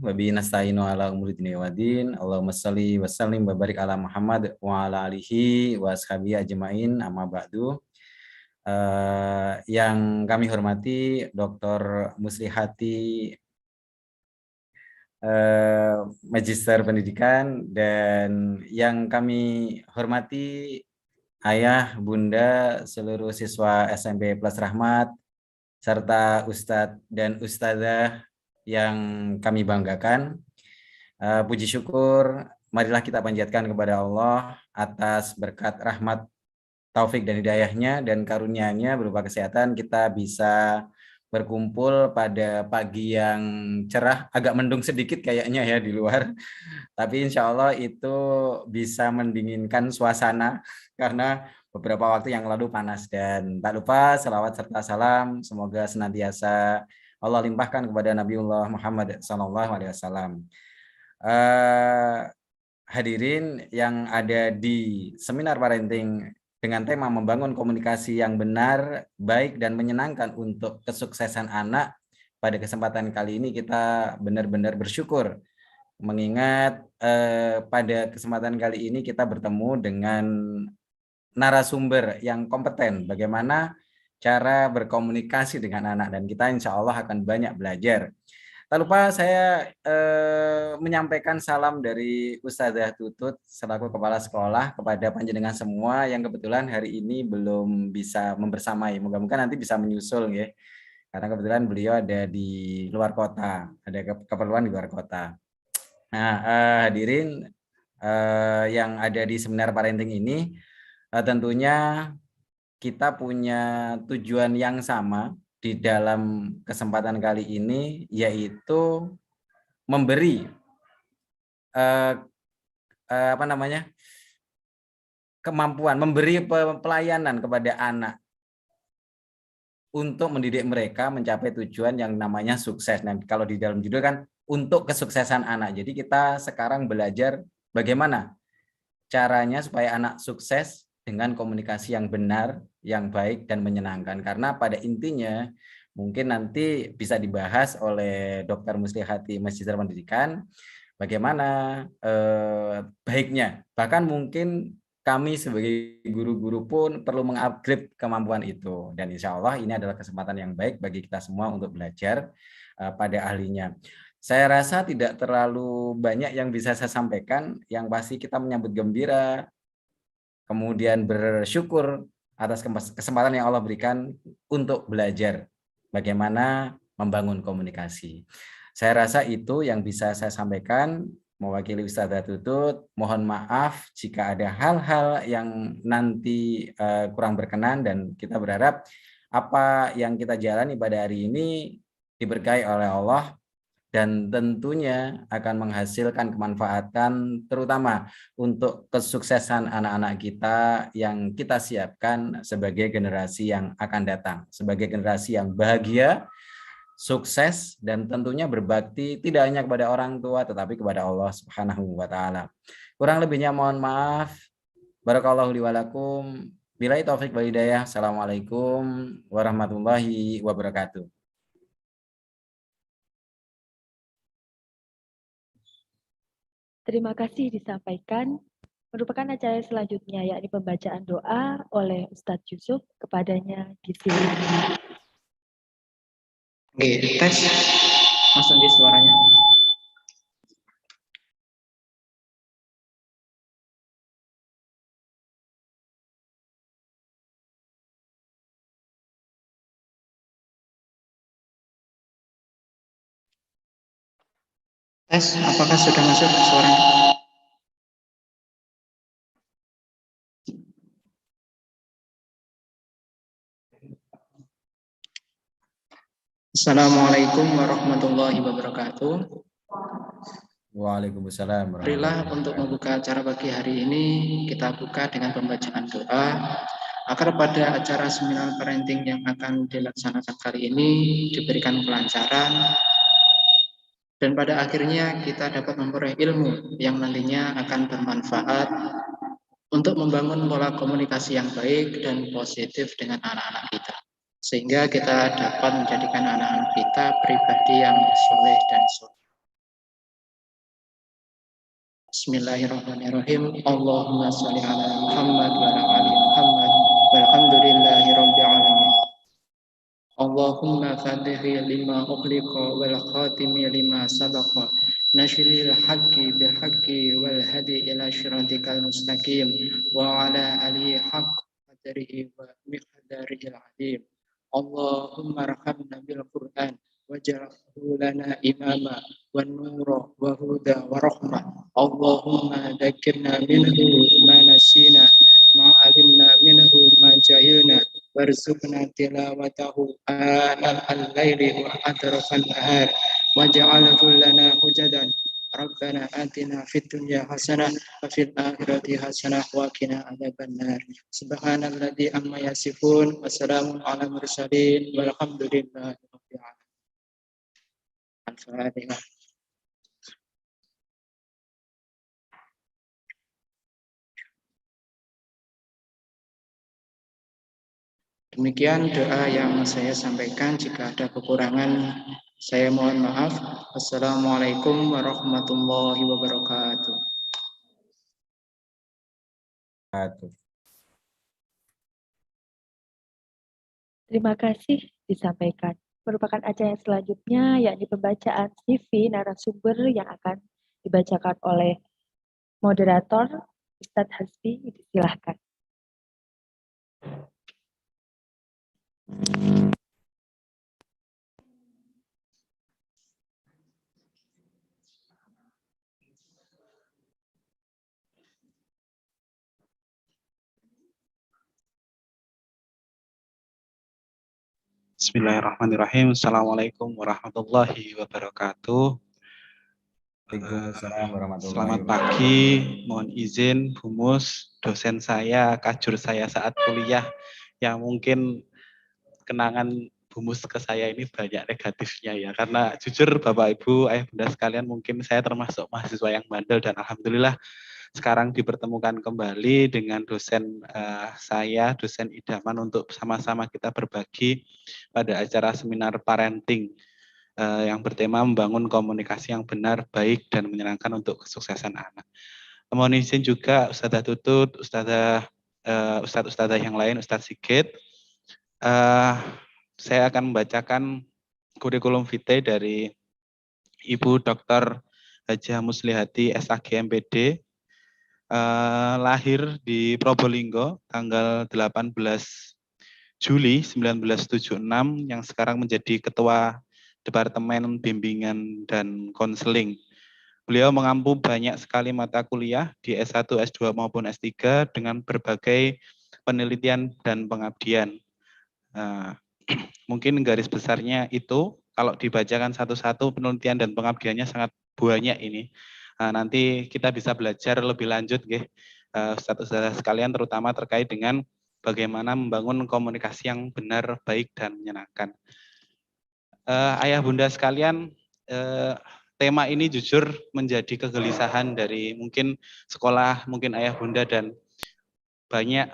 wa bihi nasta'inu ala umuri dunya waddin. Allahumma shalli wa sallim wa barik ala Muhammad wa ala alihi wa ashabihi ajmain, amma ba'du. Yang kami hormati Dr. Muslihati, Magister Pendidikan, dan yang kami hormati ayah, bunda, seluruh siswa SMP Plus Rahmat, serta Ustadz dan Ustadzah yang kami banggakan. Puji syukur, marilah kita panjatkan kepada Allah atas berkat rahmat, taufik dan hidayahnya dan karunia-Nya berupa kesehatan, kita bisa berkumpul pada pagi yang cerah, agak mendung sedikit kayaknya ya di luar, tapi insya Allah itu bisa mendinginkan suasana karena beberapa waktu yang lalu panas. Dan tak lupa selawat serta salam semoga senantiasa Allah limpahkan kepada Nabiullah Muhammad SAW. Hadirin yang ada di seminar parenting dengan tema membangun komunikasi yang benar, baik, dan menyenangkan untuk kesuksesan anak, pada kesempatan kali ini kita benar-benar bersyukur mengingat pada kesempatan kali ini kita bertemu dengan narasumber yang kompeten bagaimana cara berkomunikasi dengan anak, dan kita insya Allah akan banyak belajar. Tak lupa saya menyampaikan salam dari Ustazah Tutut selaku Kepala Sekolah kepada panjenengan semua yang kebetulan hari ini belum bisa membersamai. Moga-moga nanti bisa menyusul ya, karena kebetulan beliau ada di luar kota, ada keperluan di luar kota. Nah, hadirin yang ada di seminar parenting ini, tentunya kita punya tujuan yang sama di dalam kesempatan kali ini, yaitu memberi kemampuan, memberi pelayanan kepada anak untuk mendidik mereka mencapai tujuan yang namanya sukses. Nah, kalau di dalam judul kan untuk kesuksesan anak. Jadi kita sekarang belajar bagaimana caranya supaya anak sukses dengan komunikasi yang benar, yang baik, dan menyenangkan. Karena pada intinya mungkin nanti bisa dibahas oleh Dr. Muslihati Magister Pendidikan bagaimana baiknya. Bahkan mungkin kami sebagai guru-guru pun perlu mengupgrade kemampuan itu. Dan insya Allah ini adalah kesempatan yang baik bagi kita semua untuk belajar pada ahlinya. Saya rasa tidak terlalu banyak yang bisa saya sampaikan. Yang pasti kita menyambut gembira, kemudian bersyukur atas kesempatan yang Allah berikan untuk belajar bagaimana membangun komunikasi. Saya rasa itu yang bisa saya sampaikan. Mewakili Ustazah Tutut, mohon maaf jika ada hal-hal yang nanti kurang berkenan, dan kita berharap apa yang kita jalani pada hari ini diberkahi oleh Allah dan tentunya akan menghasilkan kemanfaatan terutama untuk kesuksesan anak-anak kita yang kita siapkan sebagai generasi yang akan datang, sebagai generasi yang bahagia, sukses, dan tentunya berbakti tidak hanya kepada orang tua tetapi kepada Allah Subhanahu wa taala. Kurang lebihnya mohon maaf. Barakallahu li wa lakum. Billahi taufik wal hidayah. Assalamualaikum warahmatullahi wabarakatuh. Terima kasih disampaikan. Merupakan acara selanjutnya yakni pembacaan doa oleh Ustadz Yusuf, kepadanya disilakan. Oke, tes. Mas Andi suaranya. Tes, apakah sudah masuk suaranya? Assalamualaikum warahmatullahi wabarakatuh. Waalaikumsalam. Marilah untuk membuka acara pagi hari ini kita buka dengan pembacaan doa agar pada acara seminar parenting yang akan dilaksanakan kali ini diberikan kelancaran dan pada akhirnya kita dapat memperoleh ilmu yang nantinya akan bermanfaat untuk membangun pola komunikasi yang baik dan positif dengan anak-anak kita, sehingga kita dapat menjadikan anak-anak kita pribadi yang soleh dan soleh. Bismillahirrahmanirrahim. Allahumma sholli ala Muhammad wa ala ali Muhammad. Walhamdulillahi rabbil alamin. Allahumma fadhihi lima ughliqa wal khatimi lima sabaqa. Nashril haqqi bil haqqi wal hadi ila syiratikal mustaqim wa ala alihi haqq qadrihi wa miqdarihi al-azim. Allahumma arhamna bil Qur'an waj'alhu lana imama wan nura wa huda wa rahmah. Allahumma dzakirna minhu ma nasina ma alimna minhu ma jahilna warzuqna tilawatahu anal al-laili wa atrafan nahar waj'alhu lana hujadan. Rabbana atina fid dunya hasanah wa fil akhirati hasanah wa qina adzabannar. Subhanalladzi amma yasifun wa salamun ala mursalin walhamdulillahi rabbil alamin. Al-Fatihah. Demikian doa yang saya sampaikan. Jika ada kekurangan, saya mohon maaf. Wassalamualaikum warahmatullahi wabarakatuh. Terima kasih disampaikan. Merupakan acara yang selanjutnya, yakni pembacaan CV narasumber yang akan dibacakan oleh moderator Ustadz Hasbi. Disilahkan. Bismillahirrahmanirrahim. Assalamualaikum warahmatullahi wabarakatuh. Waalaikumsalam warahmatullahi Selamat wabarakatuh. pagi, mohon izin Bumus, dosen saya, kajur saya saat kuliah yang mungkin kenangan Bumus ke saya ini banyak negatifnya ya. Karena jujur Bapak Ibu, Ayah Bunda sekalian, mungkin saya termasuk mahasiswa yang bandel dan alhamdulillah sekarang dipertemukan kembali dengan dosen saya, dosen idaman untuk sama-sama kita berbagi pada acara seminar parenting yang bertema membangun komunikasi yang benar, baik, dan menyenangkan untuk kesuksesan anak. Mohon izin juga Ustadzah Tutut, Ustadzah yang lain, Ustadz Sigit. Saya akan membacakan kurikulum vitae dari Ibu Dr. Hajah Muslihati SAG MPD, lahir di Probolinggo tanggal 18 Juli 1976, yang sekarang menjadi Ketua Departemen Bimbingan dan Konseling. Beliau mengampu banyak sekali mata kuliah di S1, S2 maupun S3 dengan berbagai penelitian dan pengabdian. Mungkin garis besarnya itu, kalau dibacakan satu-satu penelitian dan pengabdiannya sangat banyak ini. Nanti kita bisa belajar lebih lanjut, Ustadz-ustadz sekalian, terutama terkait dengan bagaimana membangun komunikasi yang benar, baik, dan menyenangkan. Ayah Bunda sekalian, tema ini jujur menjadi kegelisahan dari mungkin sekolah, mungkin Ayah Bunda dan banyak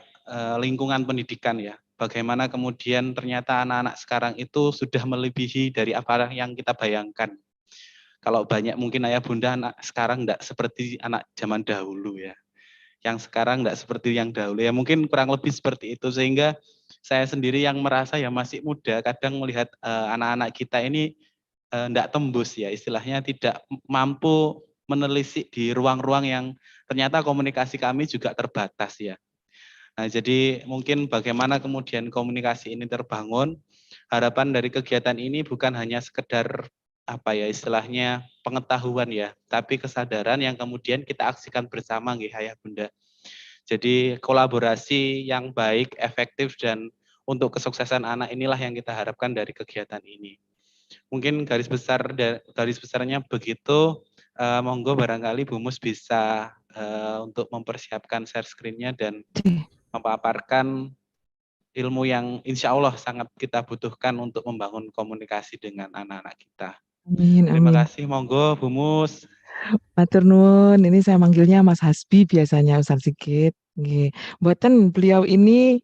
lingkungan pendidikan ya. Bagaimana kemudian ternyata anak-anak sekarang itu sudah melebihi dari apa yang kita bayangkan. Kalau banyak mungkin Ayah Bunda anak sekarang enggak seperti anak zaman dahulu ya. Yang sekarang enggak seperti yang dahulu ya, mungkin kurang lebih seperti itu, sehingga saya sendiri yang merasa ya masih muda, kadang melihat anak-anak kita ini enggak tembus ya, istilahnya tidak mampu menelisik di ruang-ruang yang ternyata komunikasi kami juga terbatas ya. Nah, jadi mungkin bagaimana kemudian komunikasi ini terbangun, harapan dari kegiatan ini bukan hanya sekedar apa ya istilahnya pengetahuan ya, tapi kesadaran yang kemudian kita aksikan bersama nggih Ayah Bunda. Jadi kolaborasi yang baik, efektif, dan untuk kesuksesan anak inilah yang kita harapkan dari kegiatan ini. Mungkin garis besarnya begitu. Monggo barangkali Bu Mus bisa untuk mempersiapkan share screen-nya dan memaparkan ilmu yang insya Allah sangat kita butuhkan untuk membangun komunikasi dengan anak-anak kita. Amin, Terima amin. kasih, monggo Bu Mus. Matur nuwun, ini saya manggilnya Mas Hasbi biasanya Ustadz Sigit. Nggih. Mboten, beliau ini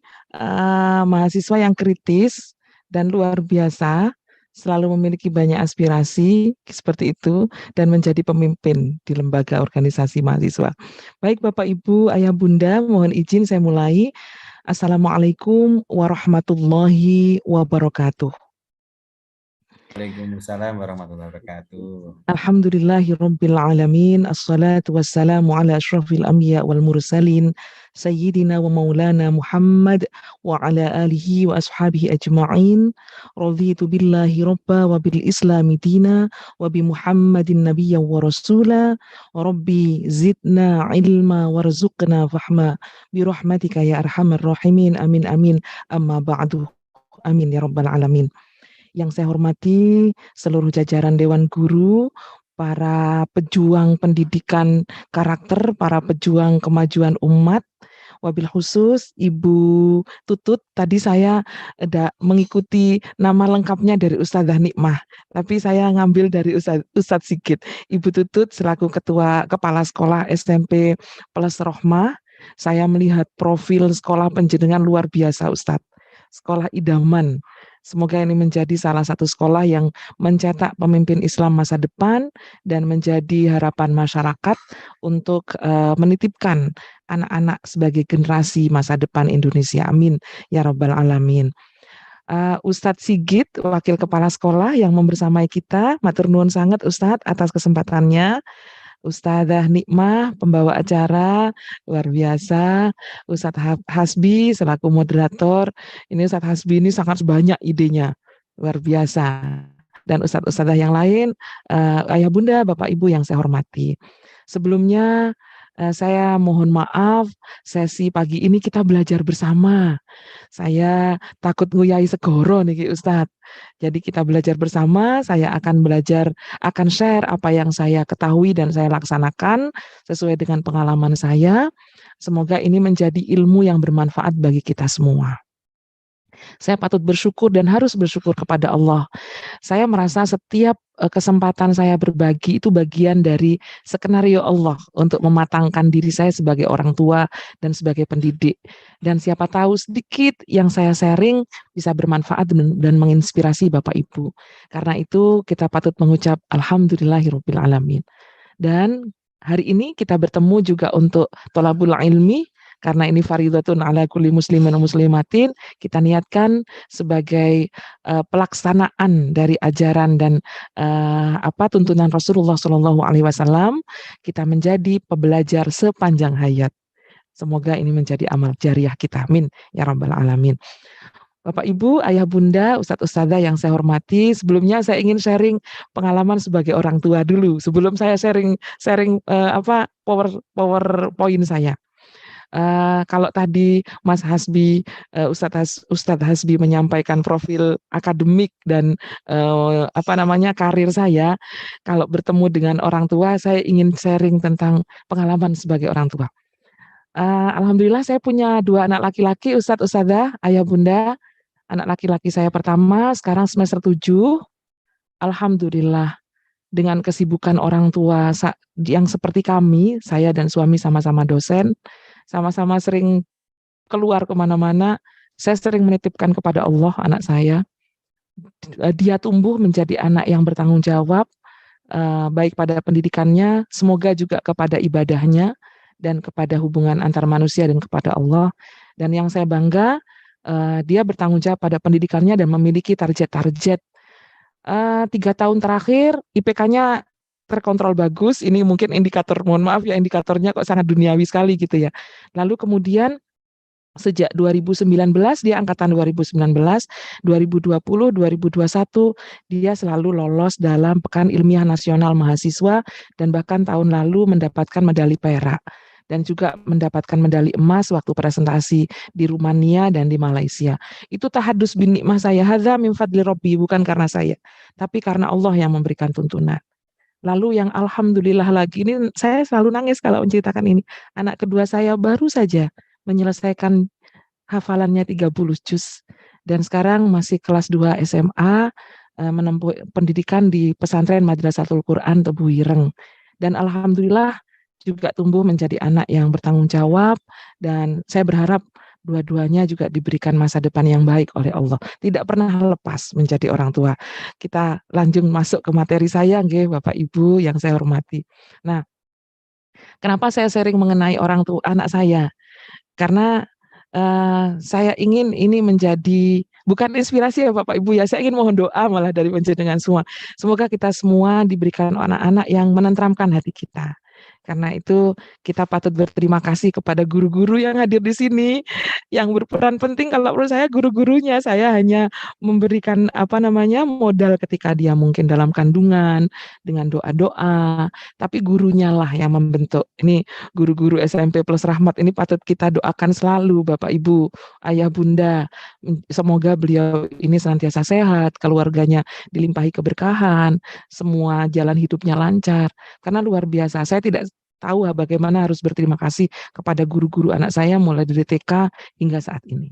mahasiswa yang kritis dan luar biasa. selalu memiliki banyak aspirasi seperti itu dan menjadi pemimpin di lembaga organisasi mahasiswa. Baik Bapak Ibu, Ayah Bunda, mohon izin saya mulai. Assalamualaikum warahmatullahi wabarakatuh. Waalaikumsalam warahmatullahi wabarakatuh. Alhamdulillahirabbil alamin. Assalatu wassalamu ala asyrafil anbiya wal mursalin sayyidina wa maulana Muhammad wa ala alihi wa ashabihi ajma'in. Raditu billahi rabba wa bil islami dina wa bi Muhammadin nabiyyan wa rasula. Rabbi zidna ilma warzuqna fahma bi rahmatika ya arhamar rahimin. Amin amin. Amma ba'du. Amin ya rabbal alamin. Yang saya hormati seluruh jajaran Dewan Guru, para pejuang pendidikan karakter, para pejuang kemajuan umat, wabil khusus Ibu Tutut. Tadi saya mengikuti nama lengkapnya dari Ustadzah Nikmah, tapi saya ngambil dari Ustadz Sigit. Ibu Tutut selaku Kepala Sekolah SMP Plus Rohmah, saya melihat profil sekolah penjenengan luar biasa Ustadz. Sekolah idaman. Semoga ini menjadi salah satu sekolah yang mencetak pemimpin Islam masa depan dan menjadi harapan masyarakat untuk menitipkan anak-anak sebagai generasi masa depan Indonesia. Amin ya rabbal alamin. Ustadz Sigit, Wakil Kepala Sekolah yang membersamai kita, matur nuwun sangat Ustadz atas kesempatannya. Ustadzah Nikmah, pembawa acara, luar biasa. Ustadz Hasbi, selaku moderator. Ini Ustadz Hasbi ini sangat banyak idenya, luar biasa. Dan Ustadz-Ustadzah yang lain, Ayah Bunda, Bapak Ibu yang saya hormati. Sebelumnya, saya mohon maaf, sesi pagi ini kita belajar bersama. Saya takut nguyai segoro nih Ustadz. Jadi kita belajar bersama, saya akan share apa yang saya ketahui dan saya laksanakan sesuai dengan pengalaman saya. Semoga ini menjadi ilmu yang bermanfaat bagi kita semua. Saya patut bersyukur dan harus bersyukur kepada Allah. Saya merasa setiap kesempatan saya berbagi itu bagian dari skenario Allah untuk mematangkan diri saya sebagai orang tua dan sebagai pendidik. Dan siapa tahu sedikit yang saya sharing bisa bermanfaat dan menginspirasi Bapak Ibu. Karena itu kita patut mengucap Alhamdulillahirabbil alamin. Dan hari ini kita bertemu juga untuk thalabul ilmi. Karena ini fardhatun ala kulli muslimin wa muslimatin, kita niatkan sebagai pelaksanaan dari ajaran dan tuntunan Rasulullah SAW, kita menjadi pembelajar sepanjang hayat. Semoga ini menjadi amal jariah kita. Amin ya rabbal alamin. Bapak Ibu, Ayah Bunda, Ustadz-Ustadzah yang saya hormati, sebelumnya saya ingin sharing pengalaman sebagai orang tua dulu. Sebelum saya sharing PowerPoint saya. Kalau tadi Mas Hasbi, Ustadz Hasbi menyampaikan profil akademik dan karir saya, kalau bertemu dengan orang tua, saya ingin sharing tentang pengalaman sebagai orang tua. Alhamdulillah saya punya 2 anak laki-laki, Ustadz-Ustadzah, Ayah Bunda. Anak laki-laki saya pertama sekarang semester 7. Alhamdulillah dengan kesibukan orang tua yang seperti kami, saya dan suami sama-sama dosen, sama-sama sering keluar kemana-mana, saya sering menitipkan kepada Allah anak saya. Dia tumbuh menjadi anak yang bertanggung jawab, baik pada pendidikannya, semoga juga kepada ibadahnya, dan kepada hubungan antar manusia dan kepada Allah. Dan yang saya bangga, dia bertanggung jawab pada pendidikannya dan memiliki target-target. 3 tahun terakhir, IPK-nya terkontrol bagus, ini mungkin indikator, mohon maaf ya indikatornya kok sangat duniawi sekali gitu ya. Lalu kemudian sejak 2019, dia angkatan 2019, 2020, 2021, dia selalu lolos dalam Pekan Ilmiah Nasional Mahasiswa dan bahkan tahun lalu mendapatkan medali perak dan juga mendapatkan medali emas waktu presentasi di Rumania dan di Malaysia. Itu tahadus bin nikmah saya, hadza min fadli rabbi, bukan karena saya, tapi karena Allah yang memberikan tuntunan. Lalu yang alhamdulillah lagi, ini saya selalu nangis kalau menceritakan ini. Anak kedua saya baru saja menyelesaikan hafalannya 30 juz. Dan sekarang masih kelas 2 SMA, menempuh pendidikan di pesantren Madrasatul Quran Tebu Ireng. Dan alhamdulillah juga tumbuh menjadi anak yang bertanggung jawab. Dan saya berharap dua-duanya juga diberikan masa depan yang baik oleh Allah. Tidak pernah lepas menjadi orang tua. Kita lanjut masuk ke materi saya, nggih, Bapak Ibu yang saya hormati. Nah, kenapa saya sharing mengenai orang tua anak saya? Karena saya ingin ini menjadi bukan inspirasi ya Bapak Ibu ya, saya ingin mohon doa malah dari panjenengan semua. Semoga kita semua diberikan anak-anak yang menenteramkan hati kita. Karena itu kita patut berterima kasih kepada guru-guru yang hadir di sini, yang berperan penting. Kalau menurut saya guru-gurunya, saya hanya memberikan modal ketika dia mungkin dalam kandungan dengan doa-doa, tapi gurunya lah yang membentuk. Ini guru-guru SMP Plus Rahmat ini patut kita doakan selalu, Bapak Ibu, Ayah Bunda. Semoga beliau ini senantiasa sehat, keluarganya dilimpahi keberkahan, semua jalan hidupnya lancar. Karena luar biasa, saya tidak tahu bagaimana harus berterima kasih kepada guru-guru anak saya mulai dari TK hingga saat ini.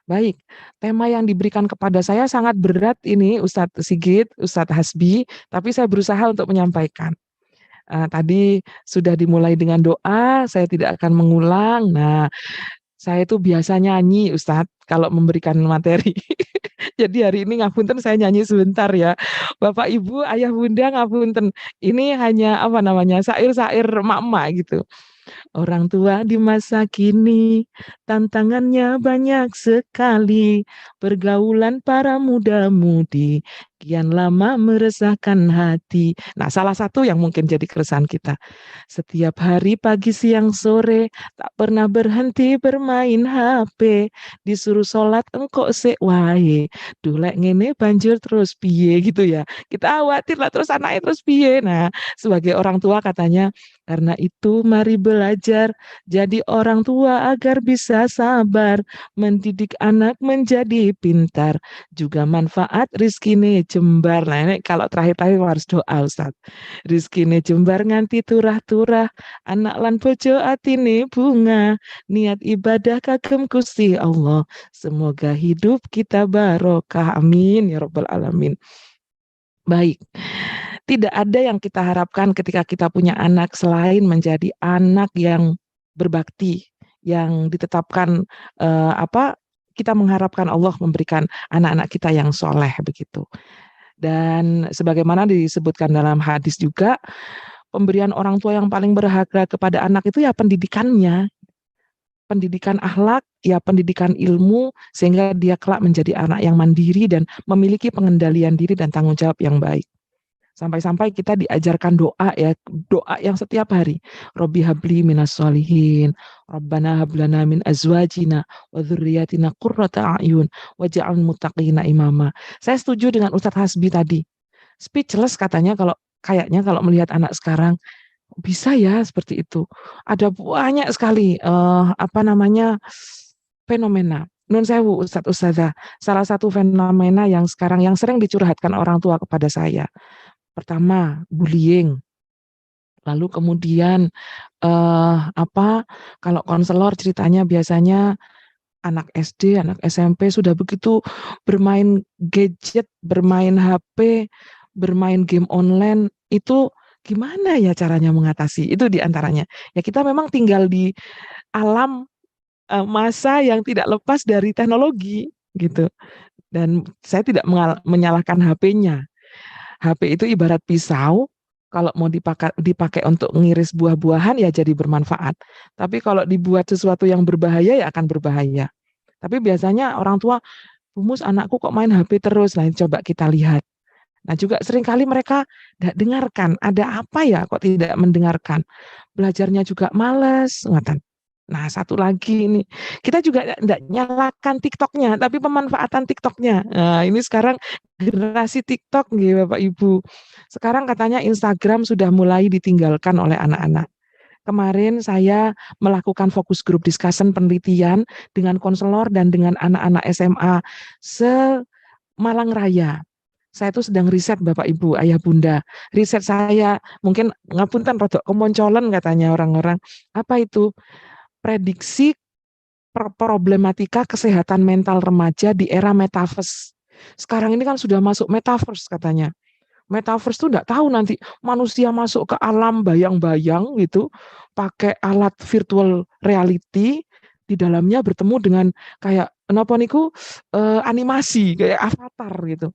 Baik, tema yang diberikan kepada saya sangat berat ini Ustadz Sigit, Ustadz Hasbi, tapi saya berusaha untuk menyampaikan. Tadi sudah dimulai dengan doa, saya tidak akan mengulang. Nah, saya itu biasa nyanyi Ustadz kalau memberikan materi. Jadi hari ini ngapunten saya nyanyi sebentar ya. Bapak Ibu, Ayah Bunda ngapunten. Ini hanya sair-sair emak-emak gitu. Orang tua di masa kini, tantangannya banyak sekali. Pergaulan para muda-mudi, kian lama meresahkan hati. Nah, salah satu yang mungkin jadi keresahan kita. Setiap hari pagi, siang, sore, tak pernah berhenti bermain HP. Disuruh sholat, engkok sik wae. Duh, lek ngene banjur terus piye gitu ya. Kita khawatir lah terus anaknya terus piye. Nah, sebagai orang tua katanya, karena itu mari belajar jadi orang tua agar bisa sabar, mendidik anak menjadi pintar, juga manfaat rizkine jembar. Nah ini kalau terakhir-terakhir harus doa Ustaz. Rizkine jembar nganti turah-turah, anak lan bojo atine bunga, niat ibadah kagem Gusti Allah. Semoga hidup kita barokah. Amin ya rabbal alamin. Baik, tidak ada yang kita harapkan ketika kita punya anak selain menjadi anak yang berbakti, yang ditetapkan kita mengharapkan Allah memberikan anak-anak kita yang soleh begitu. Dan sebagaimana disebutkan dalam hadis juga, pemberian orang tua yang paling berharga kepada anak itu ya pendidikannya, pendidikan akhlak, ya pendidikan ilmu, sehingga dia kelak menjadi anak yang mandiri dan memiliki pengendalian diri dan tanggung jawab yang baik. Sampai-sampai kita diajarkan doa ya, doa yang setiap hari. Robbi habli minas sholihin, Rabbana hablana min azwajina wa dzurriyyatina qurrata a'yun waj'alna muttaqina imama. Saya setuju dengan Ustadz Hasbi tadi. Speechless katanya kayaknya kalau melihat anak sekarang bisa ya seperti itu. Ada banyak sekali fenomena. Nun sewu Ustadz Ustadzah, salah satu fenomena yang sekarang yang sering dicurhatkan orang tua kepada saya. Pertama, bullying. Lalu kemudian kalau konselor ceritanya biasanya anak SD, anak SMP sudah begitu bermain gadget, bermain HP, bermain game online, itu gimana ya caranya mengatasi? Itu diantaranya. Ya kita memang tinggal di alam masa yang tidak lepas dari teknologi gitu. Dan saya tidak menyalahkan HP-nya. HP itu ibarat pisau, kalau mau dipakai untuk ngiris buah-buahan ya jadi bermanfaat. Tapi kalau dibuat sesuatu yang berbahaya ya akan berbahaya. Tapi biasanya orang tua, "Mus, anakku kok main HP terus?" Nah, coba kita lihat. Nah, juga seringkali mereka tidak dengarkan. Ada apa ya kok tidak mendengarkan? Belajarnya juga malas, ngoten. Nah, satu lagi ini, kita juga tidak nyalakan TikTok-nya, tapi pemanfaatan TikTok-nya. Nah, ini sekarang generasi TikTok nggih Bapak Ibu. Sekarang katanya Instagram sudah mulai ditinggalkan oleh anak-anak. Kemarin saya melakukan fokus group discussion penelitian dengan konselor dan dengan anak-anak SMA se-Malang Raya. Saya itu sedang riset Bapak Ibu, Ayah Bunda. Riset saya mungkin ngapunten rodok kemoncolan katanya orang-orang. Apa itu? Prediksi problematika kesehatan mental remaja di era metaverse. Sekarang ini kan sudah masuk metaverse katanya. Metaverse itu enggak tahu nanti manusia masuk ke alam bayang-bayang gitu, pakai alat virtual reality, di dalamnya bertemu dengan kayak napa niku animasi kayak avatar gitu.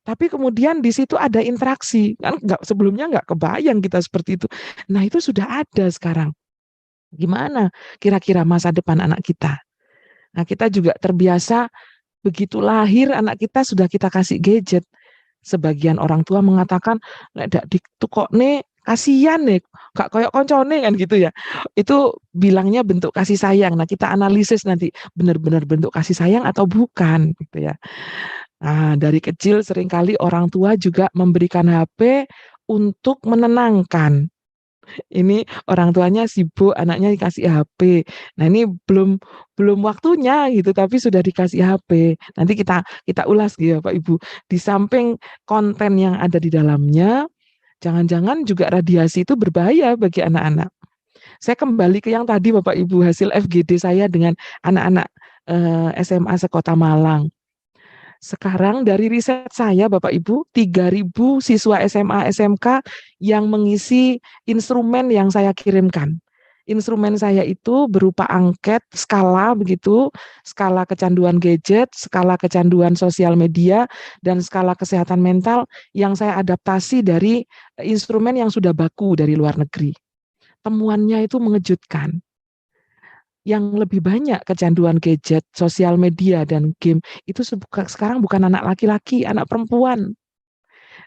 Tapi kemudian di situ ada interaksi kan, sebelumnya nggak kebayang kita seperti itu. Nah itu sudah ada sekarang. Gimana kira-kira masa depan anak kita? Nah kita juga terbiasa begitu lahir anak kita sudah kita kasih gadget. Sebagian orang tua mengatakan nek dak ditukokne kasihan nih, gak koyok koncone kan gitu ya. Itu bilangnya bentuk kasih sayang. Nah, kita analisis nanti benar-benar bentuk kasih sayang atau bukan gitu ya. Nah, dari kecil seringkali orang tua juga memberikan HP untuk menenangkan. Ini orang tuanya sibuk, anaknya dikasih HP. Nah, ini belum waktunya gitu, tapi sudah dikasih HP. Nanti kita ulas gitu ya, Pak Ibu. Di samping konten yang ada di dalamnya, jangan-jangan juga radiasi itu berbahaya bagi anak-anak. Saya kembali ke yang tadi Bapak Ibu, hasil FGD saya dengan anak-anak SMA sekota Malang. Sekarang dari riset saya Bapak Ibu, 3.000 siswa SMA SMK yang mengisi instrumen yang saya kirimkan. Instrumen saya itu berupa angket, skala begitu, skala kecanduan gadget, skala kecanduan sosial media, dan skala kesehatan mental yang saya adaptasi dari instrumen yang sudah baku dari luar negeri. Temuannya itu mengejutkan. Yang lebih banyak kecanduan gadget, sosial media, dan game itu sekarang bukan anak laki-laki, anak perempuan.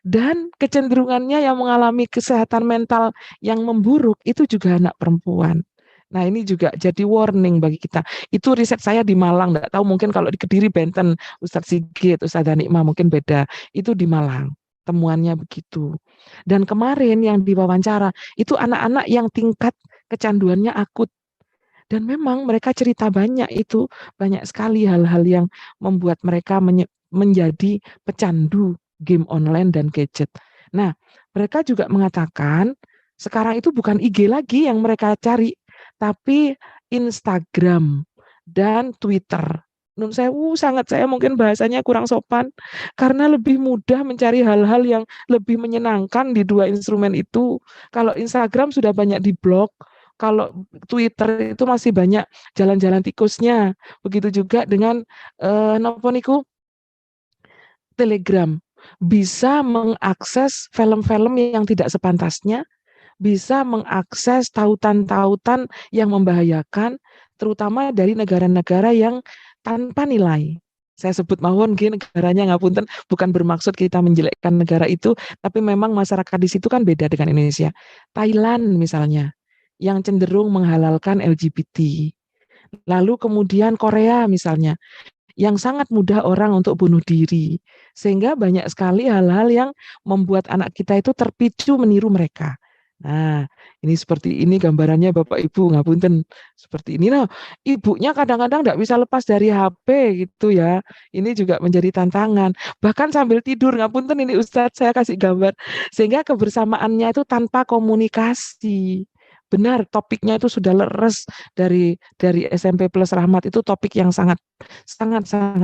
Dan kecenderungannya yang mengalami kesehatan mental yang memburuk itu juga anak perempuan. Nah ini juga jadi warning bagi kita. Itu riset saya di Malang, nggak tahu mungkin kalau di Kediri Banten, Ustadz Sigit, Ustadz Nikmah mungkin beda. Itu di Malang, temuannya begitu. Dan kemarin yang diwawancara, itu anak-anak yang tingkat kecanduannya akut. Dan memang mereka cerita banyak itu, banyak sekali hal-hal yang membuat mereka menjadi pecandu game online dan gadget. Nah, mereka juga mengatakan sekarang itu bukan IG lagi yang mereka cari, tapi Instagram dan Twitter. Menurut saya mungkin bahasanya kurang sopan, karena lebih mudah mencari hal-hal yang lebih menyenangkan di dua instrumen itu. Kalau Instagram sudah banyak diblok, kalau Twitter itu masih banyak jalan-jalan tikusnya. Begitu juga dengan Telegram. Bisa mengakses film-film yang tidak sepantasnya, bisa mengakses tautan-tautan yang membahayakan, terutama dari negara-negara yang tanpa nilai. Saya sebut mawon negaranya ngapunten, bukan bermaksud kita menjelekkan negara itu, tapi memang masyarakat di situ kan beda dengan Indonesia. Thailand misalnya, yang cenderung menghalalkan LGBT. Lalu kemudian Korea misalnya, yang sangat mudah orang untuk bunuh diri. Sehingga banyak sekali hal-hal yang membuat anak kita itu terpicu meniru mereka. Nah, ini seperti ini gambarannya Bapak Ibu, ngapunten seperti ini. Nah, ibunya kadang-kadang tidak bisa lepas dari HP gitu ya. Ini juga menjadi tantangan. Bahkan sambil tidur, ngapunten ini Ustadz, saya kasih gambar. Sehingga kebersamaannya itu tanpa komunikasi. Benar, topiknya itu sudah leres dari SMP Plus Rahmat, itu topik yang sangat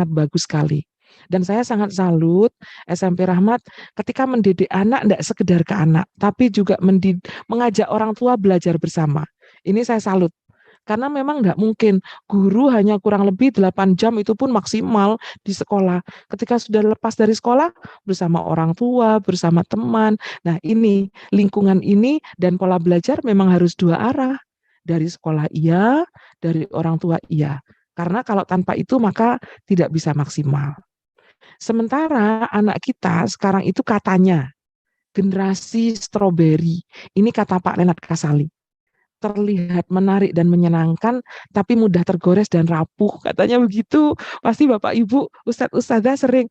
bagus sekali. Dan saya sangat salut SMP Rahmat ketika mendidik anak tidak sekedar ke anak, tapi juga mengajak orang tua belajar bersama. Ini saya salut. Karena memang tidak mungkin guru hanya kurang lebih 8 jam itu pun maksimal di sekolah. Ketika sudah lepas dari sekolah, bersama orang tua, bersama teman. Nah ini, lingkungan ini dan pola belajar memang harus dua arah. Dari sekolah iya, dari orang tua iya. Karena kalau tanpa itu maka tidak bisa maksimal. Sementara anak kita sekarang itu katanya generasi stroberi. Ini kata Pak Lenat Kasali. Terlihat menarik dan menyenangkan, tapi mudah tergores dan rapuh. Katanya begitu. Pasti Bapak Ibu, Ustadzah sering,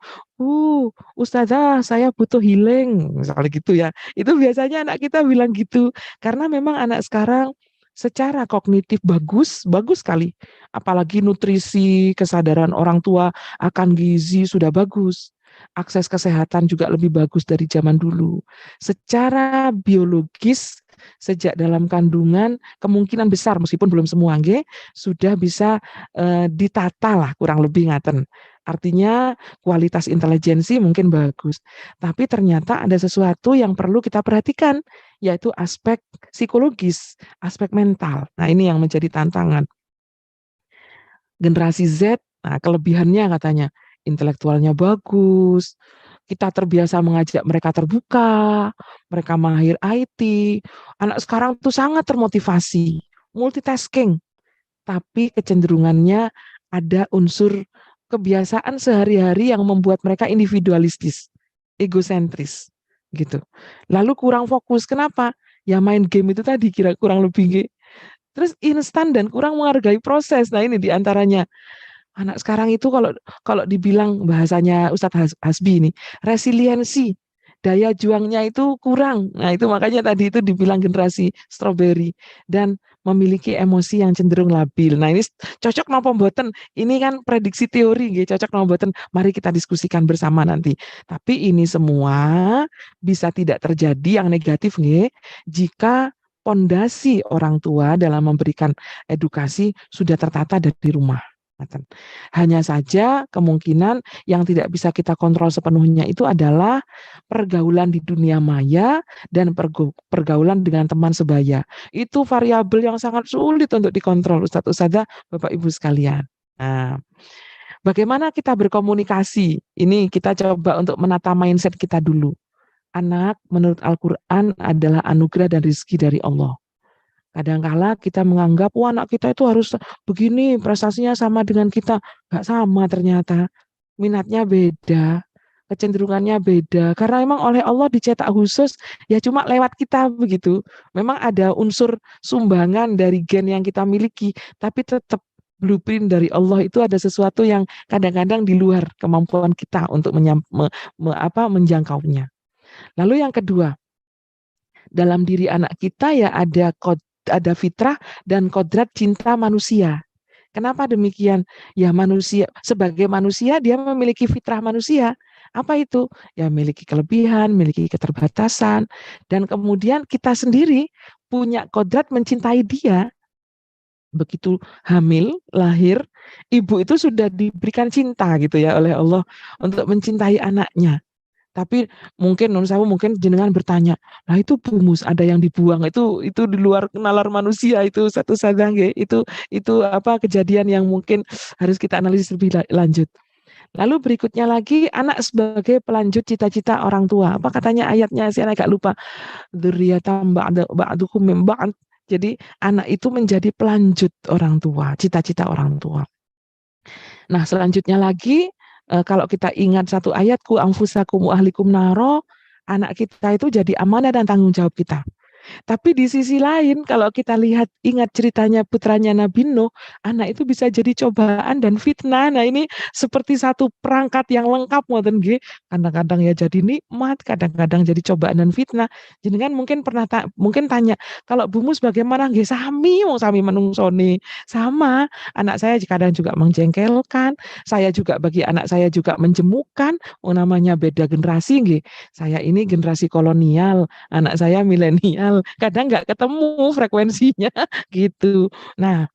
Ustadzah saya butuh healing. Misalnya gitu ya. Itu biasanya anak kita bilang gitu. Karena memang anak sekarang secara kognitif bagus sekali. Apalagi nutrisi, kesadaran orang tua akan gizi sudah bagus. Akses kesehatan juga lebih bagus dari zaman dulu. Secara biologis, sejak dalam kandungan kemungkinan besar meskipun belum semua sudah bisa ditata lah kurang lebih ngaten. Artinya kualitas intelijensi mungkin bagus. Tapi ternyata ada sesuatu yang perlu kita perhatikan, yaitu aspek psikologis, aspek mental. Nah ini yang menjadi tantangan. Generasi Z, nah kelebihannya katanya intelektualnya bagus, kita terbiasa mengajak mereka terbuka, mereka mahir IT. Anak sekarang tuh sangat termotivasi, multitasking, tapi kecenderungannya ada unsur kebiasaan sehari-hari yang membuat mereka individualistis, egosentris, gitu. Lalu kurang fokus, kenapa? Ya main game itu tadi kira kurang lebih. Terus instan dan kurang menghargai proses. Nah ini diantaranya. Anak sekarang itu kalau kalau dibilang bahasanya Ustadz Hasbi ini, resiliensi, daya juangnya itu kurang. Nah itu makanya tadi itu dibilang generasi strawberry dan memiliki emosi yang cenderung labil. Nah ini cocok nopo mboten? Ini kan prediksi teori, nggih, cocok nopo mboten? Mari kita diskusikan bersama nanti. Tapi ini semua bisa tidak terjadi yang negatif, nggih, jika pondasi orang tua dalam memberikan edukasi sudah tertata dari rumah. Hanya saja kemungkinan yang tidak bisa kita kontrol sepenuhnya itu adalah pergaulan di dunia maya dan pergaulan dengan teman sebaya. Itu variabel yang sangat sulit untuk dikontrol, Ustadz Ustadzah, Bapak Ibu sekalian. Nah, bagaimana kita berkomunikasi? Ini kita coba untuk menata mindset kita dulu. Anak menurut Al-Quran adalah anugerah dan rezeki dari Allah. Kadangkala kita menganggap, wah anak kita itu harus begini, prestasinya sama dengan kita. Nggak sama ternyata. Minatnya beda, kecenderungannya beda. Karena memang oleh Allah dicetak khusus, ya cuma lewat kita begitu. Memang ada unsur sumbangan dari gen yang kita miliki, tapi tetap blueprint dari Allah itu ada sesuatu yang kadang-kadang di luar kemampuan kita untuk menjangkaunya. Lalu yang kedua, dalam diri anak kita ya ada fitrah dan kodrat cinta manusia. Kenapa demikian? Ya manusia, sebagai manusia dia memiliki fitrah manusia. Apa itu? Ya memiliki kelebihan, memiliki keterbatasan. Dan kemudian kita sendiri punya kodrat mencintai dia. Begitu hamil, lahir, ibu itu sudah diberikan cinta gitu ya oleh Allah untuk mencintai anaknya. Tapi mungkin Nun Sewu mungkin jenengan bertanya, nah itu bumus ada yang dibuang itu di luar nalar manusia itu satu sadang itu apa kejadian yang mungkin harus kita analisis lebih lanjut. Lalu berikutnya lagi anak sebagai pelanjut cita-cita orang tua. Apa katanya ayatnya saya agak lupa. Dzurriyyatan ba'duhum min ba'd. Jadi anak itu menjadi pelanjut orang tua, cita-cita orang tua. Nah, selanjutnya lagi kalau kita ingat satu ayat ku anfusakum wa ahlikum naro, anak kita itu jadi amanah dan tanggung jawab kita. Tapi di sisi lain kalau kita lihat ingat ceritanya putranya Nabi Nuh, anak itu bisa jadi cobaan dan fitnah. Nah, ini seperti satu perangkat yang lengkap ngoten nggih. Kadang-kadang ya jadi nikmat, kadang-kadang jadi cobaan dan fitnah. Jenengan mungkin pernah mungkin tanya, kalau bumus bagaimana nggih? Sami wong sami menungsoni. Sama, anak saya kadang juga menjengkelkan, saya juga bagi anak saya juga menjemukan. Namanya beda generasi nggih. Saya ini generasi kolonial, anak saya milenial. Kadang nggak ketemu frekuensinya gitu. Nah,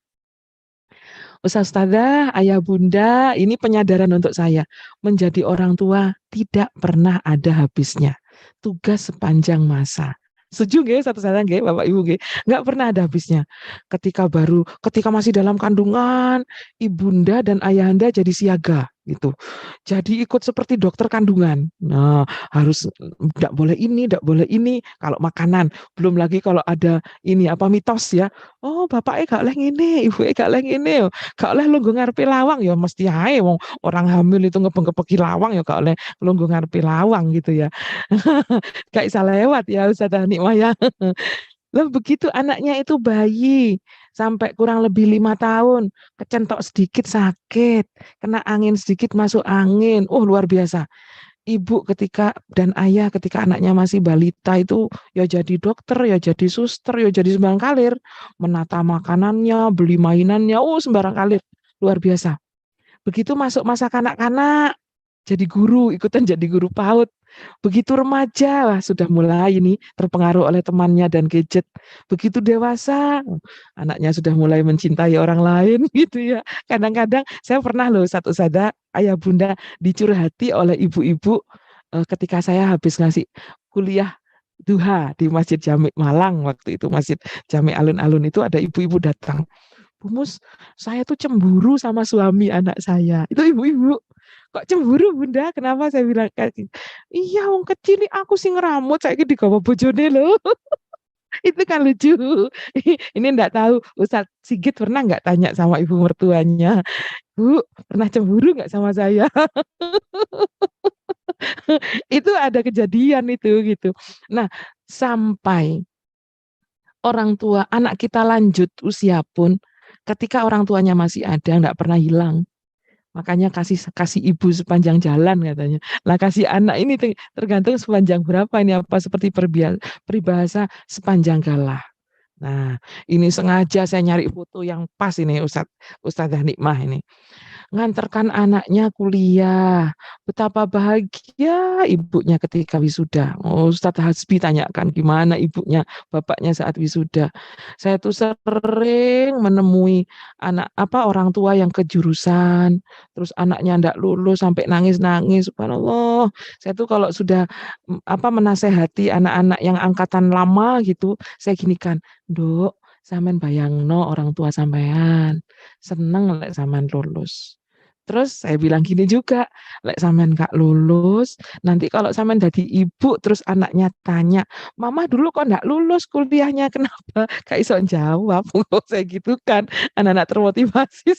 Ustazah, ayah bunda, ini penyadaran untuk saya. Menjadi orang tua tidak pernah ada habisnya. Tugas sepanjang masa. Setuju nggak satu saran nggak Bapak Ibu nggak? Nggak pernah ada habisnya. Ketika masih dalam kandungan, ibunda dan ayahanda jadi siaga gitu. Jadi ikut seperti dokter kandungan. Nah, harus tidak boleh ini, tidak boleh ini. Kalau makanan, belum lagi kalau ada ini apa mitos ya. Oh, bapaknya gak leh ngene, ibuke gak leh ngene. Gak oleh lungguh ngarepe lawang ya mesti ae wong orang hamil itu ngebeng-gebeki lawang ya gak oleh lungguh ngarepe lawang gitu ya. Gak bisa lewat ya Ustazah Nikmah ya. Lah begitu anaknya itu bayi sampai kurang lebih 5 tahun, kecentok sedikit sakit, kena angin sedikit masuk angin. Luar biasa. Ibu ketika dan ayah ketika anaknya masih balita itu ya jadi dokter, ya jadi suster, ya jadi sembarang kalir, menata makanannya, beli mainannya, sembarang kalir, luar biasa. Begitu masuk masa kanak-kanak, jadi guru, ikutan jadi guru PAUD. Begitu remaja, lah sudah mulai ini terpengaruh oleh temannya dan gadget. Begitu dewasa, anaknya sudah mulai mencintai orang lain gitu ya. Kadang-kadang saya pernah loh satu sada ayah bunda dicurhati oleh ibu-ibu ketika saya habis ngasih kuliah duha di Masjid Jami Malang waktu itu Masjid Jami Alun-Alun itu ada ibu-ibu datang. Bu Mus, saya tuh cemburu sama suami anak saya. Itu ibu-ibu. Kok cemburu Bunda? Kenapa saya bilang kayak gitu? Iya, wong kecil nih aku sih ngeramut saya digawa bojone loh. Itu kan lucu. Ini enggak tahu Ustadz Sigit pernah nggak tanya sama ibu mertuanya, Bu, pernah cemburu nggak sama saya? Itu ada kejadian itu gitu. Nah, sampai orang tua anak kita lanjut usia pun, ketika orang tuanya masih ada, nggak pernah hilang. Makanya kasih kasih ibu sepanjang jalan katanya. Lah kasih anak ini tergantung sepanjang berapa ini, apa seperti peribahasa sepanjang galah. Nah, ini sengaja saya nyari foto yang pas ini Ustadzah Nikmah ini. Ngantarkan anaknya kuliah. Betapa bahagia ibunya ketika wisuda. Oh, Ustadz Hasbi tanyakan gimana ibunya, bapaknya saat wisuda. Saya tuh sering menemui orang tua yang kejurusan, terus anaknya ndak lulus sampai nangis-nangis. Subhanallah. Saya tuh kalau sudah menasehati anak-anak yang angkatan lama gitu, saya ginikan, Dok, sampean bayangno orang tua sampean seneng lek sampean lulus. Terus saya bilang gini juga, lek sampean gak lulus, nanti kalau sampean jadi ibu terus anaknya tanya, "Mama dulu kok ndak lulus kuliahnya, kenapa?" Gak iso jawab. Saya gitu kan, anak-anak termotivasi.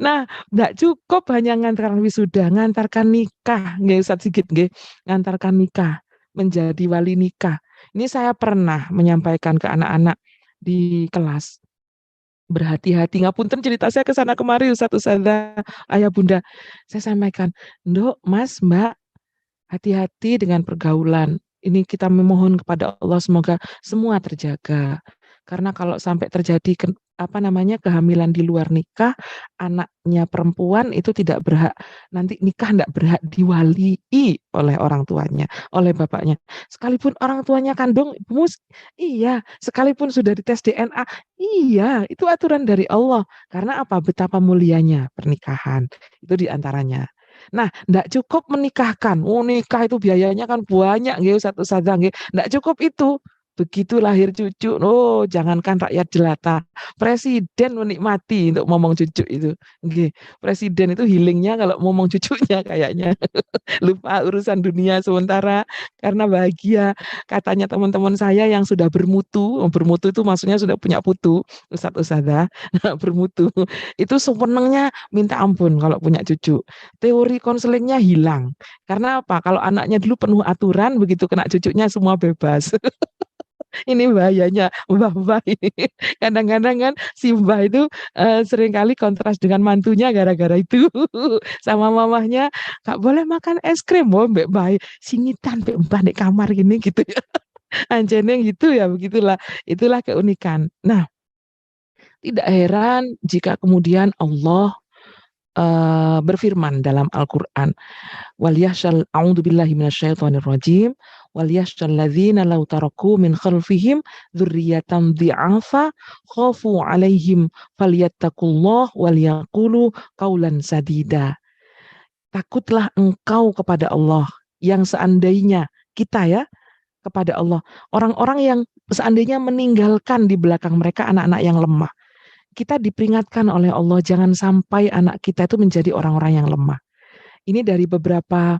Nah, nggak cukup hanya ngantarkan wisuda, ngantarkan nikah, nggih Ustadz Sigit nggih, ngantarkan nikah, menjadi wali nikah. Ini saya pernah menyampaikan ke anak-anak di kelas, berhati-hati, ngapunten cerita saya ke sana kemari Ustadzah, ayah bunda. Saya sampaikan, Nduk, Mas, Mbak, hati-hati dengan pergaulan. Ini kita memohon kepada Allah semoga semua terjaga. Karena kalau sampai terjadi kehamilan di luar nikah, anaknya perempuan itu tidak berhak, nanti nikah tidak berhak diwalii oleh orang tuanya, oleh bapaknya. Sekalipun orang tuanya kandung, iya, sekalipun sudah dites DNA, iya, itu aturan dari Allah. Karena apa? Betapa mulianya pernikahan. Itu diantaranya. Nah, tidak cukup menikahkan. Oh, nikah itu biayanya kan banyak, nggih, satu saja, nggih. Tidak cukup itu. Begitu lahir cucu, oh jangankan rakyat jelata, presiden menikmati untuk ngomong cucu itu. Nggih, presiden itu healingnya kalau ngomong cucunya kayaknya. Lupa urusan dunia sementara karena bahagia. Katanya teman-teman saya yang sudah bermutu itu maksudnya sudah punya putu, ustadzah, bermutu. Itu senengnya minta ampun kalau punya cucu. Teori konselingnya hilang. Karena apa? Kalau anaknya dulu penuh aturan, begitu kena cucunya semua bebas. Ini bahayanya mbah-mbah ini. Kadang-kadang kan si mbah itu seringkali kontras dengan mantunya gara-gara itu. Sama mamahnya, gak boleh makan es krim, mbak mbak singitan mbak di kamar gini gitu ya. Anjene gitu ya, begitulah. Itulah keunikan. Nah, tidak heran jika kemudian Allah berfirman dalam Al-Quran, waliyahshal a'udzubillahi minasyaitonirrajim, waliyahshal ladzina law taraku min khalfihim dzurriyyatan dhi'afa khafu 'alaihim falyattaqullah walyaqulu qaulan sadida. Takutlah engkau kepada Allah, yang seandainya kita ya kepada Allah, orang-orang yang seandainya meninggalkan di belakang mereka anak-anak yang lemah. Kita diperingatkan oleh Allah jangan sampai anak kita itu menjadi orang-orang yang lemah. Ini dari beberapa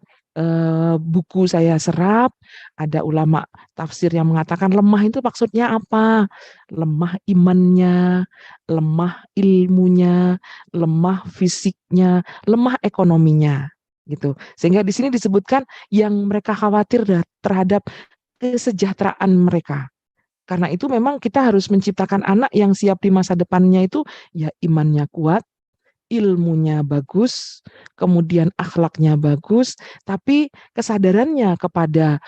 buku saya serap, ada ulama tafsir yang mengatakan lemah itu maksudnya apa? Lemah imannya, lemah ilmunya, lemah fisiknya, lemah ekonominya, gitu. Sehingga di sini disebutkan yang mereka khawatir terhadap kesejahteraan mereka. Karena itu memang kita harus menciptakan anak yang siap di masa depannya itu ya imannya kuat, ilmunya bagus, kemudian akhlaknya bagus, tapi kesadarannya kepada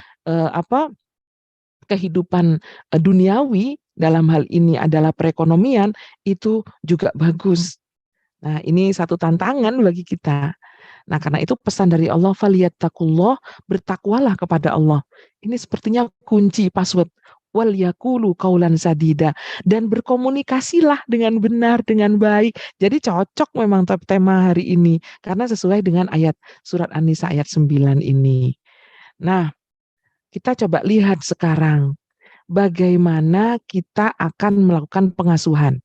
kehidupan duniawi dalam hal ini adalah perekonomian itu juga bagus. Nah, ini satu tantangan bagi kita. Nah, karena itu pesan dari Allah, falyattaqullah, bertakwalah kepada Allah. Ini sepertinya kunci password. Wal yaqulu qaulan sadida, dan berkomunikasilah dengan benar, dengan baik. Jadi cocok memang tema hari ini karena sesuai dengan ayat surat An-Nisa ayat 9 ini. Nah, kita coba lihat sekarang bagaimana kita akan melakukan pengasuhan.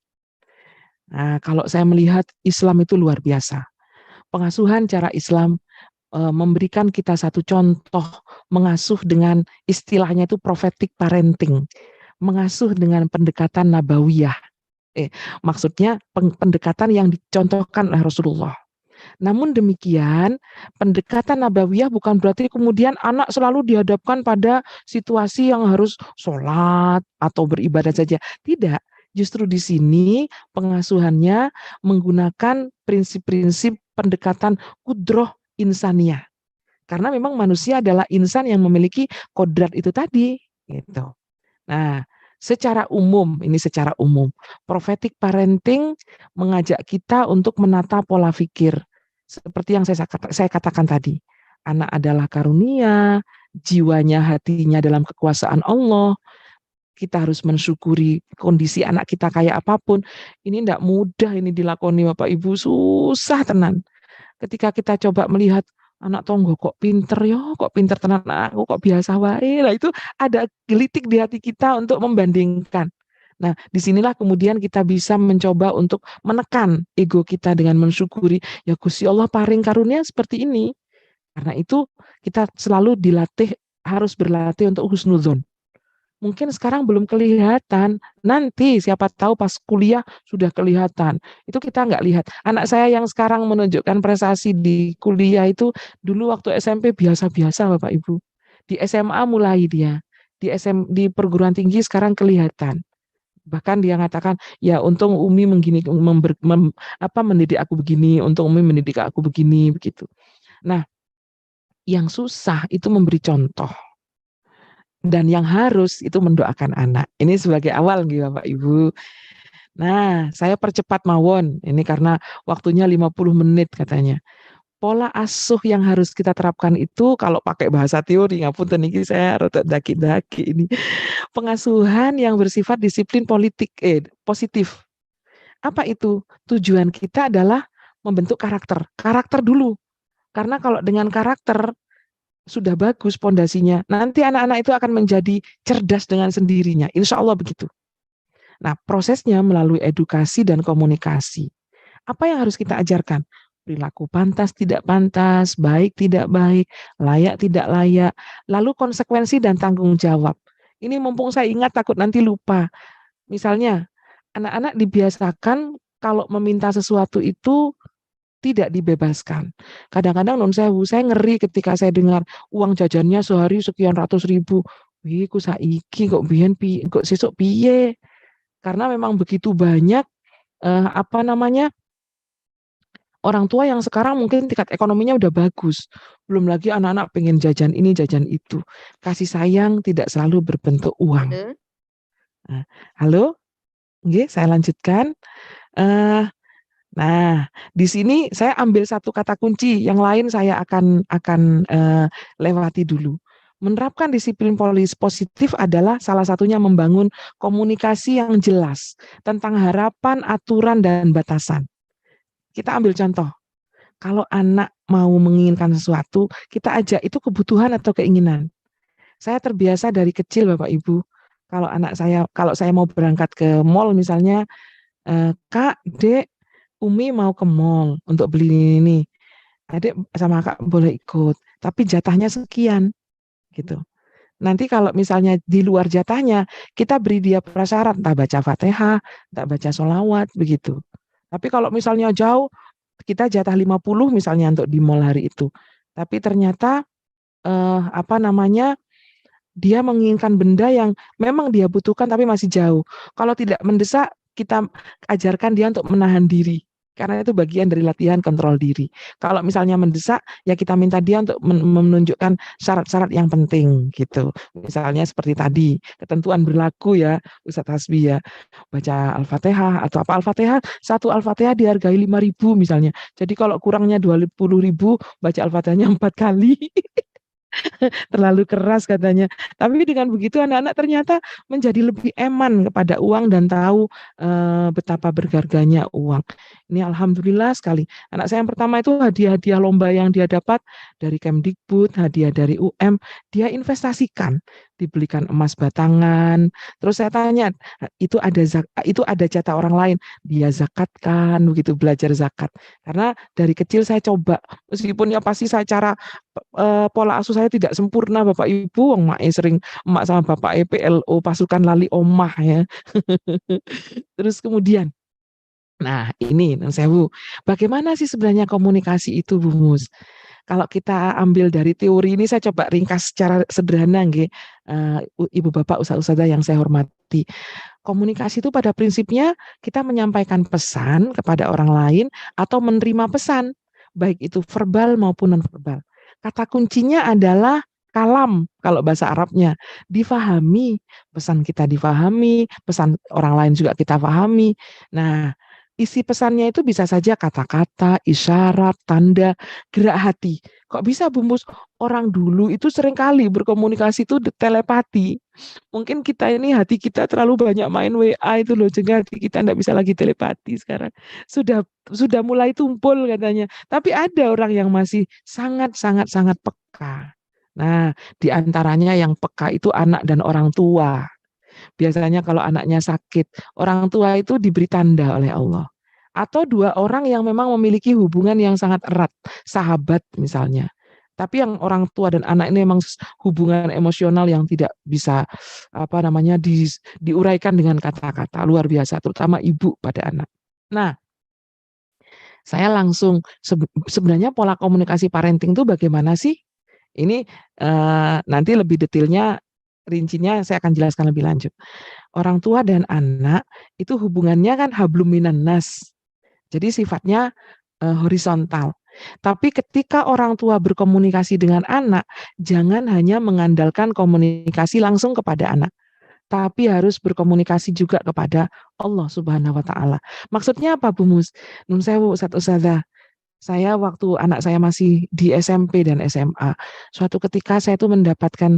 Nah, kalau saya melihat Islam itu luar biasa. Pengasuhan cara Islam memberikan kita satu contoh mengasuh dengan istilahnya itu prophetic parenting, mengasuh dengan pendekatan nabawiyah. Maksudnya pendekatan yang dicontohkan oleh Rasulullah. Namun demikian, pendekatan nabawiyah bukan berarti kemudian anak selalu dihadapkan pada situasi yang harus sholat atau beribadah saja. Tidak. Justru di sini pengasuhannya menggunakan prinsip-prinsip pendekatan kudroh insaniyah. Karena memang manusia adalah insan yang memiliki kodrat itu tadi. Gitu. Nah, secara umum, prophetic parenting mengajak kita untuk menata pola pikir. Seperti yang saya katakan tadi, anak adalah karunia, jiwanya, hatinya dalam kekuasaan Allah. Kita harus mensyukuri kondisi anak kita kayak apapun. Ini tidak mudah ini dilakoni Bapak Ibu, susah tenan. Ketika kita coba melihat anak tonggo kok pinter tenan, aku kok biasa wae. Lah itu ada gelitik di hati kita untuk membandingkan. Nah, disinilah kemudian kita bisa mencoba untuk menekan ego kita dengan mensyukuri, ya Gusti Allah paring karunia seperti ini. Karena itu kita selalu harus berlatih untuk husnudzon. Mungkin sekarang belum kelihatan, nanti siapa tahu pas kuliah sudah kelihatan. Itu kita nggak lihat. Anak saya yang sekarang menunjukkan prestasi di kuliah itu dulu waktu SMP biasa-biasa Bapak Ibu. Di SMA mulai dia. Di perguruan tinggi sekarang kelihatan. Bahkan dia mengatakan, ya untung Umi mendidik aku begini, untung Umi mendidik aku begini, begitu. Nah, yang susah itu memberi contoh. Dan yang harus itu mendoakan anak. Ini sebagai awal gitu Bapak Ibu. Nah, saya percepat mawon. Ini karena waktunya 50 menit katanya. Pola asuh yang harus kita terapkan itu kalau pakai bahasa teori, ngapunten niki saya rada daki-daki ini. Pengasuhan yang bersifat disiplin positif. Apa itu? Tujuan kita adalah membentuk karakter. Karakter dulu. Karena kalau dengan karakter sudah bagus pondasinya, nanti anak-anak itu akan menjadi cerdas dengan sendirinya. Insya Allah begitu. Nah, prosesnya melalui edukasi dan komunikasi. Apa yang harus kita ajarkan? Perilaku pantas, tidak pantas, baik, tidak baik, layak, tidak layak. Lalu konsekuensi dan tanggung jawab. Ini mumpung saya ingat, takut nanti lupa. Misalnya, anak-anak dibiasakan kalau meminta sesuatu itu tidak dibebaskan. Kadang-kadang saya ngeri ketika saya dengar uang jajannya sehari sekian ratus ribu. Wih, ku saiki kok biyen kok sesuk piye? Karena memang begitu banyak orang tua yang sekarang mungkin tingkat ekonominya udah bagus. Belum lagi anak-anak pengen jajan ini, jajan itu. Kasih sayang tidak selalu berbentuk uang. Halo? Nggih, saya lanjutkan. Nah, di sini saya ambil satu kata kunci, yang lain saya akan lewati dulu. Menerapkan disiplin positif adalah salah satunya membangun komunikasi yang jelas tentang harapan, aturan, dan batasan. Kita ambil contoh. Kalau anak mau menginginkan sesuatu, kita ajak itu kebutuhan atau keinginan. Saya terbiasa dari kecil Bapak Ibu, kalau saya mau berangkat ke mall misalnya, Kak, Dek, Umi mau ke mall untuk beli ini. Adik sama Kak boleh ikut, tapi jatahnya sekian gitu. Nanti kalau misalnya di luar jatahnya, kita beri dia prasyarat, entah baca Fatihah, entah baca sholawat, begitu. Tapi kalau misalnya jauh, kita jatah 50 misalnya untuk di mall hari itu. Tapi ternyata dia menginginkan benda yang memang dia butuhkan tapi masih jauh. Kalau tidak mendesak, kita ajarkan dia untuk menahan diri. Karena itu bagian dari latihan kontrol diri. Kalau misalnya mendesak, ya kita minta dia untuk menunjukkan syarat-syarat yang penting gitu. Misalnya seperti tadi, ketentuan berlaku ya, Ustaz Hasbi ya, baca Al-Fatihah atau apa Al-Fatihah, satu Al-Fatihah dihargai 5.000 misalnya. Jadi kalau kurangnya 20.000, baca Al-Fatihahnya 4 kali. Terlalu keras katanya. Tapi dengan begitu anak-anak ternyata menjadi lebih eman kepada uang dan tahu betapa berharganya uang. Ini alhamdulillah sekali. Anak saya yang pertama itu hadiah-hadiah lomba yang dia dapat dari Kemdikbud, hadiah dari UM, dia investasikan. dibelikan emas batangan. Terus saya tanya, itu ada jatah orang lain, dia zakatkan, begitu belajar zakat. Karena dari kecil saya coba, meskipun ya pasti saya pola asuh saya tidak sempurna Bapak Ibu, emak sama bapak PLO pasukan lali omah ya. Terus kemudian, nah ini Nun Sewu, bagaimana sih sebenarnya komunikasi itu Bu Mus? Kalau kita ambil dari teori ini, saya coba ringkas secara sederhana, nggih, Ibu Bapak Ustaz-Ustazah yang saya hormati. Komunikasi itu pada prinsipnya kita menyampaikan pesan kepada orang lain atau menerima pesan, baik itu verbal maupun non-verbal. Kata kuncinya adalah kalam, kalau bahasa Arabnya, difahami, pesan kita difahami, pesan orang lain juga kita pahami. Nah, isi pesannya itu bisa saja kata-kata, isyarat, tanda, gerak hati. Kok bisa Bu Mus? Orang dulu itu seringkali berkomunikasi itu telepati. Mungkin kita ini hati kita terlalu banyak main WA itu loh, sehingga hati kita tidak bisa lagi telepati sekarang. Sudah mulai tumpul katanya. Tapi ada orang yang masih sangat peka. Nah, di antaranya yang peka itu anak dan orang tua. Biasanya kalau anaknya sakit, orang tua itu diberi tanda oleh Allah. Atau dua orang yang memang memiliki hubungan yang sangat erat, sahabat misalnya. Tapi yang orang tua dan anak ini memang hubungan emosional yang tidak bisa diuraikan dengan kata-kata, luar biasa, terutama ibu pada anak. Nah, saya langsung sebenarnya pola komunikasi parenting itu bagaimana sih? Ini nanti lebih detailnya, rincinya saya akan jelaskan lebih lanjut. Orang tua dan anak itu hubungannya kan hablum minan nas. Jadi sifatnya horizontal. Tapi ketika orang tua berkomunikasi dengan anak, jangan hanya mengandalkan komunikasi langsung kepada anak, tapi harus berkomunikasi juga kepada Allah Subhanahu wa taala. Maksudnya apa Bu Mus? Nun sewu Ustazah. Saya waktu anak saya masih di SMP dan SMA, suatu ketika saya itu mendapatkan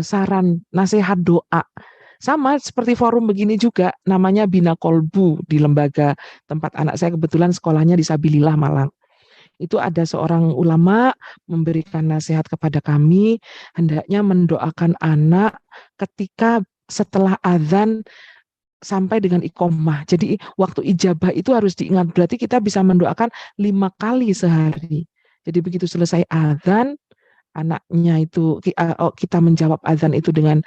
saran, nasihat doa. Sama seperti forum begini juga, namanya Bina Kolbu di lembaga tempat anak saya kebetulan sekolahnya di Sabilillah Malang. Itu ada seorang ulama memberikan nasihat kepada kami, hendaknya mendoakan anak ketika setelah azan sampai dengan iqomah. Jadi waktu ijabah itu harus diingat, berarti kita bisa mendoakan 5 kali sehari. Jadi begitu selesai azan, anaknya itu kita menjawab azan itu dengan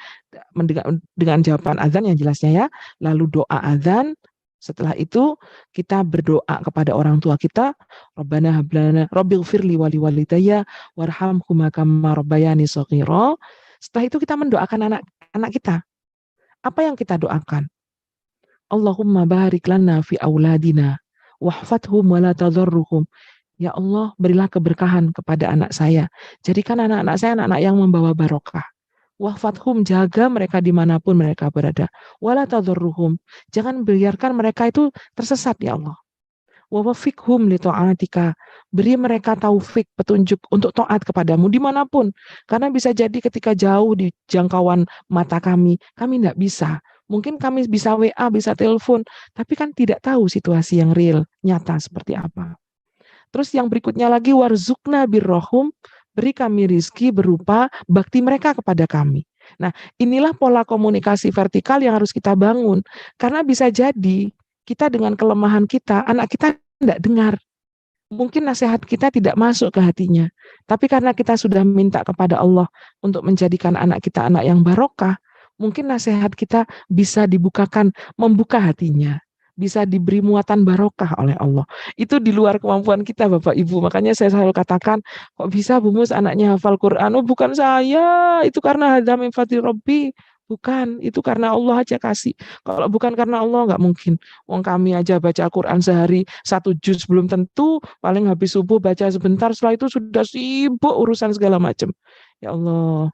jawaban azan yang jelasnya ya, lalu doa azan. Setelah itu kita berdoa kepada orang tua kita, Rabbana hablana rabbighfirli wa liwalidayya warhamhuma kama rabbayani shaghira. Setelah itu kita mendoakan anak kita. Apa yang kita doakan? Allahumma barik lana fi auladina wahfathum wa la tadharruhum. Ya Allah, berilah keberkahan kepada anak saya. Jadikan anak-anak saya anak-anak yang membawa barokah. Wahfathum, jaga mereka dimanapun mereka berada. Wala tadharruhum, jangan biarkan mereka itu tersesat ya Allah. Wawafiqhum li ta'atika, beri mereka taufik, petunjuk untuk taat kepadamu dimanapun. Karena bisa jadi ketika jauh di jangkauan mata kami tidak bisa. Mungkin kami bisa WA, bisa telepon, tapi kan tidak tahu situasi yang real, nyata seperti apa. Terus yang berikutnya lagi, warzukna birrohum, beri kami rizki berupa bakti mereka kepada kami. Nah, inilah pola komunikasi vertikal yang harus kita bangun. Karena bisa jadi kita dengan kelemahan kita, anak kita tidak dengar. Mungkin nasihat kita tidak masuk ke hatinya. Tapi karena kita sudah minta kepada Allah untuk menjadikan anak kita anak yang barokah, mungkin nasihat kita bisa dibukakan, membuka hatinya. Bisa diberi muatan barokah oleh Allah. Itu di luar kemampuan kita Bapak Ibu. Makanya saya selalu katakan, kok bisa Bu Mus anaknya hafal Quran? Oh bukan saya, itu karena hadza min fadli Rabbi. Bukan, itu karena Allah aja kasih. Kalau bukan karena Allah nggak mungkin. Wong kami aja baca Quran sehari 1 juz belum tentu, paling habis subuh baca sebentar, setelah itu sudah sibuk urusan segala macam. Ya Allah.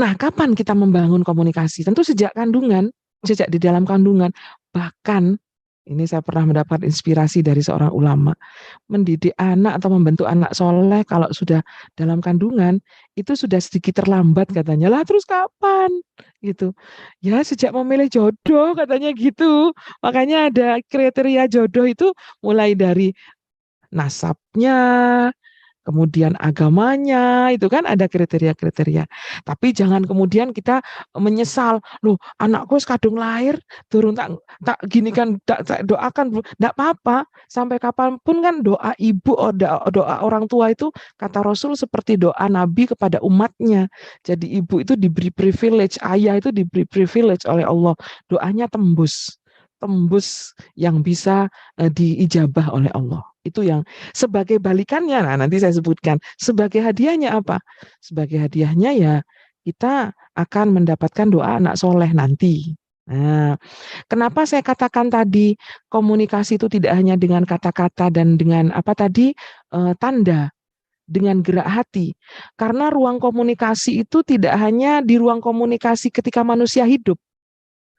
Nah, kapan kita membangun komunikasi? Tentu sejak kandungan. Sejak di dalam kandungan, bahkan ini saya pernah mendapat inspirasi dari seorang ulama, mendidik anak atau membentuk anak soleh kalau sudah dalam kandungan itu sudah sedikit terlambat katanya. Lah terus kapan? Gitu. Ya sejak memilih jodoh katanya gitu. Makanya ada kriteria jodoh itu mulai dari nasabnya, kemudian agamanya, itu kan ada kriteria-kriteria. Tapi jangan kemudian kita menyesal, loh anakku kadung lahir, turun tak gini kan, tak doakan, tidak apa-apa. Sampai kapanpun kan doa ibu, doa orang tua itu kata Rasul seperti doa Nabi kepada umatnya. Jadi ibu itu diberi privilege, ayah itu diberi privilege oleh Allah. Doanya tembus yang bisa diijabah oleh Allah. Itu yang sebagai balikannya, nah nanti saya sebutkan. Sebagai hadiahnya apa? Sebagai hadiahnya ya kita akan mendapatkan doa anak soleh nanti. Nah, kenapa saya katakan tadi komunikasi itu tidak hanya dengan kata-kata dan dengan apa tadi tanda, dengan gerak hati. Karena ruang komunikasi itu tidak hanya di ruang komunikasi ketika manusia hidup.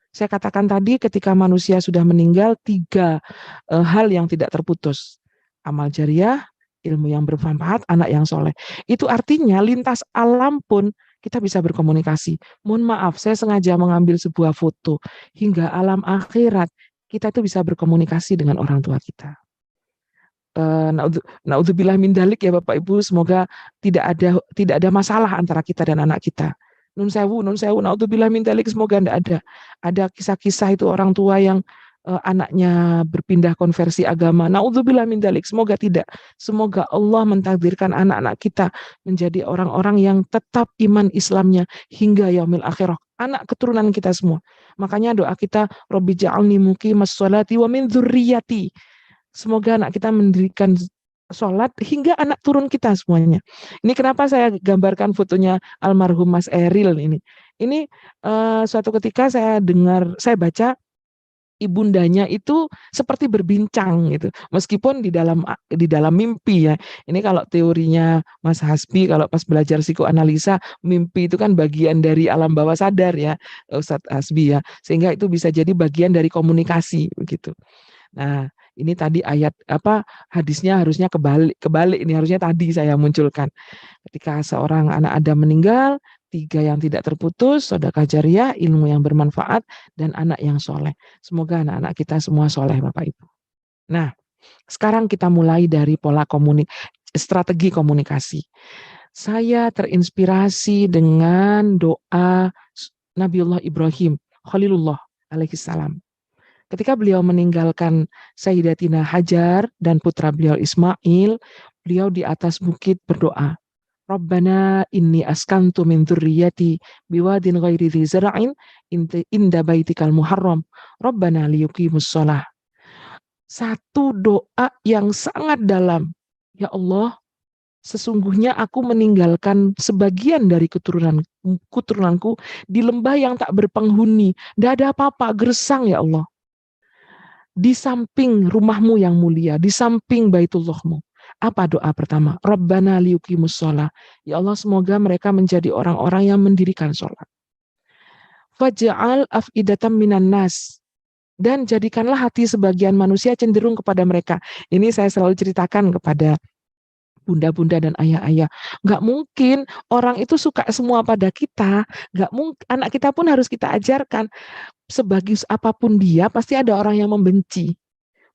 Saya katakan tadi ketika manusia sudah meninggal 3 hal yang tidak terputus. Amal jariah, ilmu yang bermanfaat, anak yang soleh. Itu artinya lintas alam pun kita bisa berkomunikasi. Mohon maaf, saya sengaja mengambil sebuah foto. Hingga alam akhirat, kita itu bisa berkomunikasi dengan orang tua kita. Naudzubillah min dalik ya Bapak Ibu, semoga tidak ada masalah antara kita dan anak kita. Nun sewu, naudzubillah min dalik, semoga tidak ada. Ada kisah-kisah itu orang tua yang anaknya berpindah konversi agama. Naudzubillah min dalik, semoga tidak. Semoga Allah mentakdirkan anak-anak kita menjadi orang-orang yang tetap iman Islamnya hingga yaumil akhirah. Anak keturunan kita semua. Makanya doa kita, Rabbi ja'alni muqimas sholati wa min dzurriyyati. Semoga anak kita mendirikan sholat hingga anak turun kita semuanya. Ini kenapa saya gambarkan fotonya almarhum Mas Eril ini. Ini suatu ketika saya baca ibundanya itu seperti berbincang gitu. Meskipun di dalam mimpi ya. Ini kalau teorinya Mas Hasbi, kalau pas belajar psikoanalisa, mimpi itu kan bagian dari alam bawah sadar ya, Ustadz Hasbi ya. Sehingga itu bisa jadi bagian dari komunikasi begitu. Nah, ini tadi ayat hadisnya harusnya kebalik ini harusnya tadi saya munculkan. Ketika seorang anak Adam meninggal, 3 yang tidak terputus, sedekah jariyah, ilmu yang bermanfaat, dan anak yang soleh. Semoga anak-anak kita semua soleh Bapak Ibu. Nah, sekarang kita mulai dari pola strategi komunikasi. Saya terinspirasi dengan doa Nabiullah Ibrahim, Khalilullah alaihissalam. Ketika beliau meninggalkan Sayyidatina Hajar dan putra beliau Ismail, beliau di atas bukit berdoa, Rabbana inni askantu min dzurriyyati biwadin ghairi dzi zar'in inda baitikal muharram, Rabbana liyuqimus shalah. Satu doa yang sangat dalam. Ya Allah, sesungguhnya aku meninggalkan sebagian dari keturunanku di lembah yang tak berpenghuni, tidak ada apa-apa, gersang ya Allah. Di samping rumahmu yang mulia, di samping Baitullahmu. Apa doa pertama? Rabbana liyuqimus shalah. Ya Allah, semoga mereka menjadi orang-orang yang mendirikan sholat. Faj'al af'idatam minan nas. Dan jadikanlah hati sebagian manusia cenderung kepada mereka. Ini saya selalu ceritakan kepada bunda-bunda dan ayah-ayah. Nggak mungkin orang itu suka semua pada kita. Nggak mungkin, anak kita pun harus kita ajarkan. Sebagus apapun dia, pasti ada orang yang membenci.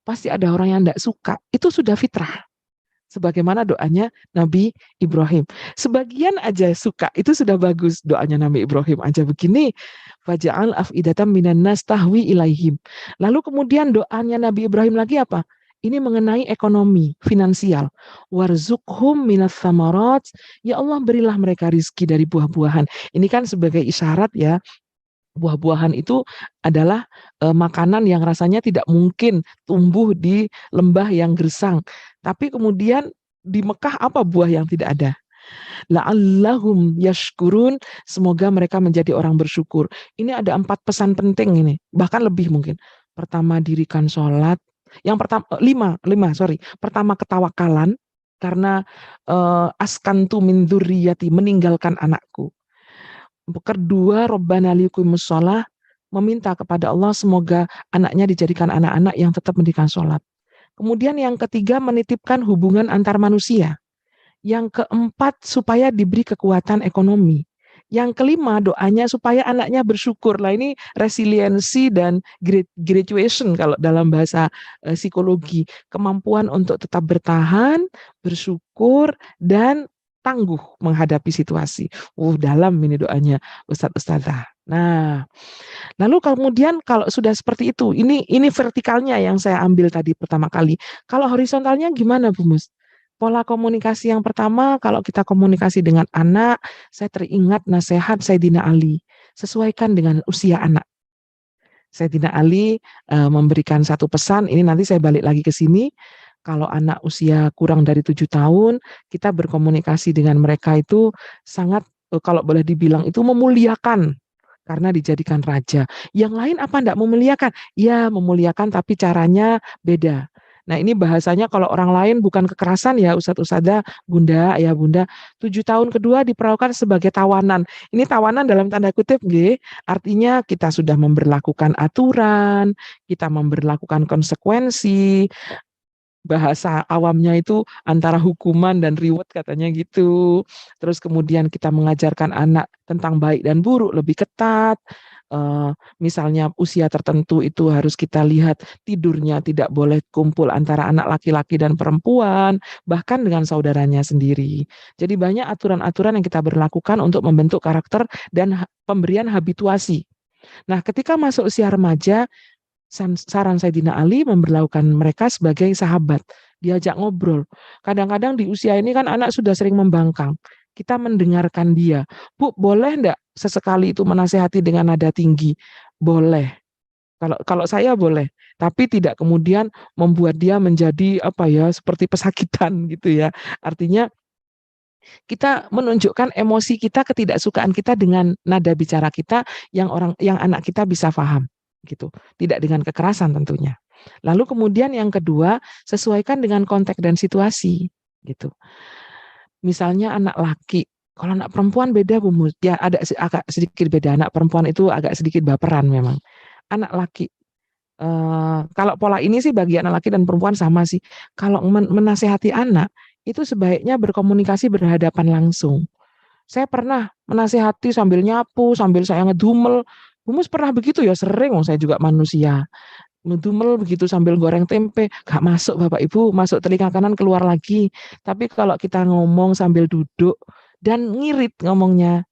Pasti ada orang yang tidak suka. Itu sudah fitrah. Sebagaimana doanya Nabi Ibrahim. Sebagian aja suka, itu sudah bagus. Doanya Nabi Ibrahim aja begini. Faja'al af'idatam minan nas tahwi ilaihim. Lalu kemudian doanya Nabi Ibrahim lagi apa? Ini mengenai ekonomi, finansial. Warzuqhum minas samarat. Ya Allah, berilah mereka rizki dari buah-buahan. Ini kan sebagai isyarat ya. Buah-buahan itu adalah makanan yang rasanya tidak mungkin tumbuh di lembah yang gersang. Tapi kemudian di Mekah apa buah yang tidak ada? La'allahum yashkurun, semoga mereka menjadi orang bersyukur. Ini ada 4 pesan penting ini, bahkan lebih mungkin. Pertama, dirikan sholat. Yang pertama, 5. Pertama, ketawakalan, karena askantu min dzurriyyati, meninggalkan anakku. Kedua, Rabbana liyuqimus shalah, meminta kepada Allah semoga anaknya dijadikan anak-anak yang tetap mendirikan sholat. Kemudian yang ketiga, menitipkan hubungan antar manusia. Yang keempat, supaya diberi kekuatan ekonomi. Yang kelima, doanya supaya anaknya bersyukur. Lah ini resiliensi dan graduation kalau dalam bahasa psikologi. Kemampuan untuk tetap bertahan, bersyukur, dan tangguh menghadapi situasi. Dalam ini doanya Ustadz-Ustadzah. Nah, lalu kemudian kalau sudah seperti itu, ini vertikalnya yang saya ambil tadi pertama kali. Kalau horizontalnya gimana, Bu Mus? Pola komunikasi yang pertama, kalau kita komunikasi dengan anak, saya teringat nasihat Sayyidina Ali. Sesuaikan dengan usia anak. Sayyidina Ali memberikan satu pesan, ini nanti saya balik lagi ke sini. Kalau anak usia kurang dari 7 tahun, kita berkomunikasi dengan mereka itu sangat, kalau boleh dibilang itu memuliakan, karena dijadikan raja. Yang lain apa enggak memuliakan? Ya memuliakan, tapi caranya beda. Nah ini bahasanya kalau orang lain bukan kekerasan ya Ustadz Ustadzah, Bunda, ya Bunda, 7 tahun kedua diperlakukan sebagai tawanan. Ini tawanan dalam tanda kutip, artinya kita sudah memberlakukan aturan, kita memberlakukan konsekuensi, bahasa awamnya itu antara hukuman dan reward katanya gitu. Terus kemudian kita mengajarkan anak tentang baik dan buruk lebih ketat. Misalnya usia tertentu itu harus kita lihat tidurnya tidak boleh kumpul antara anak laki-laki dan perempuan, bahkan dengan saudaranya sendiri. Jadi banyak aturan-aturan yang kita berlakukan untuk membentuk karakter dan pemberian habituasi. Nah, ketika masuk usia remaja, saran Sayyidina Ali memberlakukan mereka sebagai sahabat, diajak ngobrol. Kadang-kadang di usia ini kan anak sudah sering membangkang. Kita mendengarkan dia. Bu, boleh enggak sesekali itu menasehati dengan nada tinggi? Boleh. Kalau saya boleh, tapi tidak kemudian membuat dia menjadi seperti pesakitan gitu ya. Artinya kita menunjukkan emosi kita, ketidaksukaan kita dengan nada bicara kita yang anak kita bisa paham gitu. Tidak dengan kekerasan tentunya. Lalu kemudian yang kedua, sesuaikan dengan konteks dan situasi gitu. Misalnya anak laki, kalau anak perempuan beda Bu Mus. Ya ada agak sedikit beda, anak perempuan itu agak sedikit baperan memang. Anak laki, kalau pola ini sih bagi anak laki dan perempuan sama sih. Kalau menasehati anak, itu sebaiknya berkomunikasi berhadapan langsung. Saya pernah menasehati sambil nyapu, sambil saya ngedumel. Bu Mus pernah begitu ya? Sering, saya juga manusia. Ngedumel begitu sambil goreng tempe, gak masuk Bapak Ibu, masuk telinga kanan keluar lagi. Tapi kalau kita ngomong sambil duduk dan ngirit ngomongnya,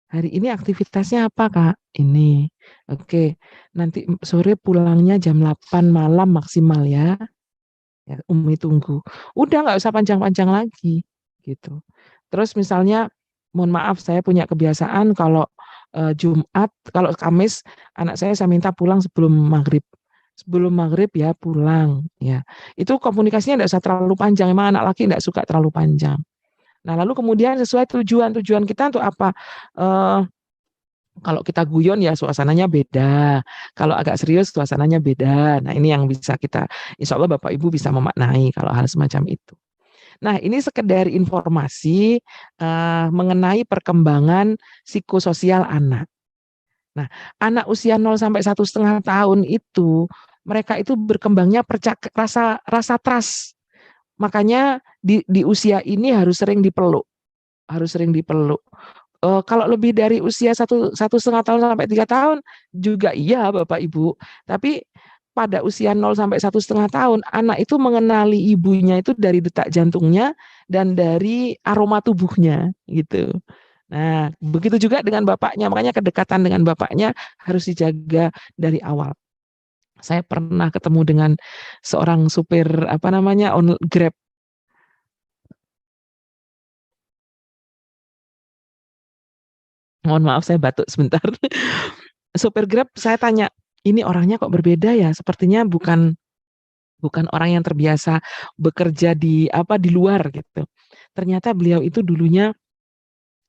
hari ini aktivitasnya apa Kak? Ini, oke, nanti sore pulangnya jam 8 malam maksimal ya. Ya, Umi tunggu. Udah nggak usah panjang-panjang lagi, gitu. Terus misalnya, mohon maaf saya punya kebiasaan kalau Jumat, kalau Kamis anak saya minta pulang sebelum maghrib. Sebelum maghrib ya pulang ya. Itu komunikasinya tidak usah terlalu panjang. Memang anak laki tidak suka terlalu panjang. Nah lalu kemudian sesuai tujuan kita untuk apa? Kalau kita guyon ya suasananya beda. Kalau agak serius suasananya beda. Nah ini yang bisa kita, insya Allah Bapak Ibu bisa memaknai kalau hal semacam itu. Nah ini sekedar informasi mengenai perkembangan psikososial anak. Nah, anak usia 0 sampai 1,5 tahun itu mereka itu berkembangnya rasa trust. Makanya di usia ini harus sering dipeluk. Kalau lebih dari usia 1,5 tahun sampai 3 tahun juga iya Bapak Ibu. Tapi pada usia 0 sampai 1,5 tahun anak itu mengenali ibunya itu dari detak jantungnya dan dari aroma tubuhnya gitu. Nah, begitu juga dengan bapaknya, makanya kedekatan dengan bapaknya harus dijaga dari awal. Saya pernah ketemu dengan seorang supir Grab. Mohon maaf saya batuk sebentar. Supir Grab saya tanya, ini orangnya kok berbeda ya? Sepertinya bukan orang yang terbiasa bekerja di luar gitu. Ternyata beliau itu dulunya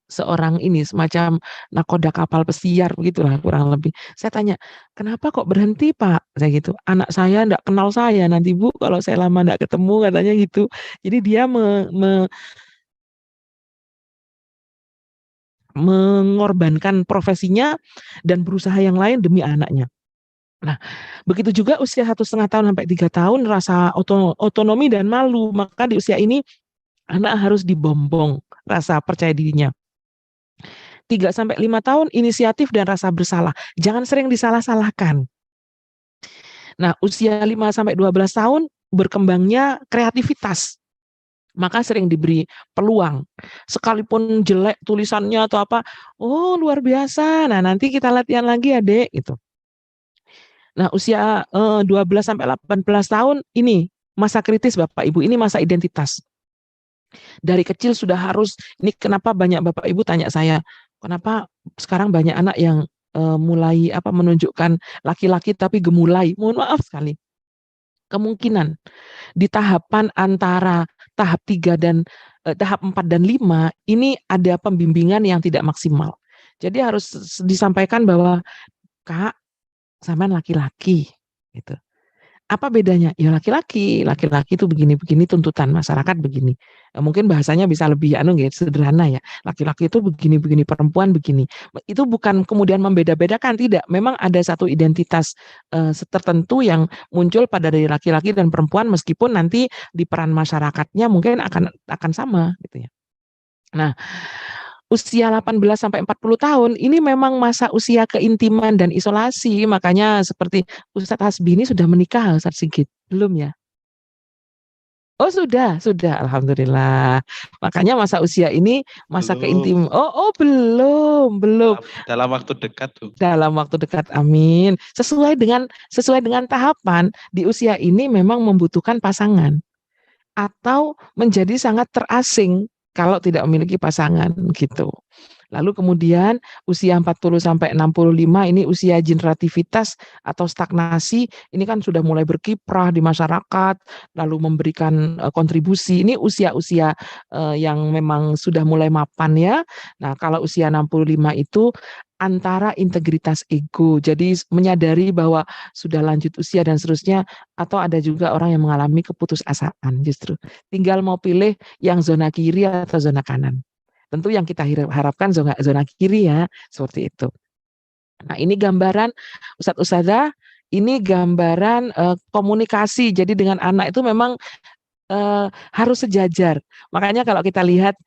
seorang semacam nakoda kapal pesiar begitulah kurang lebih. Saya tanya, kenapa kok berhenti Pak? Saya gitu, anak saya enggak kenal saya nanti Bu kalau saya lama enggak ketemu katanya gitu. Jadi dia mengorbankan profesinya dan berusaha yang lain demi anaknya. Nah, begitu juga usia 1,5 tahun sampai 3 tahun rasa otonomi dan malu. Maka di usia ini anak harus dibombong rasa percaya dirinya. 3 sampai 5 tahun inisiatif dan rasa bersalah. Jangan sering disalah-salahkan. Nah, usia 5 sampai 12 tahun berkembangnya kreativitas. Maka sering diberi peluang. Sekalipun jelek tulisannya atau apa, oh luar biasa. Nah, nanti kita latihan lagi ya, Dek, gitu. Nah, usia 12 sampai 18 tahun ini masa kritis Bapak Ibu, ini masa identitas. Dari kecil sudah harus, ini kenapa banyak Bapak Ibu tanya saya, kenapa sekarang banyak anak yang mulai menunjukkan laki-laki tapi gemulai. Mohon maaf sekali. Kemungkinan di tahapan antara tahap 3 dan tahap 4 dan 5 ini ada pembimbingan yang tidak maksimal. Jadi harus disampaikan bahwa Kak, sampean laki-laki gitu. Apa bedanya? Ya laki-laki itu begini-begini, tuntutan masyarakat begini. Mungkin bahasanya bisa lebih sederhana ya. Laki-laki itu begini-begini, perempuan begini. Itu bukan kemudian membeda-bedakan, tidak. Memang ada satu identitas tertentu yang muncul pada dari laki-laki dan perempuan, meskipun nanti di peran masyarakatnya mungkin akan sama gitu ya. Nah, usia 18 sampai 40 tahun ini memang masa usia keintiman dan isolasi. Makanya seperti Ustadz Hasbi ini sudah menikah, Ustadz Sigit? Belum ya? Oh sudah. Alhamdulillah. Makanya masa usia ini masa keintiman. Oh belum. Dalam waktu dekat tuh. Dalam waktu dekat, amin. Sesuai dengan tahapan di usia ini memang membutuhkan pasangan atau menjadi sangat terasing kalau tidak memiliki pasangan gitu. Lalu kemudian usia 40 sampai 65 ini usia generativitas atau stagnasi, ini kan sudah mulai berkiprah di masyarakat, lalu memberikan kontribusi. Ini usia-usia yang memang sudah mulai mapan ya. Nah, kalau usia 65 itu antara integritas ego, jadi menyadari bahwa sudah lanjut usia dan seterusnya, atau ada juga orang yang mengalami keputusasaan justru. Tinggal mau pilih yang zona kiri atau zona kanan. Tentu yang kita harapkan zona kiri ya, seperti itu. Nah, ini gambaran Ustadz Ustadzah, ini gambaran komunikasi. Jadi dengan anak itu memang harus sejajar. Makanya kalau kita lihat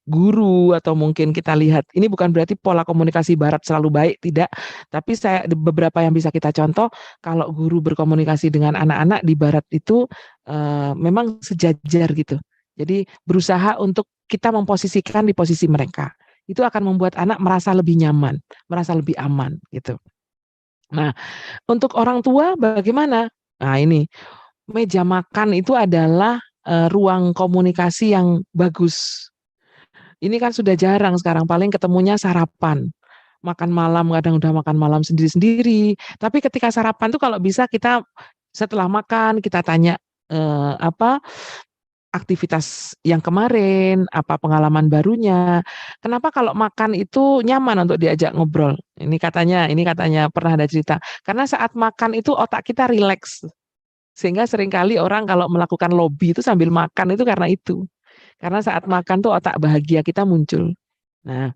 guru atau mungkin kita lihat, ini bukan berarti pola komunikasi barat selalu baik, tidak. Tapi beberapa yang bisa kita contoh, kalau guru berkomunikasi dengan anak-anak di barat itu memang sejajar gitu. Jadi berusaha untuk kita memposisikan di posisi mereka. Itu akan membuat anak merasa lebih nyaman, merasa lebih aman gitu. Nah, untuk orang tua bagaimana? Nah, ini meja makan itu adalah ruang komunikasi yang bagus. Ini kan sudah jarang sekarang, paling ketemunya sarapan. Makan malam, kadang udah makan malam sendiri-sendiri. Tapi ketika sarapan tuh kalau bisa kita setelah makan, kita tanya aktivitas yang kemarin, apa pengalaman barunya. Kenapa kalau makan itu nyaman untuk diajak ngobrol? Ini katanya pernah ada cerita. Karena saat makan itu otak kita rileks. Sehingga seringkali orang kalau melakukan lobby itu sambil makan itu karena itu. Karena saat makan tuh otak bahagia kita muncul. Nah,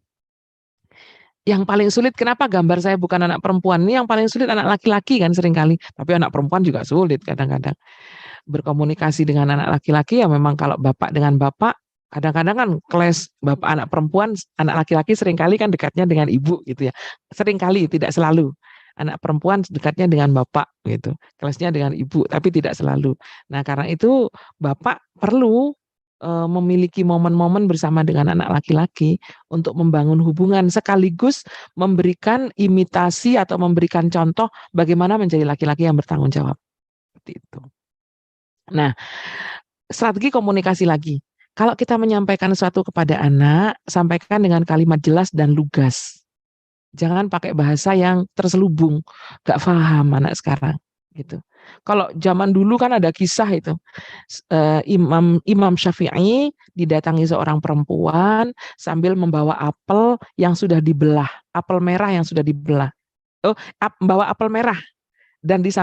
yang paling sulit, kenapa gambar saya bukan anak perempuan? Ini yang paling sulit anak laki-laki kan seringkali. Tapi anak perempuan juga sulit kadang-kadang. Berkomunikasi dengan anak laki-laki ya memang kalau bapak dengan bapak, kadang-kadang kan kelas bapak anak perempuan, anak laki-laki seringkali kan dekatnya dengan ibu gitu ya. Seringkali, tidak selalu. Anak perempuan dekatnya dengan bapak gitu, kelasnya dengan ibu, tapi tidak selalu. Nah, karena itu bapak perlu memiliki momen-momen bersama dengan anak laki-laki untuk membangun hubungan sekaligus memberikan imitasi atau memberikan contoh bagaimana menjadi laki-laki yang bertanggung jawab. Seperti itu. Nah, strategi komunikasi lagi. Kalau kita menyampaikan sesuatu kepada anak, sampaikan dengan kalimat jelas dan lugas. Jangan pakai bahasa yang terselubung, gak paham anak sekarang gitu. Kalau zaman dulu kan ada kisah itu, Imam Syafi'i didatangi seorang perempuan sambil membawa apel yang sudah dibelah, apel merah yang sudah dibelah. Membawa apel merah dan di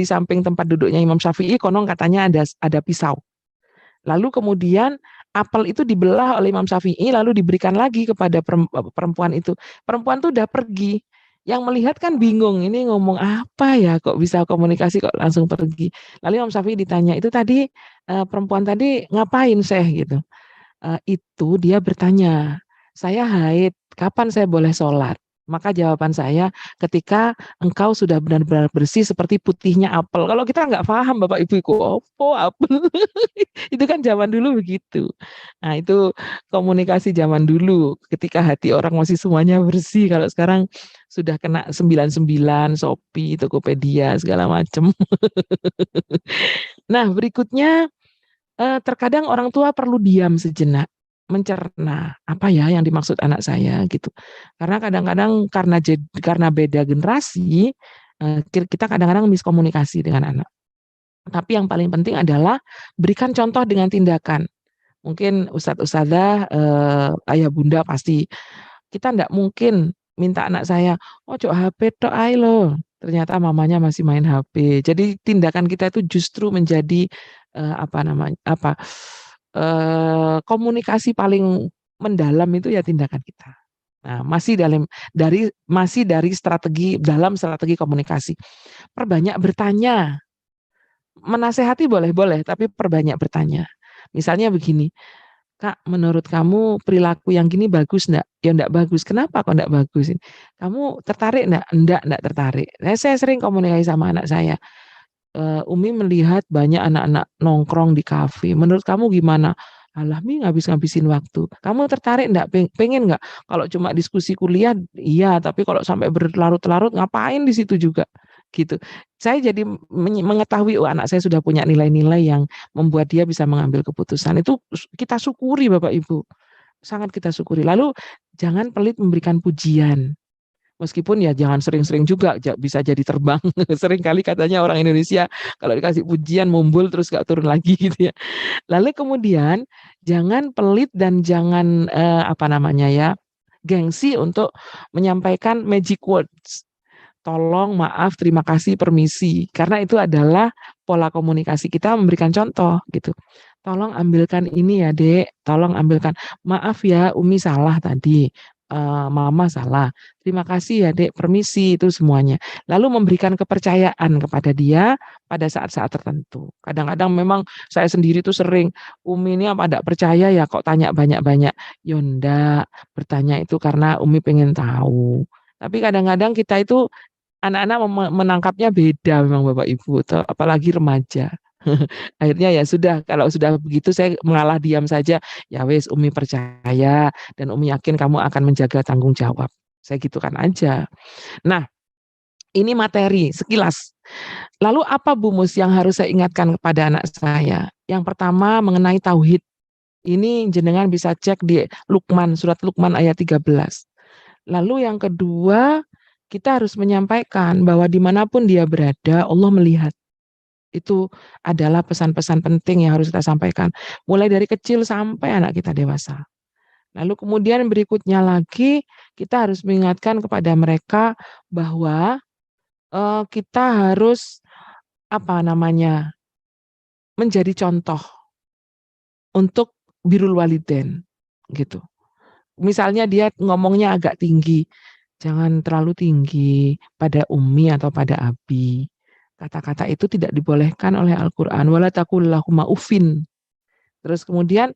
samping tempat duduknya Imam Syafi'i konon katanya ada pisau. Lalu kemudian apel itu dibelah oleh Imam Syafi'i lalu diberikan lagi kepada perempuan itu. Perempuan itu udah pergi. Yang melihat kan bingung, ini ngomong apa ya, kok bisa komunikasi kok langsung pergi. Lalu Imam Syafi'i ditanya, itu tadi perempuan tadi ngapain Syekh gitu. Itu dia bertanya, saya haid, kapan saya boleh sholat? Maka jawaban saya, ketika engkau sudah benar-benar bersih seperti putihnya apel. Kalau kita nggak paham Bapak Ibu, opo apel. Itu kan zaman dulu begitu. Nah itu komunikasi zaman dulu, ketika hati orang masih semuanya bersih. Kalau sekarang sudah kena 99, Shopee, Tokopedia, segala macam. Nah berikutnya, terkadang orang tua perlu diam sejenak, mencerna, apa ya yang dimaksud anak saya gitu. Karena kadang-kadang karena beda generasi, kita kadang-kadang miskomunikasi dengan anak. Tapi yang paling penting adalah berikan contoh dengan tindakan. Mungkin ustadz-ustadzah, ayah bunda pasti, kita ndak mungkin minta anak saya, "Ojo HP tok ae lho." Ternyata mamanya masih main HP. Jadi tindakan kita itu justru menjadi, komunikasi paling mendalam itu ya tindakan kita. Nah, masih dari strategi komunikasi. Perbanyak bertanya. Menasehati boleh, tapi perbanyak bertanya. Misalnya begini, "Kak, menurut kamu perilaku yang gini bagus enggak?" "Ya enggak bagus." "Kenapa kok enggak bagus?" "Kamu tertarik enggak?" Enggak tertarik." Nah, saya sering komunikasi sama anak saya. Umi melihat banyak anak-anak nongkrong di kafe. Menurut kamu gimana? Alah, Mi ngabis-ngabisin waktu. Kamu tertarik enggak? Pengen enggak? Kalau cuma diskusi kuliah, iya. Tapi kalau sampai berlarut-larut, ngapain di situ juga? Gitu. Saya jadi mengetahui, oh anak saya sudah punya nilai-nilai yang membuat dia bisa mengambil keputusan. Itu kita syukuri Bapak Ibu. Sangat kita syukuri. Lalu jangan pelit memberikan pujian. Meskipun ya jangan sering-sering juga bisa jadi terbang. Sering kali katanya orang Indonesia kalau dikasih pujian mumbul terus gak turun lagi gitu ya. Lalu kemudian jangan pelit dan jangan gengsi untuk menyampaikan magic words. Tolong, maaf, terima kasih, permisi. Karena itu adalah pola komunikasi kita memberikan contoh gitu. Tolong ambilkan ini ya, Dek. Tolong ambilkan. Maaf ya, Umi salah tadi. Mama salah. Terima kasih ya, Dek. Permisi, itu semuanya. Lalu memberikan kepercayaan kepada dia pada saat-saat tertentu. Kadang-kadang memang saya sendiri tuh sering, Umi ini apa enggak percaya ya kok tanya banyak-banyak. Ya enggak, bertanya itu karena Umi pengen tahu. Tapi kadang-kadang kita itu anak-anak menangkapnya beda memang Bapak Ibu, apalagi remaja. Akhirnya ya sudah, kalau sudah begitu saya mengalah diam saja. Ya wes, Umi percaya dan Umi yakin kamu akan menjaga tanggung jawab. Saya gitukan aja. Nah, ini materi sekilas. Lalu apa Bu Mus yang harus saya ingatkan kepada anak saya? Yang pertama mengenai tauhid. Ini jenengan bisa cek di surat Luqman ayat 13. Lalu yang kedua, kita harus menyampaikan bahwa dimanapun dia berada, Allah melihat. Itu adalah pesan-pesan penting yang harus kita sampaikan. Mulai dari kecil sampai anak kita dewasa. Lalu kemudian berikutnya lagi, kita harus mengingatkan kepada mereka bahwa kita harus menjadi contoh untuk birrul walidain gitu. Misalnya dia ngomongnya agak tinggi, jangan terlalu tinggi pada Umi atau pada Abi. Kata-kata itu tidak dibolehkan oleh Al-Quran. Wala taqul lahuma uffin. Terus kemudian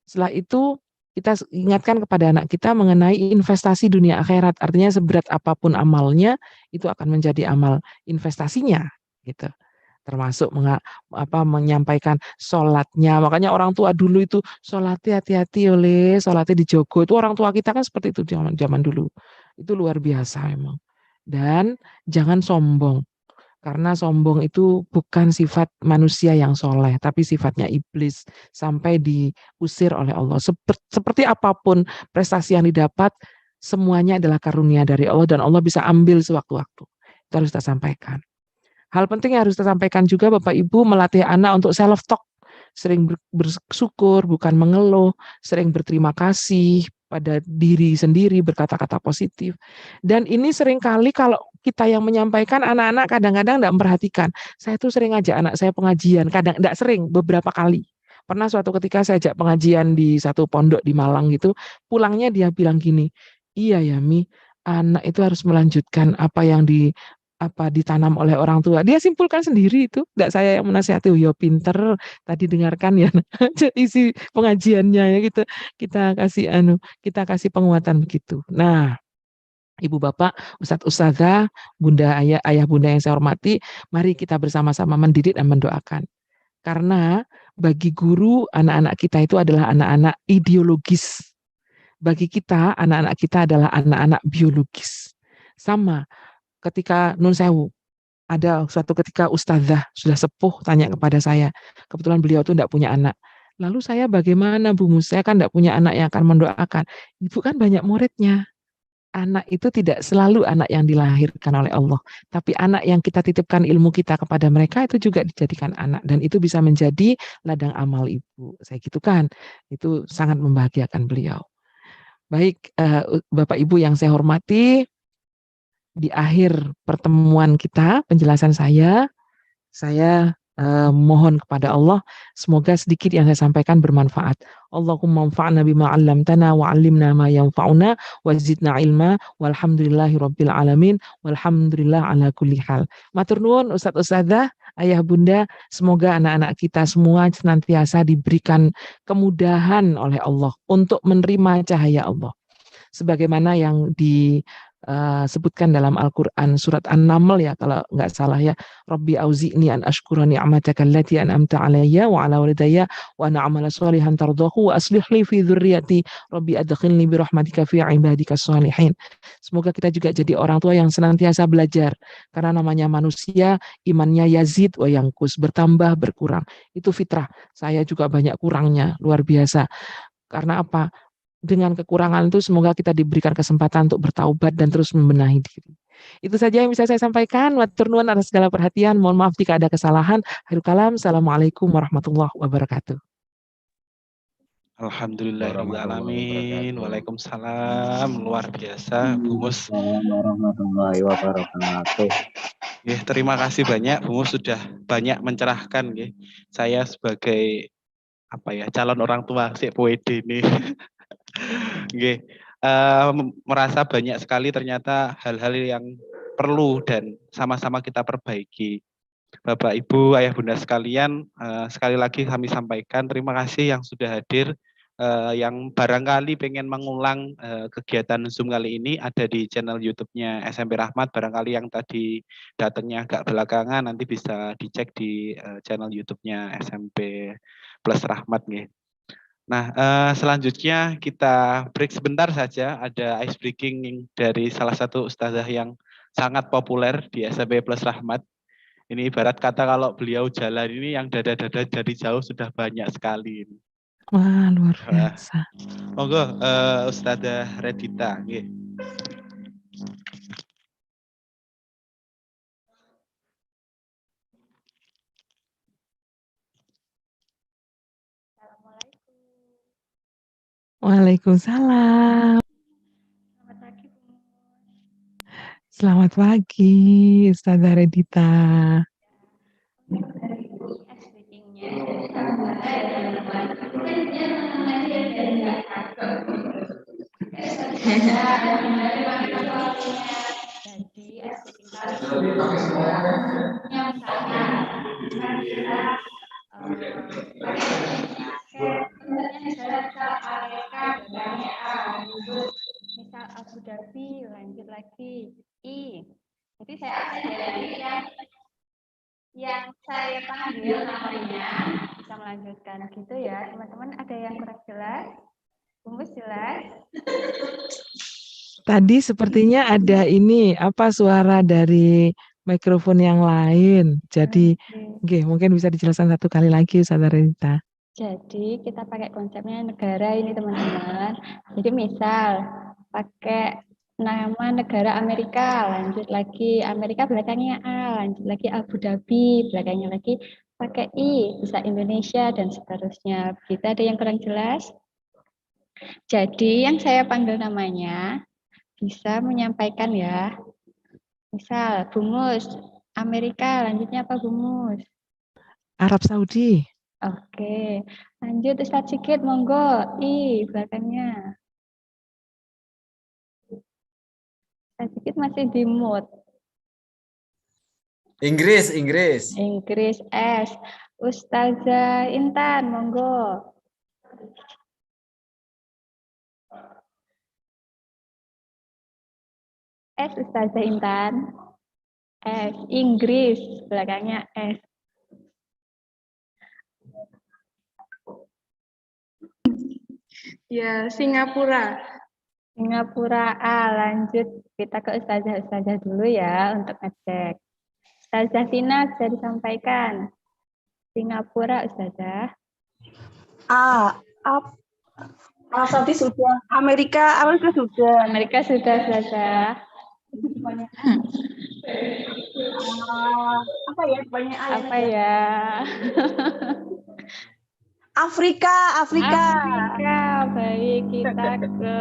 setelah itu kita ingatkan kepada anak kita mengenai investasi dunia akhirat. Artinya seberat apapun amalnya, itu akan menjadi amal investasinya. Gitu. Termasuk menyampaikan sholatnya. Makanya orang tua dulu itu sholatnya hati-hati sholatnya dijogo. Itu orang tua kita kan seperti itu zaman dulu. Itu luar biasa memang. Dan jangan sombong. Karena sombong itu bukan sifat manusia yang soleh, tapi sifatnya iblis. Sampai diusir oleh Allah. Seperti apapun prestasi yang didapat, semuanya adalah karunia dari Allah. Dan Allah bisa ambil sewaktu-waktu. Itu harus kita sampaikan. Hal penting yang harus kita sampaikan juga Bapak Ibu, melatih anak untuk self talk, sering bersyukur bukan mengeluh, sering berterima kasih pada diri sendiri, berkata-kata positif. Dan ini seringkali kalau kita yang menyampaikan, anak-anak kadang-kadang tidak memperhatikan. Saya tuh sering ajak anak saya pengajian, tidak sering, beberapa kali. Pernah suatu ketika saya ajak pengajian di satu pondok di Malang gitu, pulangnya dia bilang gini, "Iya ya Mi, anak itu harus melanjutkan apa yang ditanam oleh orang tua. Dia simpulkan sendiri itu, tidak saya yang menasihati. Oh, ya pinter, tadi dengarkan ya isi pengajiannya ya gitu. Kita kasih penguatan begitu. Nah, Ibu Bapak, Ustadz Ustadzah, Bunda Ayah Bunda yang saya hormati, mari kita bersama-sama mendidik dan mendoakan. Karena bagi guru, anak-anak kita itu adalah anak-anak ideologis. Bagi kita, anak-anak kita adalah anak-anak biologis. Sama ketika Nun Sewu, ada suatu ketika ustazah sudah sepuh tanya kepada saya, kebetulan beliau tuh tidak punya anak. Lalu saya bagaimana Bu Mus? Saya kan tidak punya anak yang akan mendoakan. Ibu kan banyak muridnya. Anak itu tidak selalu anak yang dilahirkan oleh Allah, tapi anak yang kita titipkan ilmu kita kepada mereka itu juga dijadikan anak, dan itu bisa menjadi ladang amal ibu. Saya gitu kan, itu sangat membahagiakan beliau. Baik, Bapak Ibu yang saya hormati, di akhir pertemuan kita, penjelasan saya mohon kepada Allah, semoga sedikit yang saya sampaikan bermanfaat. Allahumma anfa'na bima 'allamtana wa 'allimna ma yanfa'una wa zidna ilma walhamdulillahi rabbil alamin walhamdulillah ala kulli hal. Matur nuwun Ustadz Ustadzah, Ayah Bunda, semoga anak-anak kita semua senantiasa diberikan kemudahan oleh Allah untuk menerima cahaya Allah. Sebagaimana yang disebutkan dalam Al-Quran surat An-Naml ya, kalau nggak salah ya, Rabbi auzi'ni an ashkura ni'mataka allati an'amta alayya wa ala walidayya wa an a'mala shalihan tardahu wa aslih li fi dzurriyyati Rabbi adkhilni bi rahmatika fi ibadikas shalihin. Semoga kita juga jadi orang tua yang senantiasa belajar, karena namanya manusia, imannya yazid wa yangkus, bertambah berkurang. Itu fitrah. Saya juga banyak kurangnya, luar biasa. Karena apa? Dengan kekurangan itu semoga kita diberikan kesempatan untuk bertaubat dan terus membenahi diri. Itu saja yang bisa saya sampaikan. Matur nuwun atas segala perhatian. Mohon maaf jika ada kesalahan. Akhirul kalam. Assalamualaikum warahmatullahi wabarakatuh. Alhamdulillahirrahmanirrahim. Waalaikumsalam. Luar biasa, Bu Mus. Warahmatullahi wabarakatuh. Terima kasih banyak, Bu Mus, sudah banyak mencerahkan. Saya sebagai calon orang tua si PWD ini. Merasa banyak sekali ternyata hal-hal yang perlu dan sama-sama kita perbaiki. Bapak, Ibu, Ayah, Bunda sekalian, sekali lagi kami sampaikan terima kasih yang sudah hadir. Yang barangkali pengen mengulang kegiatan Zoom kali ini ada di channel YouTube-nya SMP Rahmat. Barangkali yang tadi datangnya agak belakangan nanti bisa dicek di channel YouTube-nya SMP Plus Rahmat. Nah, selanjutnya kita break sebentar saja. Ada ice breaking dari salah satu ustazah yang sangat populer di SMP Plus Rahmat. Ini ibarat kata kalau beliau jalan ini yang dada-dada dari jauh sudah banyak sekali. Wah, luar biasa. Monggo, Ustazah Redita. Waalaikumsalam. Selamat pagi, Bu. Selamat pagi, Ustazah Redita. Misal Abu Dhabi, lanjut lagi I. Jadi saya lagi yang saya panggil namanya, bisa melanjutkan gitu ya teman-teman. Ada yang kurang jelas? Bungkus jelas? Tadi sepertinya ada suara dari mikrofon yang lain. Jadi, mungkin bisa dijelaskan satu kali lagi, Ustazah Redita. Jadi kita pakai konsepnya negara ini teman-teman. Jadi misal pakai nama negara Amerika, lanjut lagi Amerika belakangnya A, lanjut lagi Abu Dhabi, belakangnya lagi pakai I, bisa Indonesia dan seterusnya. Begitu, ada yang kurang jelas? Jadi yang saya panggil namanya bisa menyampaikan ya. Misal Bungus, Amerika, lanjutnya apa Bungus? Arab Saudi. Oke, lanjut Ustadz Sigit, monggo. I, belakangnya. Ustadz Sigit masih di mute. Inggris, Inggris. Inggris S. Ustazah Intan, monggo. S Ustazah Intan. S. Inggris, belakangnya S. Ya, Singapura. Singapura A. Lanjut kita ke Ustazah dulu ya untuk ngecek. Ustazah Tina bisa disampaikan. Singapura Ustazah. Tadi sudah. Amerika sudah. Amerika sudah Ustazah. Apa ya? Banyak Apa ya? Afrika. Afrika. Baik, kita ke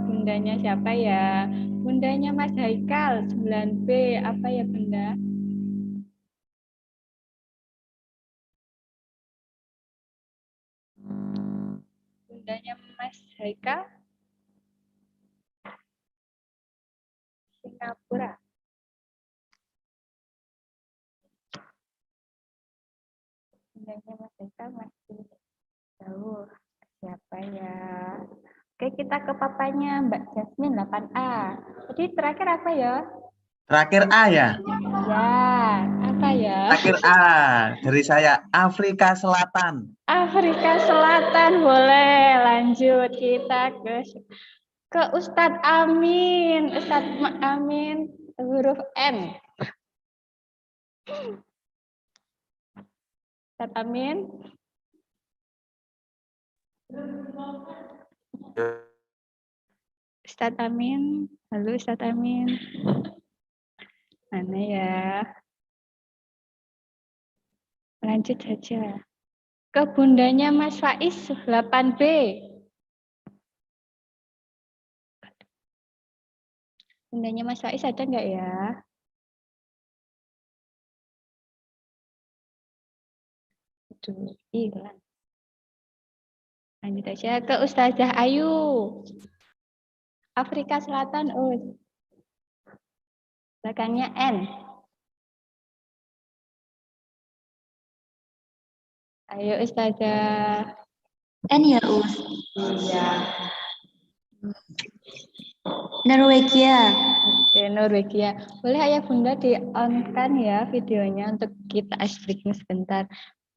bundanya siapa ya? Bundanya Mas Haikal 9B. Apa ya Bunda? Bundanya Mas Haikal Singapura. Bundanya Mas Haikal masih jauh. Siapa ya? Oke, kita ke papanya Mbak Jasmine 8A. Jadi terakhir apa ya? Terakhir A ya. Ya, apa ya? Terakhir A dari saya Afrika Selatan. Afrika Selatan, boleh. Lanjut kita ke Ustadz Amin. Ustadz Amin huruf N. Ustadz Amin. Ustadz Amin. Halo Ustadz Amin. Mana ya? Lanjut saja. Ke bundanya Mas Faiz 8B. Bundanya Mas Faiz ada nggak ya? Aduh, hilang. Lanjut aja ke Ustazah Ayu. Afrika Selatan, belakangnya N. Ayo Ustazah. N ya, Us. Iya. Norwegia. Oke, Norwegia. Boleh ayah bunda di-on-kan ya videonya untuk kita ice breaking sebentar.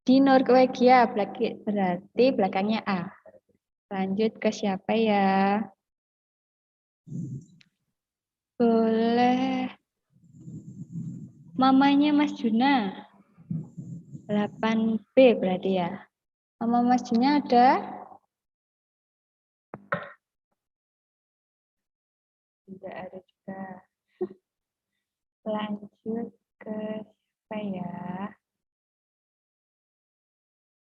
Di Norwegia, berarti belakangnya A. Lanjut ke siapa ya? Boleh. Mamanya Mas Juna. 8B berarti ya. Mama Mas Juna ada? Tidak ada juga. Lanjut ke siapa ya?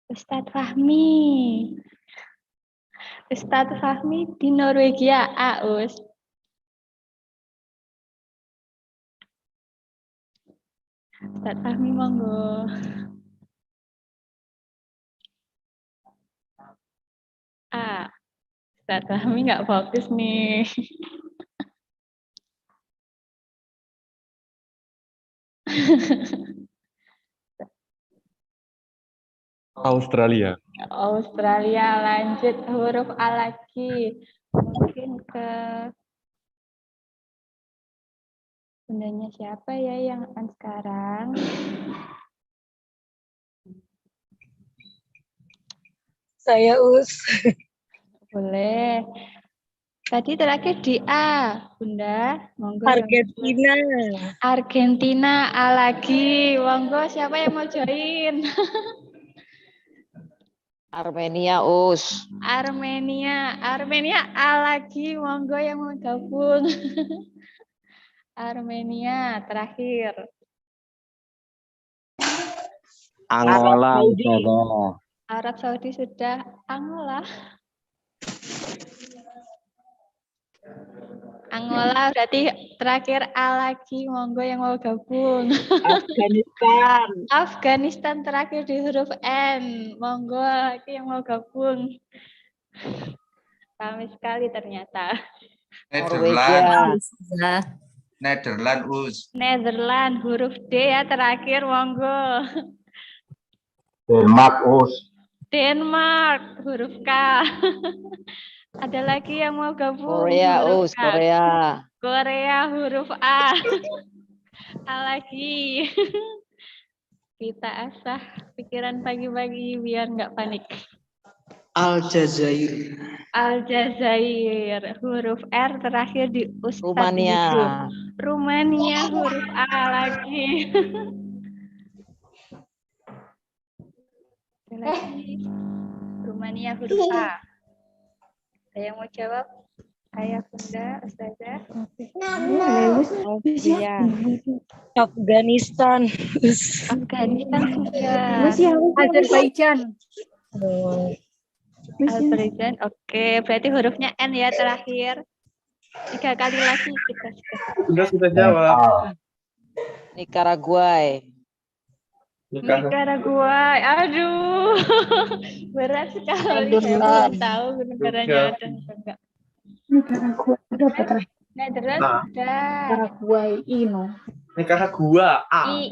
Ustadz Fahmi. Ustadz Fahmi di Norwegia, Aus. Ustadz Fahmi monggo. Ustadz Fahmi nggak fokus nih. Australia. Australia, lanjut huruf A lagi. Mungkin ke bundanya siapa ya yang akan sekarang? Saya Us. Boleh. Tadi terakhir di A, Bunda. Monggo. Argentina. Argentina A lagi. Monggo siapa yang mau join? Armenia, Us. Armenia A lagi. Monggo yang mau gabung. Armenia terakhir. Angola, Ustazah. Arab Saudi sudah. Angola. Angola berarti terakhir A lagi. Monggo yang mau gabung. Afghanistan. Afghanistan terakhir di huruf N. Monggo lagi yang mau gabung. Ramai sekali ternyata. Norwegia. Nederland, Us. Netherlands, huruf D ya terakhir, monggo. Denmark, Us. Denmark, huruf K. Ada lagi yang mau gabung? Korea, Huruf Us. K. Korea. Korea, huruf A. A lagi. Kita asah pikiran pagi-pagi biar nggak panik. Aljazair. Aljazair, huruf R terakhir di Ustadz Rumania. Yusuf. Rumania, huruf A lagi. Ada lagi. Rumania, huruf A. Ada yang mau jawab? Ayah, Bunda, Ustazah. Austria. Afghanistan. Afghanistan sudah. Azerbaijan. Azerbaijan, oke. Berarti hurufnya N ya terakhir. 3 kali lagi kita Sudah jawab. Nicaragua. Nicaragua, aduh, berat sekali. Saya belum tahu negaranya ada atau enggak. Nicaragua. Netherlands Ah. sudah. Nicaragua, Nicaragua. I.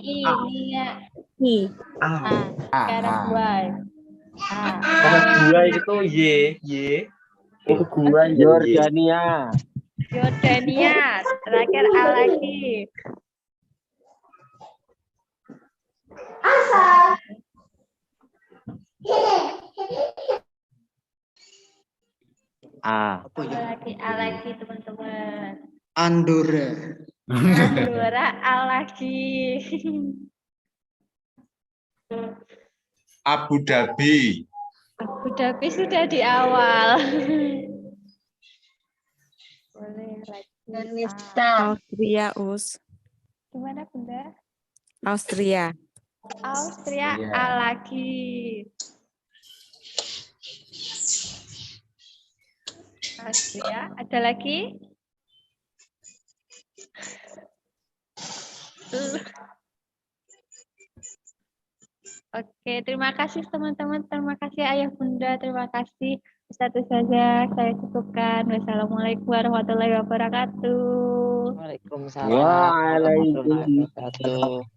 Ah. Nicaragua. Nicaragua itu Y. Oh, gua Jordania. Jordania, terakhir A lagi. A. A lagi teman-teman. Andorra. Andorra, A lagi. Abu Dhabi. Abu Dhabi sudah di awal. Boleh lagi. Austria, Us. Gimana Bunda? Austria. Austria, Iya. A lagi. Austria, ada lagi? Oke, terima kasih teman-teman, terima kasih Ayah Bunda, terima kasih Ustadz Ustazah, saya cukupkan. Wassalamualaikum warahmatullahi wabarakatuh. Waalaikumsalam Waalaikumsalam warahmatullahi wabarakatuh.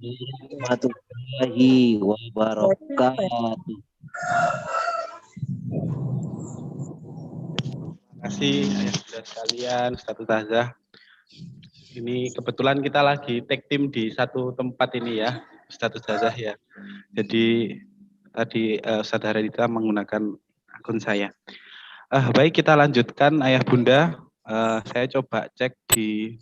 warahmatullahi wabarakatuh. Terima kasih ayah bunda sekalian, Ustadz Ustazah. Ini kebetulan kita lagi tag team di satu tempat ini ya, Ustadz Ustazah ya. Jadi tadi Ustadz Haradita menggunakan akun saya. Baik, kita lanjutkan ayah bunda. Saya coba cek di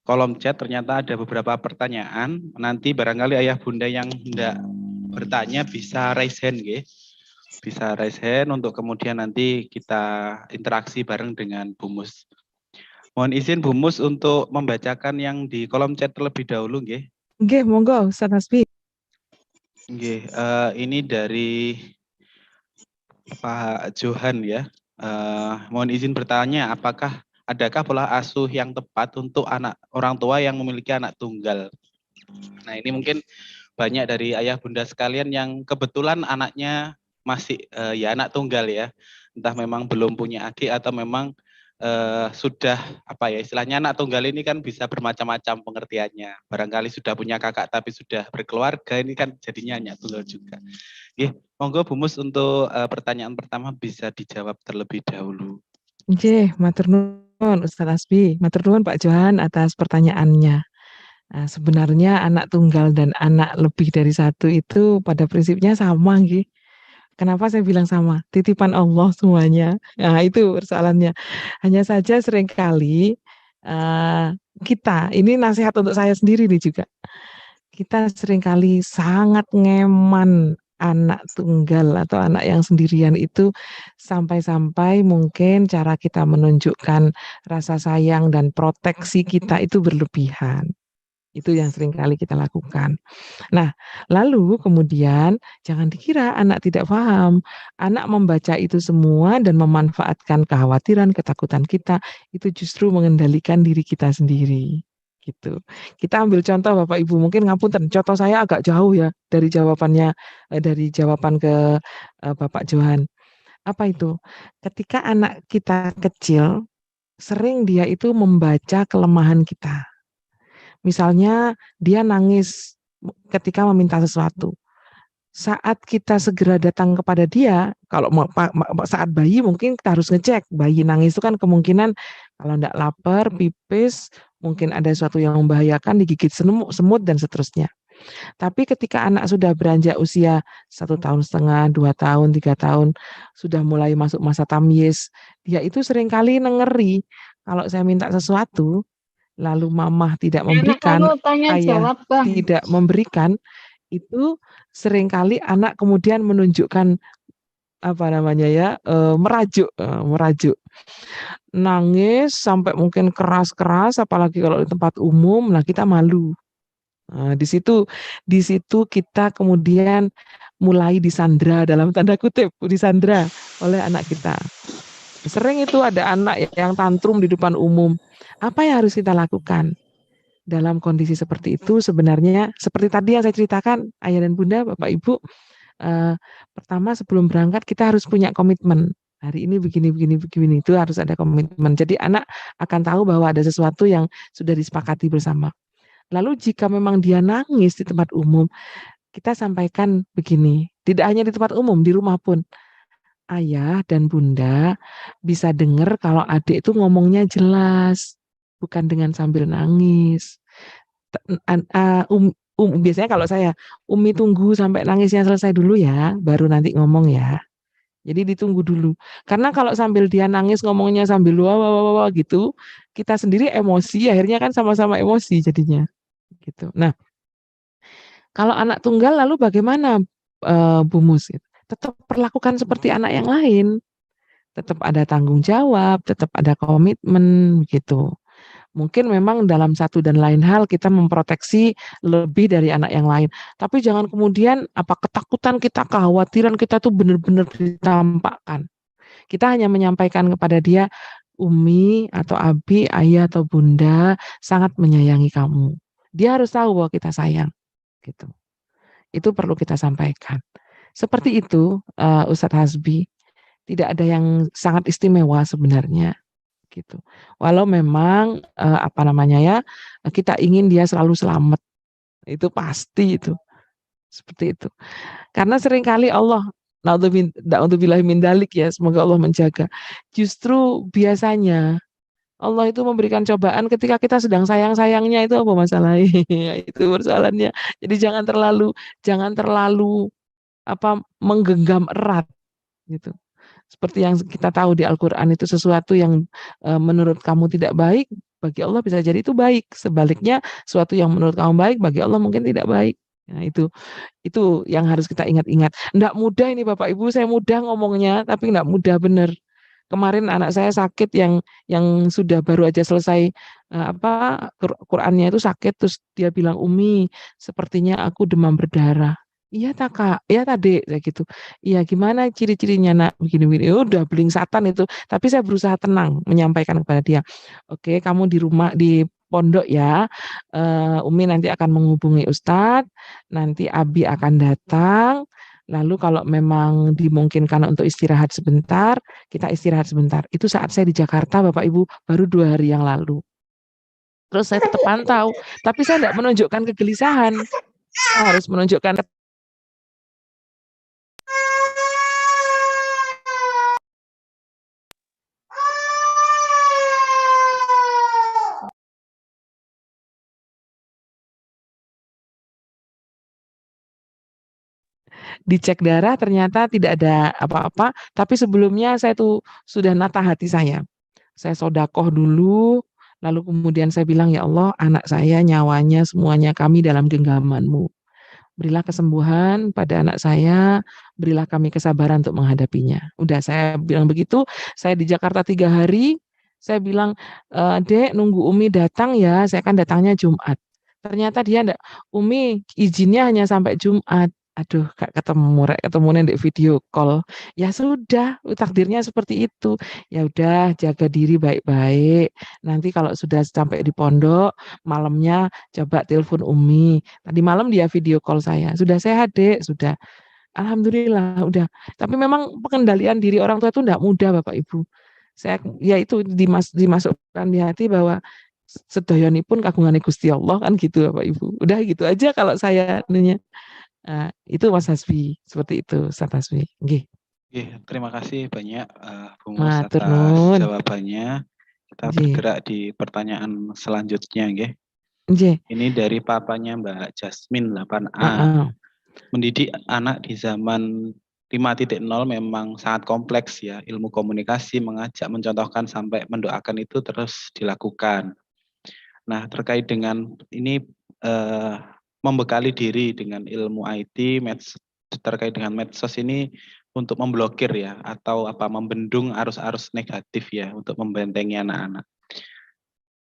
kolom chat, ternyata ada beberapa pertanyaan. Nanti barangkali ayah bunda yang hendak bertanya bisa raise hand, nggih. Bisa raise hand untuk kemudian nanti kita interaksi bareng dengan Bu Mus. Mohon izin Bu Mus untuk membacakan yang di kolom chat terlebih dahulu, nggih. Nggih, monggo Ustaz Hasbi. Nggih, ini dari Pak Johan ya. Mohon izin bertanya, adakah pola asuh yang tepat untuk orang tua yang memiliki anak tunggal? Nah, ini mungkin banyak dari ayah bunda sekalian yang kebetulan anaknya masih ya anak tunggal ya. Entah memang belum punya adik atau memang sudah apa ya istilahnya, anak tunggal ini kan bisa bermacam-macam pengertiannya. Barangkali sudah punya kakak tapi sudah berkeluarga, ini kan jadinya anak tunggal juga. Oke, monggo Bu Mus untuk pertanyaan pertama bisa dijawab terlebih dahulu. Nggih, matur nuwun Ustaz Hasbi, matur nuwun Pak Johan atas pertanyaannya. Nah, sebenarnya anak tunggal dan anak lebih dari satu itu pada prinsipnya sama nggih. Kenapa saya bilang sama? Titipan Allah semuanya. Nah, itu persoalannya. Hanya saja seringkali kita, ini nasihat untuk saya sendiri nih juga. Kita seringkali sangat ngeman anak tunggal atau anak yang sendirian itu sampai-sampai mungkin cara kita menunjukkan rasa sayang dan proteksi kita itu berlebihan. Itu yang seringkali kita lakukan. Nah, lalu kemudian jangan dikira anak tidak paham. Anak membaca itu semua dan memanfaatkan kekhawatiran, ketakutan kita, itu justru mengendalikan diri kita sendiri. Gitu. Kita ambil contoh Bapak Ibu, mungkin ngapunten, contoh saya agak jauh ya dari jawabannya, dari jawaban ke Bapak Johan. Apa itu? Ketika anak kita kecil, sering dia itu membaca kelemahan kita. Misalnya dia nangis ketika meminta sesuatu. Saat kita segera datang kepada dia, kalau saat bayi mungkin kita harus ngecek. Bayi nangis itu kan kemungkinan kalau enggak lapar, pipis, mungkin ada sesuatu yang membahayakan, digigit semut dan seterusnya. Tapi ketika anak sudah beranjak usia 1,5 tahun, 2 tahun, 3 tahun, sudah mulai masuk masa tamyiz, dia itu seringkali ngeri. Kalau saya minta sesuatu, lalu mamah tidak memberikan, ayah tidak memberikan, itu seringkali anak kemudian menunjukkan merajuk, nangis sampai mungkin keras-keras, apalagi kalau di tempat umum, nah kita malu. Nah, di situ kita kemudian mulai disandra dalam tanda kutip, disandra oleh anak kita. Sering itu ada anak yang tantrum di depan umum. Apa yang harus kita lakukan? Dalam kondisi seperti itu sebenarnya seperti tadi yang saya ceritakan, ayah dan bunda, bapak ibu, pertama sebelum berangkat kita harus punya komitmen. Hari ini begini, itu harus ada komitmen. Jadi anak akan tahu bahwa ada sesuatu yang sudah disepakati bersama. Lalu jika memang dia nangis di tempat umum, kita sampaikan begini, tidak hanya di tempat umum, di rumah pun. Ayah dan bunda bisa dengar kalau adik itu ngomongnya jelas, bukan dengan sambil nangis. Biasanya kalau saya, Umi tunggu sampai nangisnya selesai dulu ya, baru nanti ngomong ya. Jadi ditunggu dulu. Karena kalau sambil dia nangis ngomongnya sambil wah gitu, kita sendiri emosi, akhirnya kan sama-sama emosi jadinya. Gitu. Nah, kalau anak tunggal lalu bagaimana Bu Mus? Tetap perlakukan seperti anak yang lain. Tetap ada tanggung jawab, tetap ada komitmen gitu. Mungkin memang dalam satu dan lain hal kita memproteksi lebih dari anak yang lain. Tapi jangan kemudian ketakutan kita, kekhawatiran kita tuh benar-benar ditampakkan. Kita hanya menyampaikan kepada dia, Umi atau Abi, ayah atau bunda sangat menyayangi kamu. Dia harus tahu bahwa kita sayang. Gitu. Itu perlu kita sampaikan. Seperti itu, Ustadz Hasbi, tidak ada yang sangat istimewa sebenarnya, gitu. Walau memang kita ingin dia selalu selamat, itu pasti itu, seperti itu. Karena seringkali Allah, na'udzubillahi min dzalik ya, semoga Allah menjaga. Justru biasanya Allah itu memberikan cobaan ketika kita sedang sayang-sayangnya, itu apa masalahnya? Itu persoalannya. Jadi jangan terlalu menggenggam erat gitu. Seperti yang kita tahu di Al-Qur'an itu sesuatu yang menurut kamu tidak baik, bagi Allah bisa jadi itu baik. Sebaliknya, sesuatu yang menurut kamu baik, bagi Allah mungkin tidak baik. Nah, itu yang harus kita ingat-ingat. Enggak mudah ini Bapak Ibu, saya mudah ngomongnya, tapi enggak mudah benar. Kemarin anak saya sakit yang sudah baru aja selesai Qur'annya itu sakit, terus dia bilang, Umi, sepertinya aku demam berdarah. Iya tak Kak, iya tadi kayak gitu. Iya gimana ciri-cirinya nak begini-begini. Udah belingsatan itu, tapi saya berusaha tenang menyampaikan kepada dia. Oke, kamu di rumah di pondok ya. Umi nanti akan menghubungi Ustadz, nanti Abi akan datang. Lalu kalau memang dimungkinkan untuk istirahat sebentar, kita istirahat sebentar. Itu saat saya di Jakarta, Bapak Ibu, baru 2 hari yang lalu. Terus saya tetap pantau, tapi saya tidak menunjukkan kegelisahan. Saya harus menunjukkan dicek darah ternyata tidak ada apa-apa, tapi sebelumnya saya tuh sudah nata hati saya. Saya sodakoh dulu, lalu kemudian saya bilang, ya Allah, anak saya, nyawanya, semuanya kami dalam genggaman-Mu. Berilah kesembuhan pada anak saya, berilah kami kesabaran untuk menghadapinya. Udah saya bilang begitu, saya di Jakarta 3 hari, saya bilang, Dek, nunggu Umi datang ya, saya kan datangnya Jumat. Ternyata dia enggak, Umi izinnya hanya sampai Jumat. Aduh, gak ketemunya di video call. Ya sudah, takdirnya seperti itu. Ya udah, jaga diri baik-baik. Nanti kalau sudah sampai di pondok, malamnya coba telepon Umi. Tadi malam dia video call saya. Sudah sehat, Dek? Sudah. Alhamdulillah, udah. Tapi memang pengendalian diri orang tua itu enggak mudah, Bapak Ibu. Ya itu dimasukkan di hati bahwa sedayonipun kagungane Gusti Allah kan gitu Bapak Ibu. Udah gitu aja kalau saya nanya. Nah, itu Mas Hasbi seperti itu Ustaz Hasbi. Nggih. Terima kasih banyak Bung Mus Matur atas nuwun. jawabannya. Kita Nggih. bergerak di pertanyaan selanjutnya, nggih. Nggih. Ini dari papanya Mbak Jasmine 8A. Heeh. Mendidik anak di zaman 5.0 memang sangat kompleks ya. Ilmu komunikasi, mengajak, mencontohkan sampai mendoakan itu terus dilakukan. Nah, terkait dengan ini membekali diri dengan ilmu IT, terkait dengan medsos ini untuk memblokir ya atau membendung arus-arus negatif ya untuk membentengi anak-anak.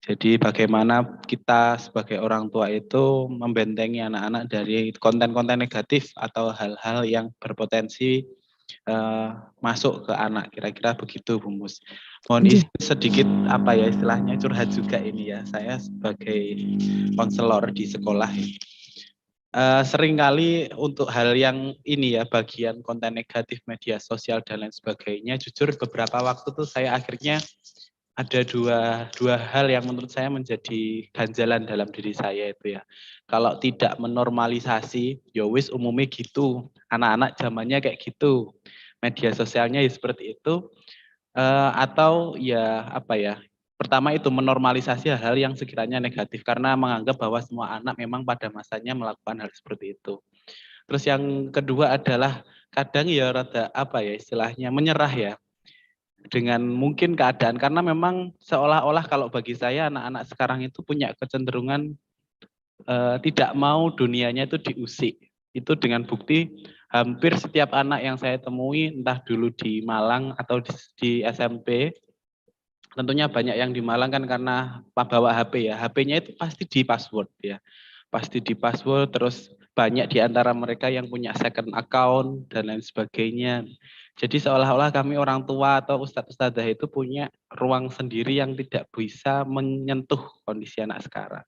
Jadi bagaimana kita sebagai orang tua itu membentengi anak-anak dari konten-konten negatif atau hal-hal yang berpotensi masuk ke anak, kira-kira begitu Bung Mus. Mohon izin sedikit istilahnya curhat juga ini ya, saya sebagai konselor di sekolah ini. Seringkali untuk hal yang ini ya, bagian konten negatif media sosial dan lain sebagainya, jujur beberapa waktu tuh saya akhirnya ada dua hal yang menurut saya menjadi ganjalan dalam diri saya itu ya. Kalau tidak menormalisasi, ya wis umumnya gitu. Anak-anak zamannya kayak gitu. Media sosialnya ya seperti itu. Atau ya pertama itu menormalisasi hal-hal yang sekiranya negatif karena menganggap bahwa semua anak memang pada masanya melakukan hal seperti itu. Terus yang kedua adalah kadang ya rada istilahnya menyerah ya dengan mungkin keadaan, karena memang seolah-olah kalau bagi saya anak-anak sekarang itu punya kecenderungan tidak mau dunianya itu diusik. Itu dengan bukti hampir setiap anak yang saya temui, entah dulu di Malang atau di SMP, tentunya banyak yang di Malang kan karena bawa HP ya, HP-nya itu pasti di password ya, pasti di password, terus banyak di antara mereka yang punya second account dan lain sebagainya. Jadi seolah-olah kami orang tua atau ustadz-ustadzah itu punya ruang sendiri yang tidak bisa menyentuh kondisi anak sekarang.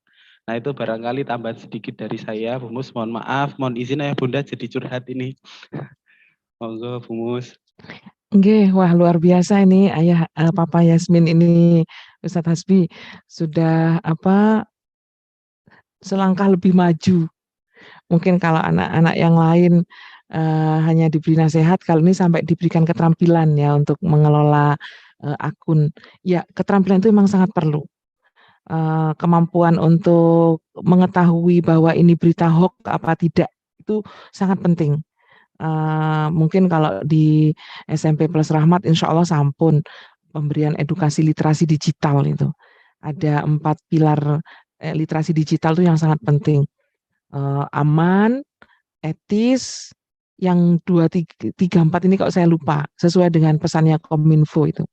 Nah itu barangkali tambahan sedikit dari saya, Bu Mus, mohon maaf, mohon izin ya Bunda jadi curhat ini. Monggo Bu Mus. Nggih, wah luar biasa ini Ayah Papa Yasmin ini Ustadz Hasbi sudah selangkah lebih maju. Mungkin kalau anak-anak yang lain hanya diberi nasihat, kalau ini sampai diberikan keterampilan ya untuk mengelola akun. Ya, keterampilan itu memang sangat perlu. Kemampuan untuk mengetahui bahwa ini berita hoax apa tidak itu sangat penting. Mungkin kalau di SMP Plus Rahmat insya Allah sampun pemberian edukasi literasi digital itu. Ada 4 pilar literasi digital itu yang sangat penting. Aman, etis, yang 2, 3, 4 ini kalau saya lupa, sesuai dengan pesannya Kominfo itu.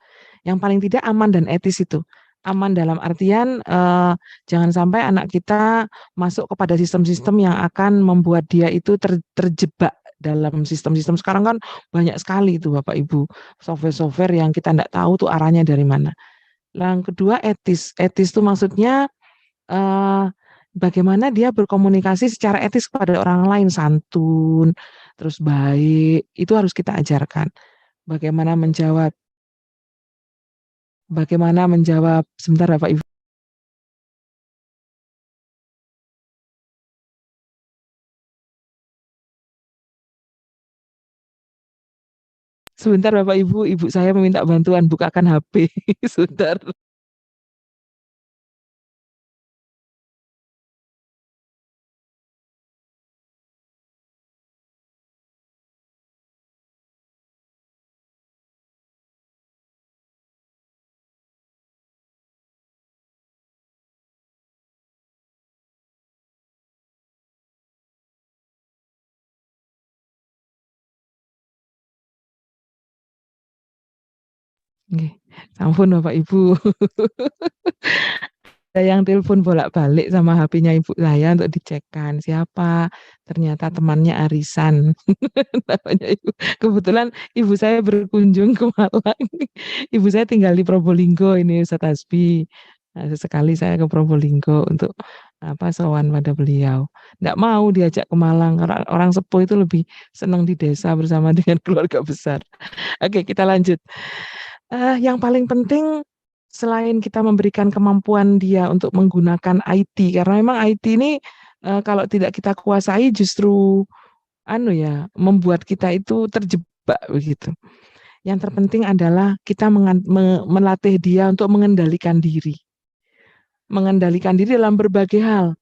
Yang paling tidak aman dan etis itu. Aman dalam artian jangan sampai anak kita masuk kepada sistem-sistem yang akan membuat dia itu terjebak dalam sistem-sistem. Sekarang kan banyak sekali itu Bapak Ibu, software-software yang kita tidak tahu tuh arahnya dari mana. Yang kedua etis. Etis itu maksudnya bagaimana dia berkomunikasi secara etis kepada orang lain, santun, terus baik, itu harus kita ajarkan. Bagaimana menjawab sebentar Bapak Ibu. Sebentar Bapak Ibu, ibu saya meminta bantuan bukakan HP. Sebentar. Nggih, sampun Bapak Ibu. Ada yang telepon bolak-balik sama HP-nya ibu saya untuk dicekkan siapa, ternyata temannya arisan. Namanya ibu. Kebetulan ibu saya berkunjung ke Malang. Ibu saya tinggal di Probolinggo ini Ustadz Hasbi. Nah, sesekali saya ke Probolinggo untuk sowan pada beliau. Nggak mau diajak ke Malang, orang sepuh itu lebih senang di desa bersama dengan keluarga besar. Oke, kita lanjut. Yang paling penting selain kita memberikan kemampuan dia untuk menggunakan IT, karena memang IT ini kalau tidak kita kuasai justru membuat kita itu terjebak begitu. Yang terpenting adalah kita melatih dia untuk mengendalikan diri. Mengendalikan diri dalam berbagai hal.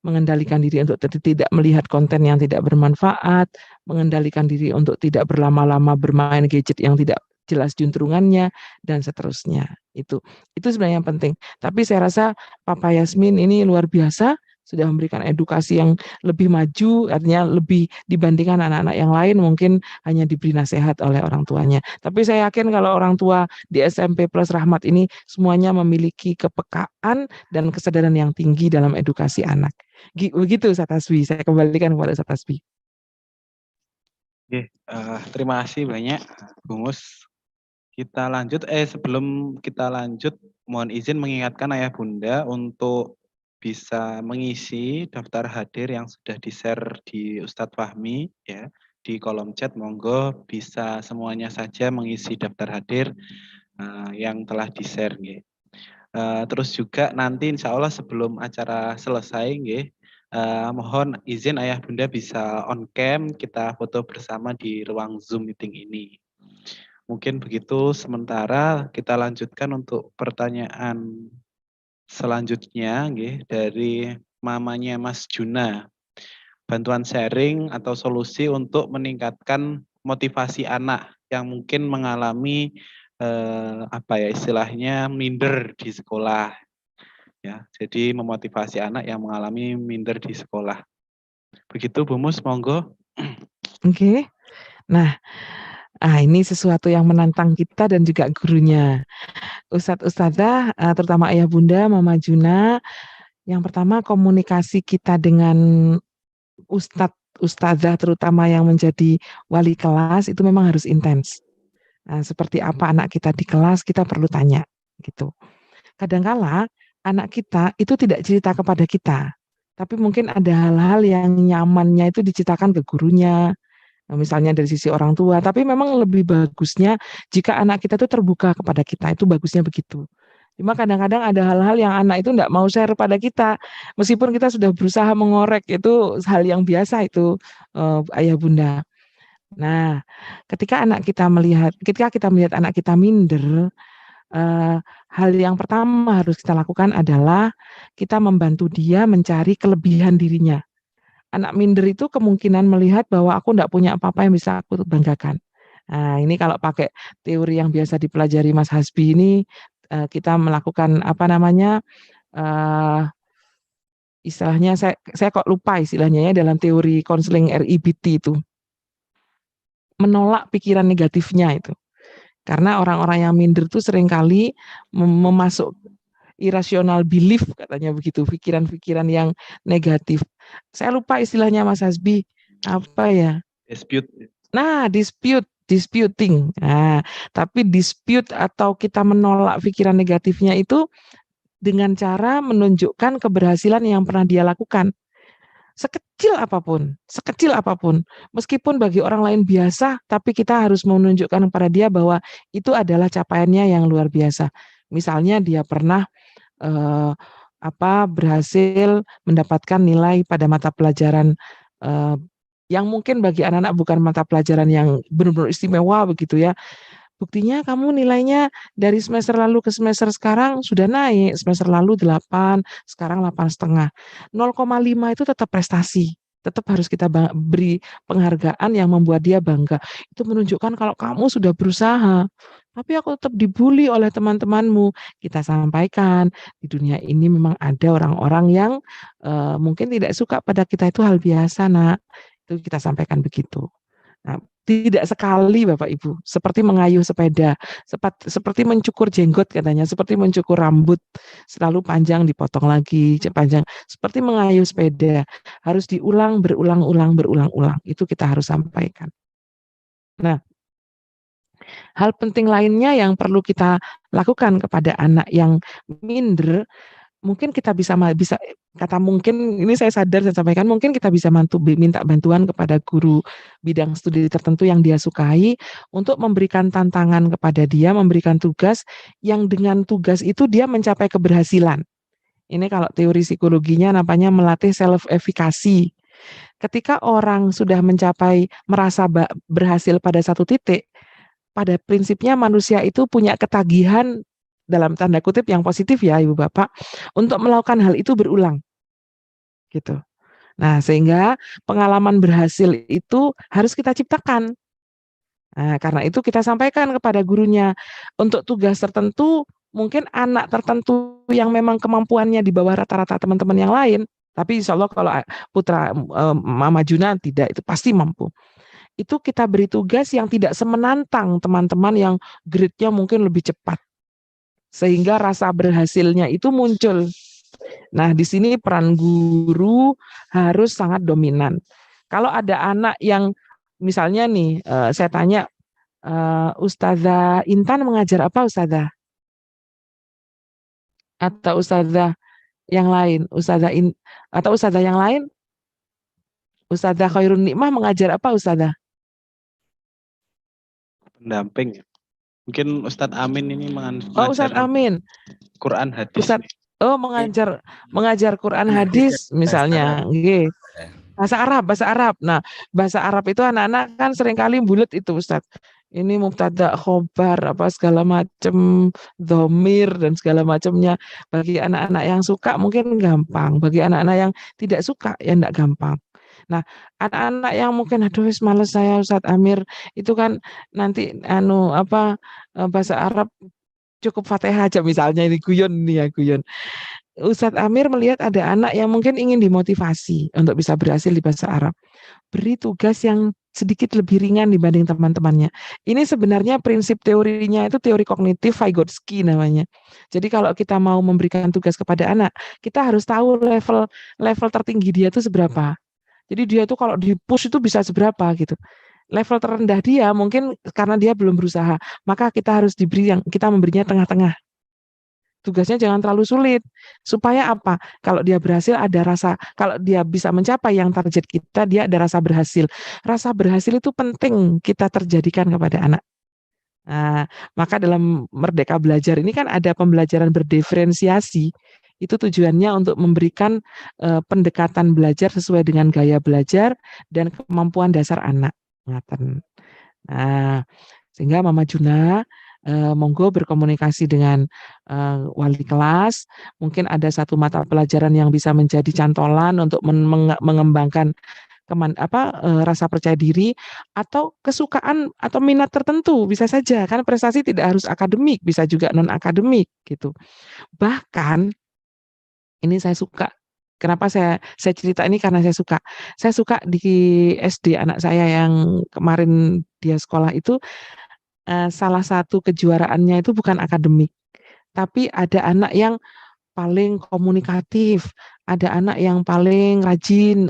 Mengendalikan diri untuk tidak melihat konten yang tidak bermanfaat, mengendalikan diri untuk tidak berlama-lama bermain gadget yang tidak jelas juntrungannya, dan seterusnya. Itu sebenarnya yang penting. Tapi saya rasa Papa Yasmin ini luar biasa, sudah memberikan edukasi yang lebih maju, artinya lebih dibandingkan anak-anak yang lain mungkin hanya diberi nasihat oleh orang tuanya. Tapi saya yakin kalau orang tua di SMP Plus Rahmat ini semuanya memiliki kepekaan dan kesadaran yang tinggi dalam edukasi anak. Begitu Ustaz Hasbi, saya kembalikan kepada Ustaz Hasbi. Oke, terima kasih banyak Bung Us. Kita lanjut, sebelum kita lanjut, mohon izin mengingatkan Ayah Bunda untuk bisa mengisi daftar hadir yang sudah di-share di Ustadz Fahmi ya di kolom chat. Monggo bisa semuanya saja mengisi daftar hadir yang telah di-share nggih. Terus juga nanti insya Allah sebelum acara selesai nggih, mohon izin Ayah Bunda bisa on cam, kita foto bersama di ruang Zoom meeting ini. Mungkin begitu sementara, kita lanjutkan untuk pertanyaan selanjutnya nggih, dari mamanya Mas Juna. Bantuan sharing atau solusi untuk meningkatkan motivasi anak yang mungkin mengalami istilahnya minder di sekolah. Ya, jadi memotivasi anak yang mengalami minder di sekolah. Begitu Bu Mus, monggo. Oke. Nah, ini sesuatu yang menantang kita dan juga gurunya. Ustadz Ustadzah, terutama Ayah Bunda, Mama Juna, yang pertama komunikasi kita dengan Ustadz Ustadzah terutama yang menjadi wali kelas itu memang harus intens. Seperti apa anak kita di kelas, kita perlu tanya gitu. Kadangkala anak kita itu tidak cerita kepada kita, tapi mungkin ada hal-hal yang nyamannya itu diceritakan ke gurunya, misalnya dari sisi orang tua, tapi memang lebih bagusnya jika anak kita itu terbuka kepada kita, itu bagusnya begitu. Cuma kadang-kadang ada hal-hal yang anak itu enggak mau share pada kita, meskipun kita sudah berusaha mengorek, itu hal yang biasa itu, Ayah Bunda. Nah, ketika kita melihat anak kita minder, hal yang pertama harus kita lakukan adalah kita membantu dia mencari kelebihan dirinya. Anak minder itu kemungkinan melihat bahwa aku enggak punya apa-apa yang bisa aku banggakan. Nah, ini kalau pakai teori yang biasa dipelajari Mas Hasbi ini, kita melakukan istilahnya saya kok lupa istilahnya ya dalam teori konseling RIBT itu. Menolak pikiran negatifnya itu. Karena orang-orang yang minder itu seringkali memasuk irrational belief katanya begitu, pikiran-pikiran yang negatif. Saya lupa istilahnya Mas Hasbi, apa ya? Dispute. Nah, disputing. Nah, tapi dispute atau kita menolak pikiran negatifnya itu dengan cara menunjukkan keberhasilan yang pernah dia lakukan. Sekecil apapun, meskipun bagi orang lain biasa, tapi kita harus menunjukkan kepada dia bahwa itu adalah capaiannya yang luar biasa. Misalnya dia pernah berhasil mendapatkan nilai pada mata pelajaran yang mungkin bagi anak-anak bukan mata pelajaran yang benar-benar istimewa begitu ya. Buktinya kamu nilainya dari semester lalu ke semester sekarang sudah naik, semester lalu 8, sekarang 8,5. 0,5 itu tetap prestasi, tetap harus kita beri penghargaan yang membuat dia bangga. Itu menunjukkan kalau kamu sudah berusaha, tapi aku tetap dibully oleh teman-temanmu. Kita sampaikan, di dunia ini memang ada orang-orang yang mungkin tidak suka pada kita, itu hal biasa nak. Itu kita sampaikan begitu. Nah, tidak sekali Bapak Ibu, seperti mengayuh sepeda, seperti mencukur jenggot katanya, seperti mencukur rambut, selalu panjang dipotong lagi, panjang, seperti mengayuh sepeda, harus diulang, berulang-ulang, itu kita harus sampaikan. Nah, hal penting lainnya yang perlu kita lakukan kepada anak yang minder, mungkin kita bisa kata mungkin ini saya sadar saya sampaikan, mungkin kita bisa minta bantuan kepada guru bidang studi tertentu yang dia sukai untuk memberikan tantangan kepada dia, memberikan tugas yang dengan tugas itu dia mencapai keberhasilan. Ini kalau teori psikologinya namanya melatih self efficacy. Ketika orang sudah mencapai merasa berhasil pada satu titik, pada prinsipnya manusia itu punya ketagihan dalam tanda kutip yang positif ya Ibu Bapak untuk melakukan hal itu berulang gitu. Nah, sehingga pengalaman berhasil itu harus kita ciptakan. Nah, karena itu kita sampaikan kepada gurunya untuk tugas tertentu mungkin anak tertentu yang memang kemampuannya di bawah rata-rata teman-teman yang lain, tapi insya Allah kalau putra Mama Juna tidak, itu pasti mampu. Itu kita beri tugas yang tidak semenantang teman-teman yang grade-nya mungkin lebih cepat. Sehingga rasa berhasilnya itu muncul. Nah, di sini peran guru harus sangat dominan. Kalau ada anak yang misalnya nih, saya tanya, Ustazah Intan mengajar apa Ustazah? Atau Ustazah yang lain? Atau Ustazah yang lain? Ustazah Khairun Nikmah mengajar apa Ustazah? Pendamping. Mungkin Ustadz Amin ini Oh, Ustadz Amin. Quran hadis. Ustadz, mengajar Quran hadis misalnya. Nggih. Bahasa Arab. Nah, bahasa Arab itu anak-anak kan seringkali bulet itu Ustadz. Ini mubtada, khobar, apa segala macam, dhamir dan segala macamnya. Bagi anak-anak yang suka mungkin gampang, bagi anak-anak yang tidak suka ya enggak gampang. Nah, anak-anak yang mungkin aduh wis males saya Ustadz Amir, itu kan nanti bahasa Arab cukup Fatihah aja misalnya, ini guyon nih ya, guyon. Ustadz Amir melihat ada anak yang mungkin ingin dimotivasi untuk bisa berhasil di bahasa Arab. Beri tugas yang sedikit lebih ringan dibanding teman-temannya. Ini sebenarnya prinsip teorinya itu teori kognitif Vygotsky namanya. Jadi kalau kita mau memberikan tugas kepada anak, kita harus tahu level tertinggi dia itu seberapa. Jadi dia itu kalau di push itu bisa seberapa gitu. Level terendah dia mungkin karena dia belum berusaha, maka kita harus kita memberinya tengah-tengah. Tugasnya jangan terlalu sulit. Supaya apa? Kalau dia berhasil ada rasa, kalau dia bisa mencapai yang target kita, dia ada rasa berhasil. Rasa berhasil itu penting kita terjadikan kepada anak. Nah, maka dalam Merdeka Belajar ini kan ada pembelajaran berdiferensiasi. Itu tujuannya untuk memberikan pendekatan belajar sesuai dengan gaya belajar dan kemampuan dasar anak. Nah, sehingga Mama Juna monggo berkomunikasi dengan wali kelas. Mungkin ada satu mata pelajaran yang bisa menjadi cantolan untuk mengembangkan rasa percaya diri atau kesukaan atau minat tertentu, bisa saja kan prestasi tidak harus akademik, bisa juga non akademik gitu. Bahkan ini saya suka. Kenapa saya cerita ini karena saya suka. Saya suka di SD anak saya yang kemarin dia sekolah itu salah satu kejuaraannya itu bukan akademik, tapi ada anak yang paling komunikatif, ada anak yang paling rajin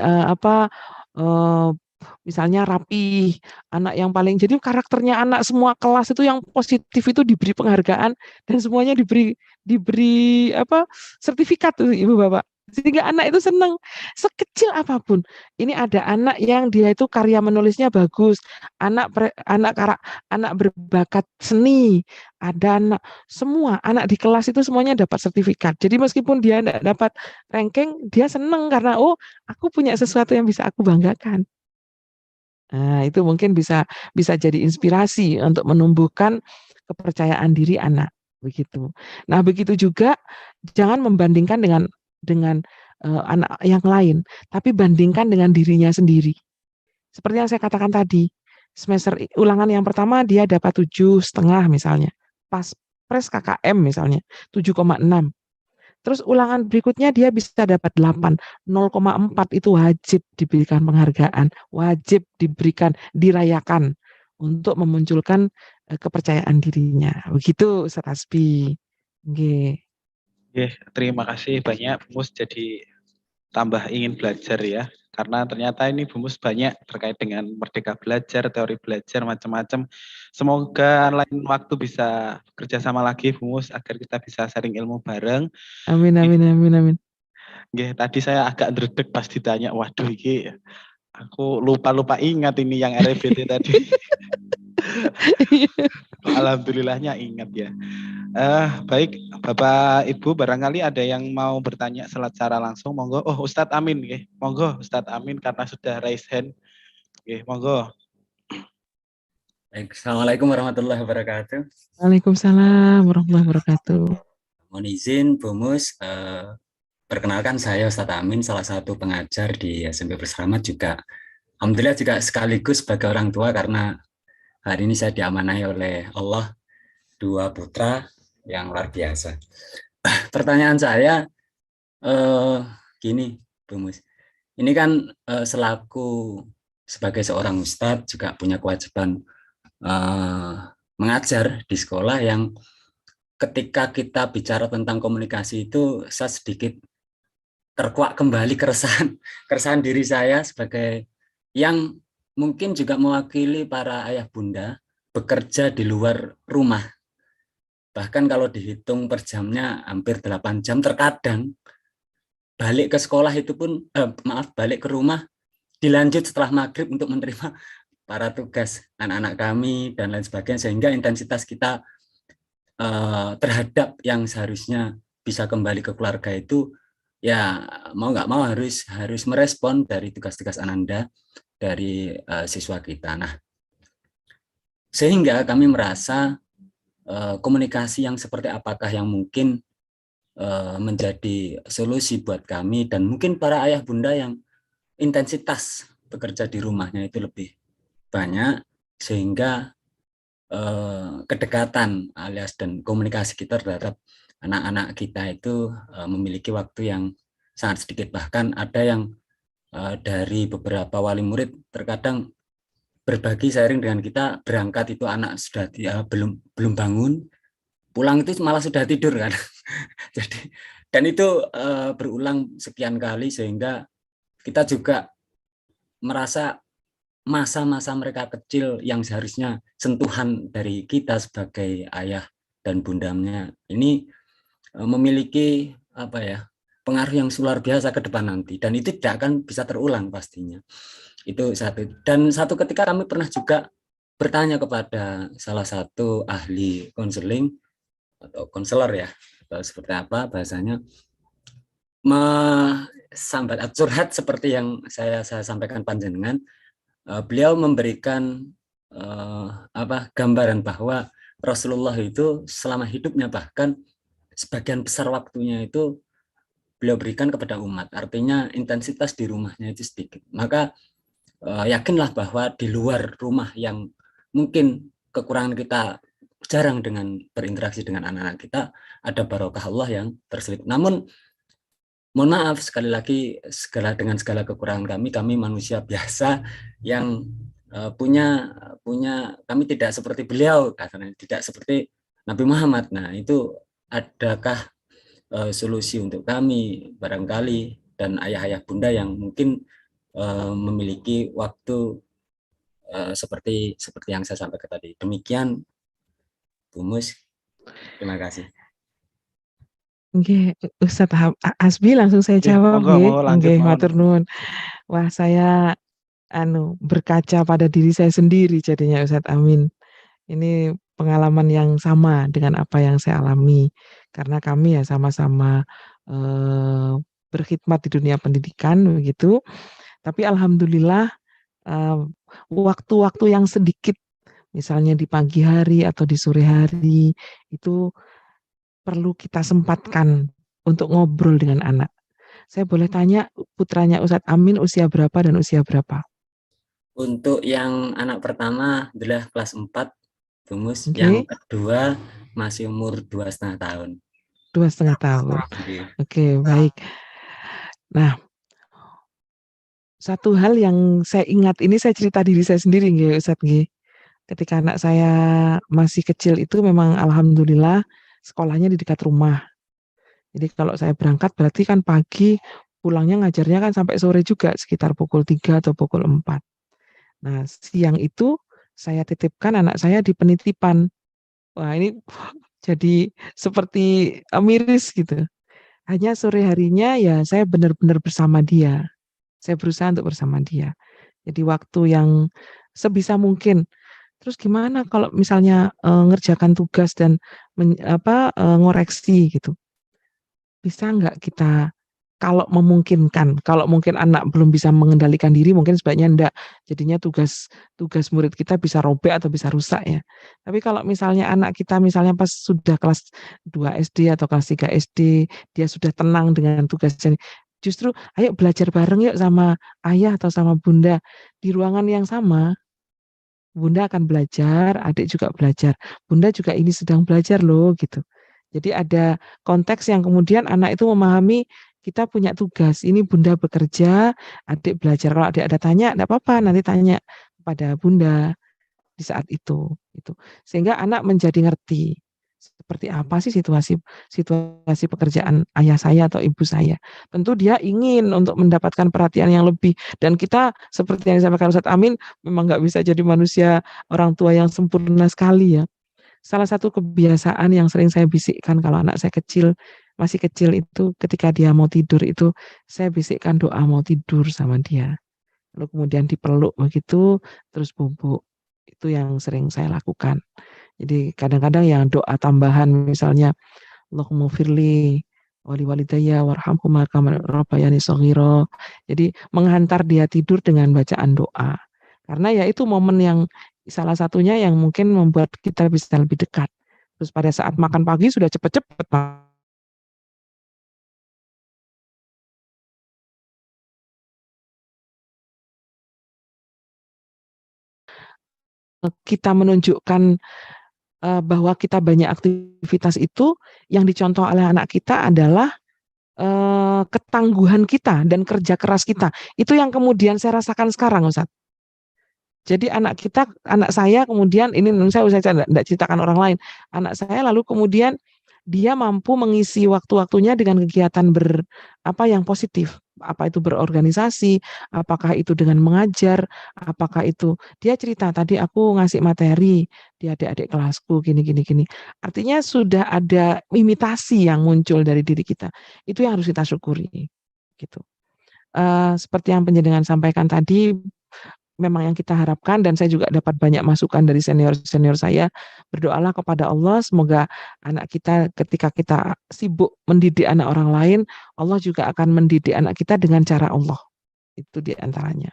misalnya rapi, anak yang paling jadi karakternya anak semua kelas itu yang positif itu diberi penghargaan dan semuanya diberi sertifikat tuh Ibu Bapak. Sehingga anak itu senang sekecil apapun. Ini ada anak yang dia itu karya menulisnya bagus, anak berbakat seni, ada semua anak di kelas itu semuanya dapat sertifikat. Jadi meskipun dia tidak dapat ranking, dia senang karena aku punya sesuatu yang bisa aku banggakan. Nah, itu mungkin bisa jadi inspirasi untuk menumbuhkan kepercayaan diri anak begitu. Nah, begitu juga jangan membandingkan dengan anak yang lain, tapi bandingkan dengan dirinya sendiri. Seperti yang saya katakan tadi, semester ulangan yang pertama dia dapat 7,5 misalnya, pas pres KKM misalnya 7,6. Terus ulangan berikutnya dia bisa dapat 8, 0,4 itu wajib diberikan penghargaan, wajib dirayakan untuk memunculkan kepercayaan dirinya. Begitu Ustaz Hasbi. Nggih. Terima kasih banyak Bu Mus, jadi tambah ingin belajar ya. Karena ternyata ini Bu Mus banyak terkait dengan Merdeka Belajar, teori belajar, macam-macam. Semoga lain waktu bisa kerjasama lagi Bu Mus agar kita bisa sharing ilmu bareng. Amin. Nggih, tadi saya agak ndredeg pas ditanya. Waduh, iki aku lupa ingat ini yang REBT tadi. Alhamdulillahnya ingat ya. Baik, Bapak Ibu, barangkali ada yang mau bertanya secara langsung, monggo. Oh, Ustadz Amin, nggih. Monggo, Ustadz Amin karena sudah raise hand. Nggih, monggo. Baik, Assalamualaikum warahmatullahi wabarakatuh. Waalaikumsalam warahmatullahi wabarakatuh. Mohon izin, Bu Mus, perkenalkan saya Ustadz Amin, salah satu pengajar di SMP Berselamat juga. Alhamdulillah juga sekaligus sebagai orang tua karena hari ini saya diamanahi oleh Allah 2 putra yang luar biasa. Pertanyaan saya gini, Bu Mus. Ini kan selaku sebagai seorang ustadz juga punya kewajiban mengajar di sekolah yang ketika kita bicara tentang komunikasi itu saya sedikit terkuak kembali keresahan diri saya sebagai yang mungkin juga mewakili para ayah bunda bekerja di luar rumah. Bahkan kalau dihitung per jamnya hampir 8 jam, terkadang balik ke sekolah itu pun, balik ke rumah dilanjut setelah maghrib untuk menerima para tugas anak-anak kami dan lain sebagainya, sehingga intensitas kita terhadap yang seharusnya bisa kembali ke keluarga itu ya mau nggak mau harus merespon dari tugas-tugas ananda dari siswa kita. Nah, sehingga kami merasa komunikasi yang seperti apakah yang mungkin menjadi solusi buat kami dan mungkin para ayah bunda yang intensitas bekerja di rumahnya itu lebih banyak, sehingga kedekatan alias dan komunikasi kita terhadap anak-anak kita itu memiliki waktu yang sangat sedikit. Bahkan ada yang dari beberapa wali murid terkadang berbagi sharing dengan kita, berangkat itu anak sudah belum bangun, pulang itu malah sudah tidur kan. Jadi dan itu berulang sekian kali sehingga kita juga merasa masa-masa mereka kecil yang seharusnya sentuhan dari kita sebagai ayah dan bundanya ini memiliki pengaruh yang luar biasa ke depan nanti, dan itu tidak akan bisa terulang pastinya. Itu satu. Dan satu ketika kami pernah juga bertanya kepada salah satu ahli konseling atau konselor ya, atau seperti apa bahasanya, sambat curhat seperti yang saya sampaikan panjenengan. Beliau memberikan gambaran bahwa Rasulullah itu selama hidupnya bahkan sebagian besar waktunya itu beliau berikan kepada umat. Artinya intensitas di rumahnya itu sedikit. Maka yakinlah bahwa di luar rumah yang mungkin kekurangan kita jarang dengan berinteraksi dengan anak-anak kita, ada barokah Allah yang terselip. Namun mohon maaf sekali lagi dengan segala kekurangan kami manusia biasa yang punya kami tidak seperti beliau, katanya tidak seperti Nabi Muhammad. Nah, itu adakah solusi untuk kami barangkali dan ayah-ayah bunda yang mungkin memiliki waktu seperti yang saya sampaikan tadi. Demikian, Bu Mus. Terima kasih. Nggih, Ustadz Hasbi langsung saya jawab nggih, matur nuwun. Wah, saya berkaca pada diri saya sendiri jadinya Ustadz Amin. Ini pengalaman yang sama dengan apa yang saya alami karena kami ya sama-sama berkhidmat di dunia pendidikan begitu. Tapi alhamdulillah waktu-waktu yang sedikit misalnya di pagi hari atau di sore hari itu perlu kita sempatkan untuk ngobrol dengan anak. Saya boleh tanya putranya Ustadz Amin usia berapa dan usia berapa? Untuk yang anak pertama adalah kelas 4, Bu Mus. Yang kedua masih umur 2,5 tahun. 2,5 tahun. Oke, baik. Nah, satu hal yang saya ingat, ini saya cerita diri saya sendiri nggih Ustadz nggih. Ketika anak saya masih kecil itu memang alhamdulillah sekolahnya di dekat rumah. Jadi kalau saya berangkat berarti kan pagi, pulangnya ngajarnya kan sampai sore juga sekitar pukul 3 atau pukul 4. Nah, siang itu saya titipkan anak saya di penitipan. Wah, ini jadi seperti miris gitu. Hanya sore harinya ya saya benar-benar bersama dia. Saya berusaha untuk bersama dia. Jadi waktu yang sebisa mungkin. Terus gimana kalau misalnya ngerjakan tugas dan ngoreksi gitu. Bisa nggak kita kalau memungkinkan, kalau mungkin anak belum bisa mengendalikan diri, mungkin sebaiknya enggak. Jadinya tugas murid kita bisa robek atau bisa rusak ya. Tapi kalau misalnya anak kita misalnya pas sudah kelas 2 SD atau kelas 3 SD, dia sudah tenang dengan tugasnya. Justru ayo belajar bareng yuk sama ayah atau sama bunda di ruangan yang sama. Bunda akan belajar, adik juga belajar. Bunda juga ini sedang belajar loh gitu. Jadi ada konteks yang kemudian anak itu memahami kita punya tugas. Ini bunda bekerja, adik belajar. Kalau adik ada tanya, enggak apa-apa, nanti tanya kepada bunda di saat itu. Gitu. Sehingga anak menjadi ngerti seperti apa sih situasi pekerjaan ayah saya atau ibu saya. Tentu dia ingin untuk mendapatkan perhatian yang lebih. Dan kita seperti yang disampaikan Ustadz Amin, memang nggak bisa jadi manusia orang tua yang sempurna sekali ya. Salah satu kebiasaan yang sering saya bisikkan kalau anak saya masih kecil itu ketika dia mau tidur itu saya bisikkan doa mau tidur sama dia. Lalu kemudian dipeluk begitu terus bubuk. Itu yang sering saya lakukan. Jadi kadang-kadang yang doa tambahan misalnya Allahumma firli wali walidayya warhamhuma kama rabbayani shaghira. Jadi menghantar dia tidur dengan bacaan doa. Karena ya itu momen yang salah satunya yang mungkin membuat kita bisa lebih dekat. Terus pada saat makan pagi sudah cepet-cepet kita menunjukkan bahwa kita banyak aktivitas itu yang dicontoh oleh anak kita adalah ketangguhan kita dan kerja keras kita. Itu yang kemudian saya rasakan sekarang, Ustaz. Jadi anak saya kemudian ini saya tidak ceritakan orang lain. Anak saya lalu kemudian dia mampu mengisi waktu-waktunya dengan kegiatan yang positif. Apa itu berorganisasi, apakah itu dengan mengajar, apakah itu dia cerita tadi aku ngasih materi di adik-adik kelasku gini. Artinya sudah ada imitasi yang muncul dari diri kita. Itu yang harus kita syukuri. Gitu. Seperti yang penjenengan sampaikan tadi, memang yang kita harapkan dan saya juga dapat banyak masukan dari senior-senior saya. Berdoalah kepada Allah semoga anak kita ketika kita sibuk mendidik anak orang lain, Allah juga akan mendidik anak kita dengan cara Allah. Itu diantaranya.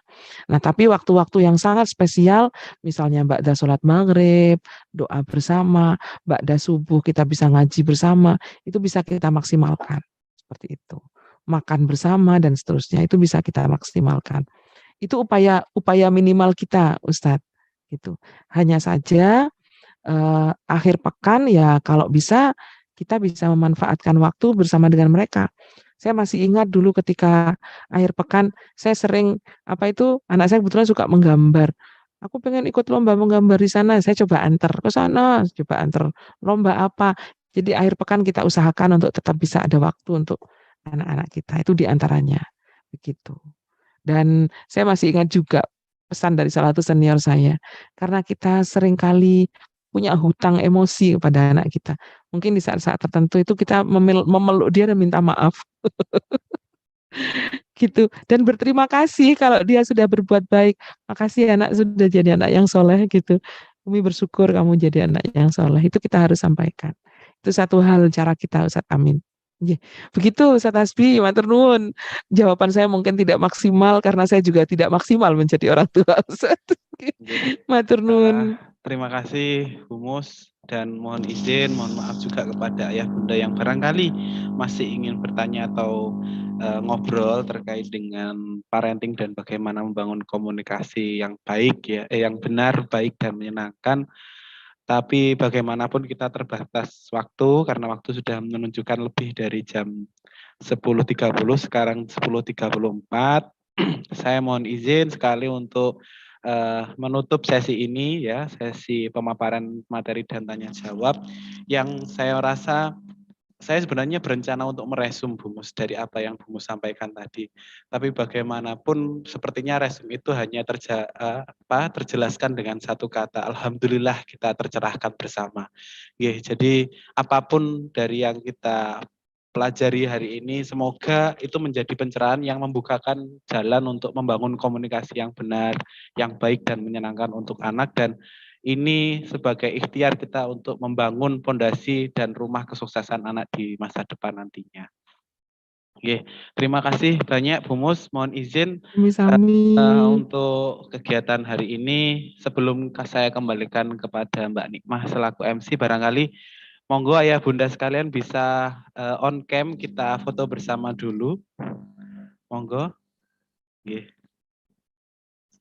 Nah, tapi waktu-waktu yang sangat spesial, misalnya ba'da sholat maghrib, doa bersama, ba'da subuh kita bisa ngaji bersama, itu bisa kita maksimalkan. Seperti itu. Makan bersama dan seterusnya, itu bisa kita maksimalkan. Itu upaya minimal kita, Ustadz. Gitu. Hanya saja akhir pekan ya kalau bisa kita bisa memanfaatkan waktu bersama dengan mereka. Saya masih ingat dulu ketika akhir pekan saya sering anak saya kebetulan suka menggambar. Aku pengen ikut lomba menggambar di sana, saya coba antar ke sana, coba antar lomba apa. Jadi akhir pekan kita usahakan untuk tetap bisa ada waktu untuk anak-anak kita. Itu diantaranya. Begitu. Dan saya masih ingat juga pesan dari salah satu senior saya. Karena kita seringkali punya hutang emosi kepada anak kita. Mungkin di saat-saat tertentu itu kita memeluk dia dan minta maaf. Gitu. Dan berterima kasih kalau dia sudah berbuat baik. Makasih anak sudah jadi anak yang soleh gitu. Kami bersyukur kamu jadi anak yang soleh. Itu kita harus sampaikan. Itu satu hal cara kita, Ustadz Amin. Begitu Ustaz Hasbi, matur nuwun. Jawaban saya mungkin tidak maksimal karena saya juga tidak maksimal menjadi orang tua Ustaz. Matur nuwun. Terima kasih Bu Mus dan mohon maaf juga kepada ayah bunda yang barangkali masih ingin bertanya atau ngobrol terkait dengan parenting dan bagaimana membangun komunikasi yang baik ya, yang benar, baik dan menyenangkan. Tapi bagaimanapun kita terbatas waktu karena waktu sudah menunjukkan lebih dari jam 10.30, sekarang 10.34. Saya mohon izin sekali untuk menutup sesi ini ya, sesi pemaparan materi dan tanya jawab yang saya rasa saya sebenarnya berencana untuk meresum Bu Mus dari apa yang Bu Mus sampaikan tadi. Tapi bagaimanapun sepertinya resum itu hanya terjelaskan dengan satu kata, alhamdulillah kita tercerahkan bersama. Jadi apapun dari yang kita pelajari hari ini. Semoga itu menjadi pencerahan yang membukakan jalan untuk membangun komunikasi yang benar, yang baik dan menyenangkan untuk anak, dan ini sebagai ikhtiar kita untuk membangun fondasi dan rumah kesuksesan anak di masa depan nantinya. Oke, terima kasih banyak Bu Mus. Mohon izin Sami-sami. untuk kegiatan hari ini. Sebelum saya kembalikan kepada Mbak Nikmah selaku MC, barangkali monggo ayah bunda sekalian bisa on cam kita foto bersama dulu. Monggo. Nggih.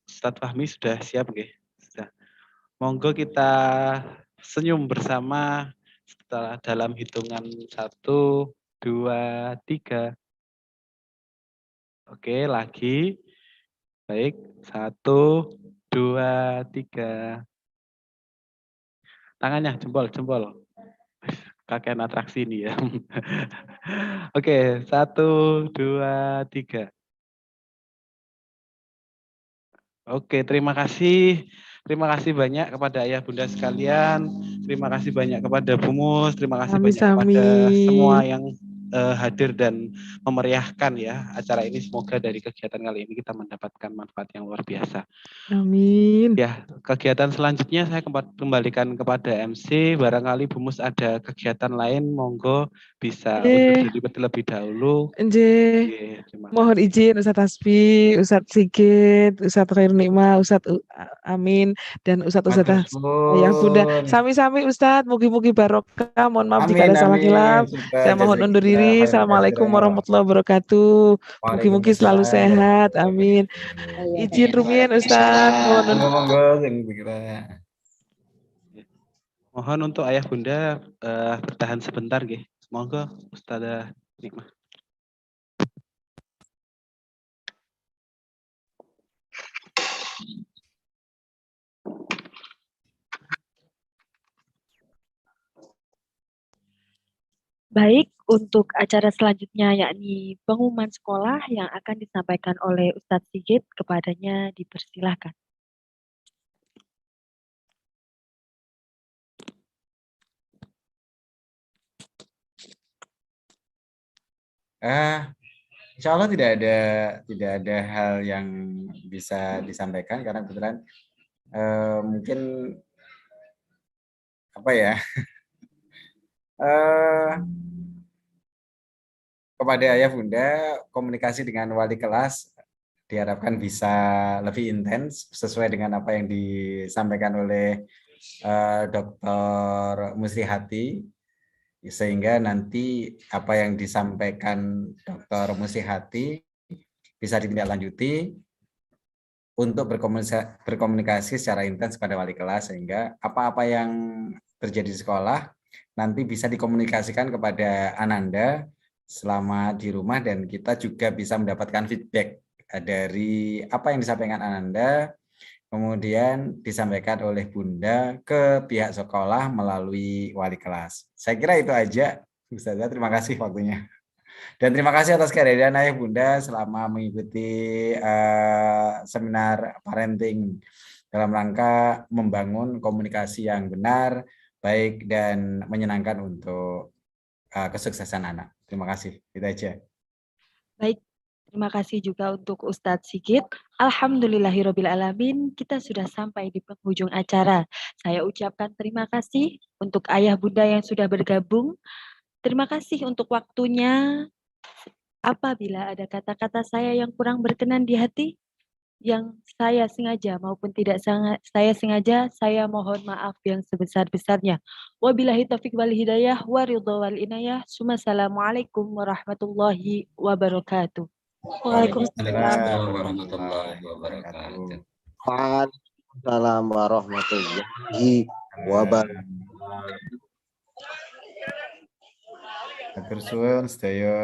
Ustadz Fahmi sudah siap nggih? Sudah. Monggo kita senyum bersama setelah dalam hitungan 1, 2, 3. Oke, lagi. Baik, 1, 2, 3. Tangannya, jempol. Kakek atraksi ini ya. Oke, 1, 2, 3. Oke, terima kasih. Terima kasih banyak kepada ayah bunda sekalian. Terima kasih banyak kepada Bu Mus. Terima kasih banyak kepada semua yang hadir dan memeriahkan ya acara ini. Semoga dari kegiatan kali ini kita mendapatkan manfaat yang luar biasa. Amin. Ya, kegiatan selanjutnya saya kembalikan kepada MC. Barangkali Bu Mus ada kegiatan lain, monggo bisa undur diri terlebih dahulu. Mohon izin Ustadz Hasbi, Ustadz Sigit, Ustadz Khairul Nikmah, Ustadz Amin, dan Ustadz ayah bunda. Sami-sami Ustadz, mugi-mugi barokah. Mohon maaf jika ada salah hilaf. Saya mohon undur diri. Assalamualaikum warahmatullahi wabarakatuh. Mugi-mugi selalu sehat. Amin. Izin Rumian Ustadz. Mohon untuk ayah bunda bertahan sebentar, nggih. Monggo Ustadzah Nikmah. Baik, untuk acara selanjutnya yakni pengumuman sekolah yang akan disampaikan oleh Ustadz Sigit, kepadanya dipersilahkan. Insya Allah tidak ada hal yang bisa disampaikan karena kebetulan mungkin apa ya kepada ayah bunda, komunikasi dengan wali kelas diharapkan bisa lebih intens sesuai dengan apa yang disampaikan oleh Dr. Musrihati, sehingga nanti apa yang disampaikan Dr. Musrihati bisa ditindaklanjuti untuk berkomunikasi secara intens pada wali kelas, sehingga apa-apa yang terjadi di sekolah nanti bisa dikomunikasikan kepada Ananda selama di rumah, dan kita juga bisa mendapatkan feedback dari apa yang disampaikan Ananda, kemudian disampaikan oleh Bunda ke pihak sekolah melalui wali kelas. Saya kira itu aja, Ustazah. Terima kasih waktunya. Dan terima kasih atas kehadiran ayah bunda selama mengikuti seminar parenting dalam rangka membangun komunikasi yang benar, baik dan menyenangkan untuk kesuksesan anak. Terima kasih. Itu aja. Baik, terima kasih juga untuk Ustadz Sigit. Alhamdulillahirrabbilalamin, kita sudah sampai di penghujung acara. Saya ucapkan terima kasih untuk ayah bunda yang sudah bergabung. Terima kasih untuk waktunya. Apabila ada kata-kata saya yang kurang berkenan di hati, yang saya sengaja maupun tidak saya sengaja, saya mohon maaf yang sebesar-besarnya. Wabillahi taufiq wal hidayah wa ridha wal inayah. Assalamualaikum warahmatullahi wabarakatuh. Waalaikumsalam warahmatullahi wabarakatuh. Waalaikumsalam warahmatullahi wabarakatuh. Atur suwun sedaya.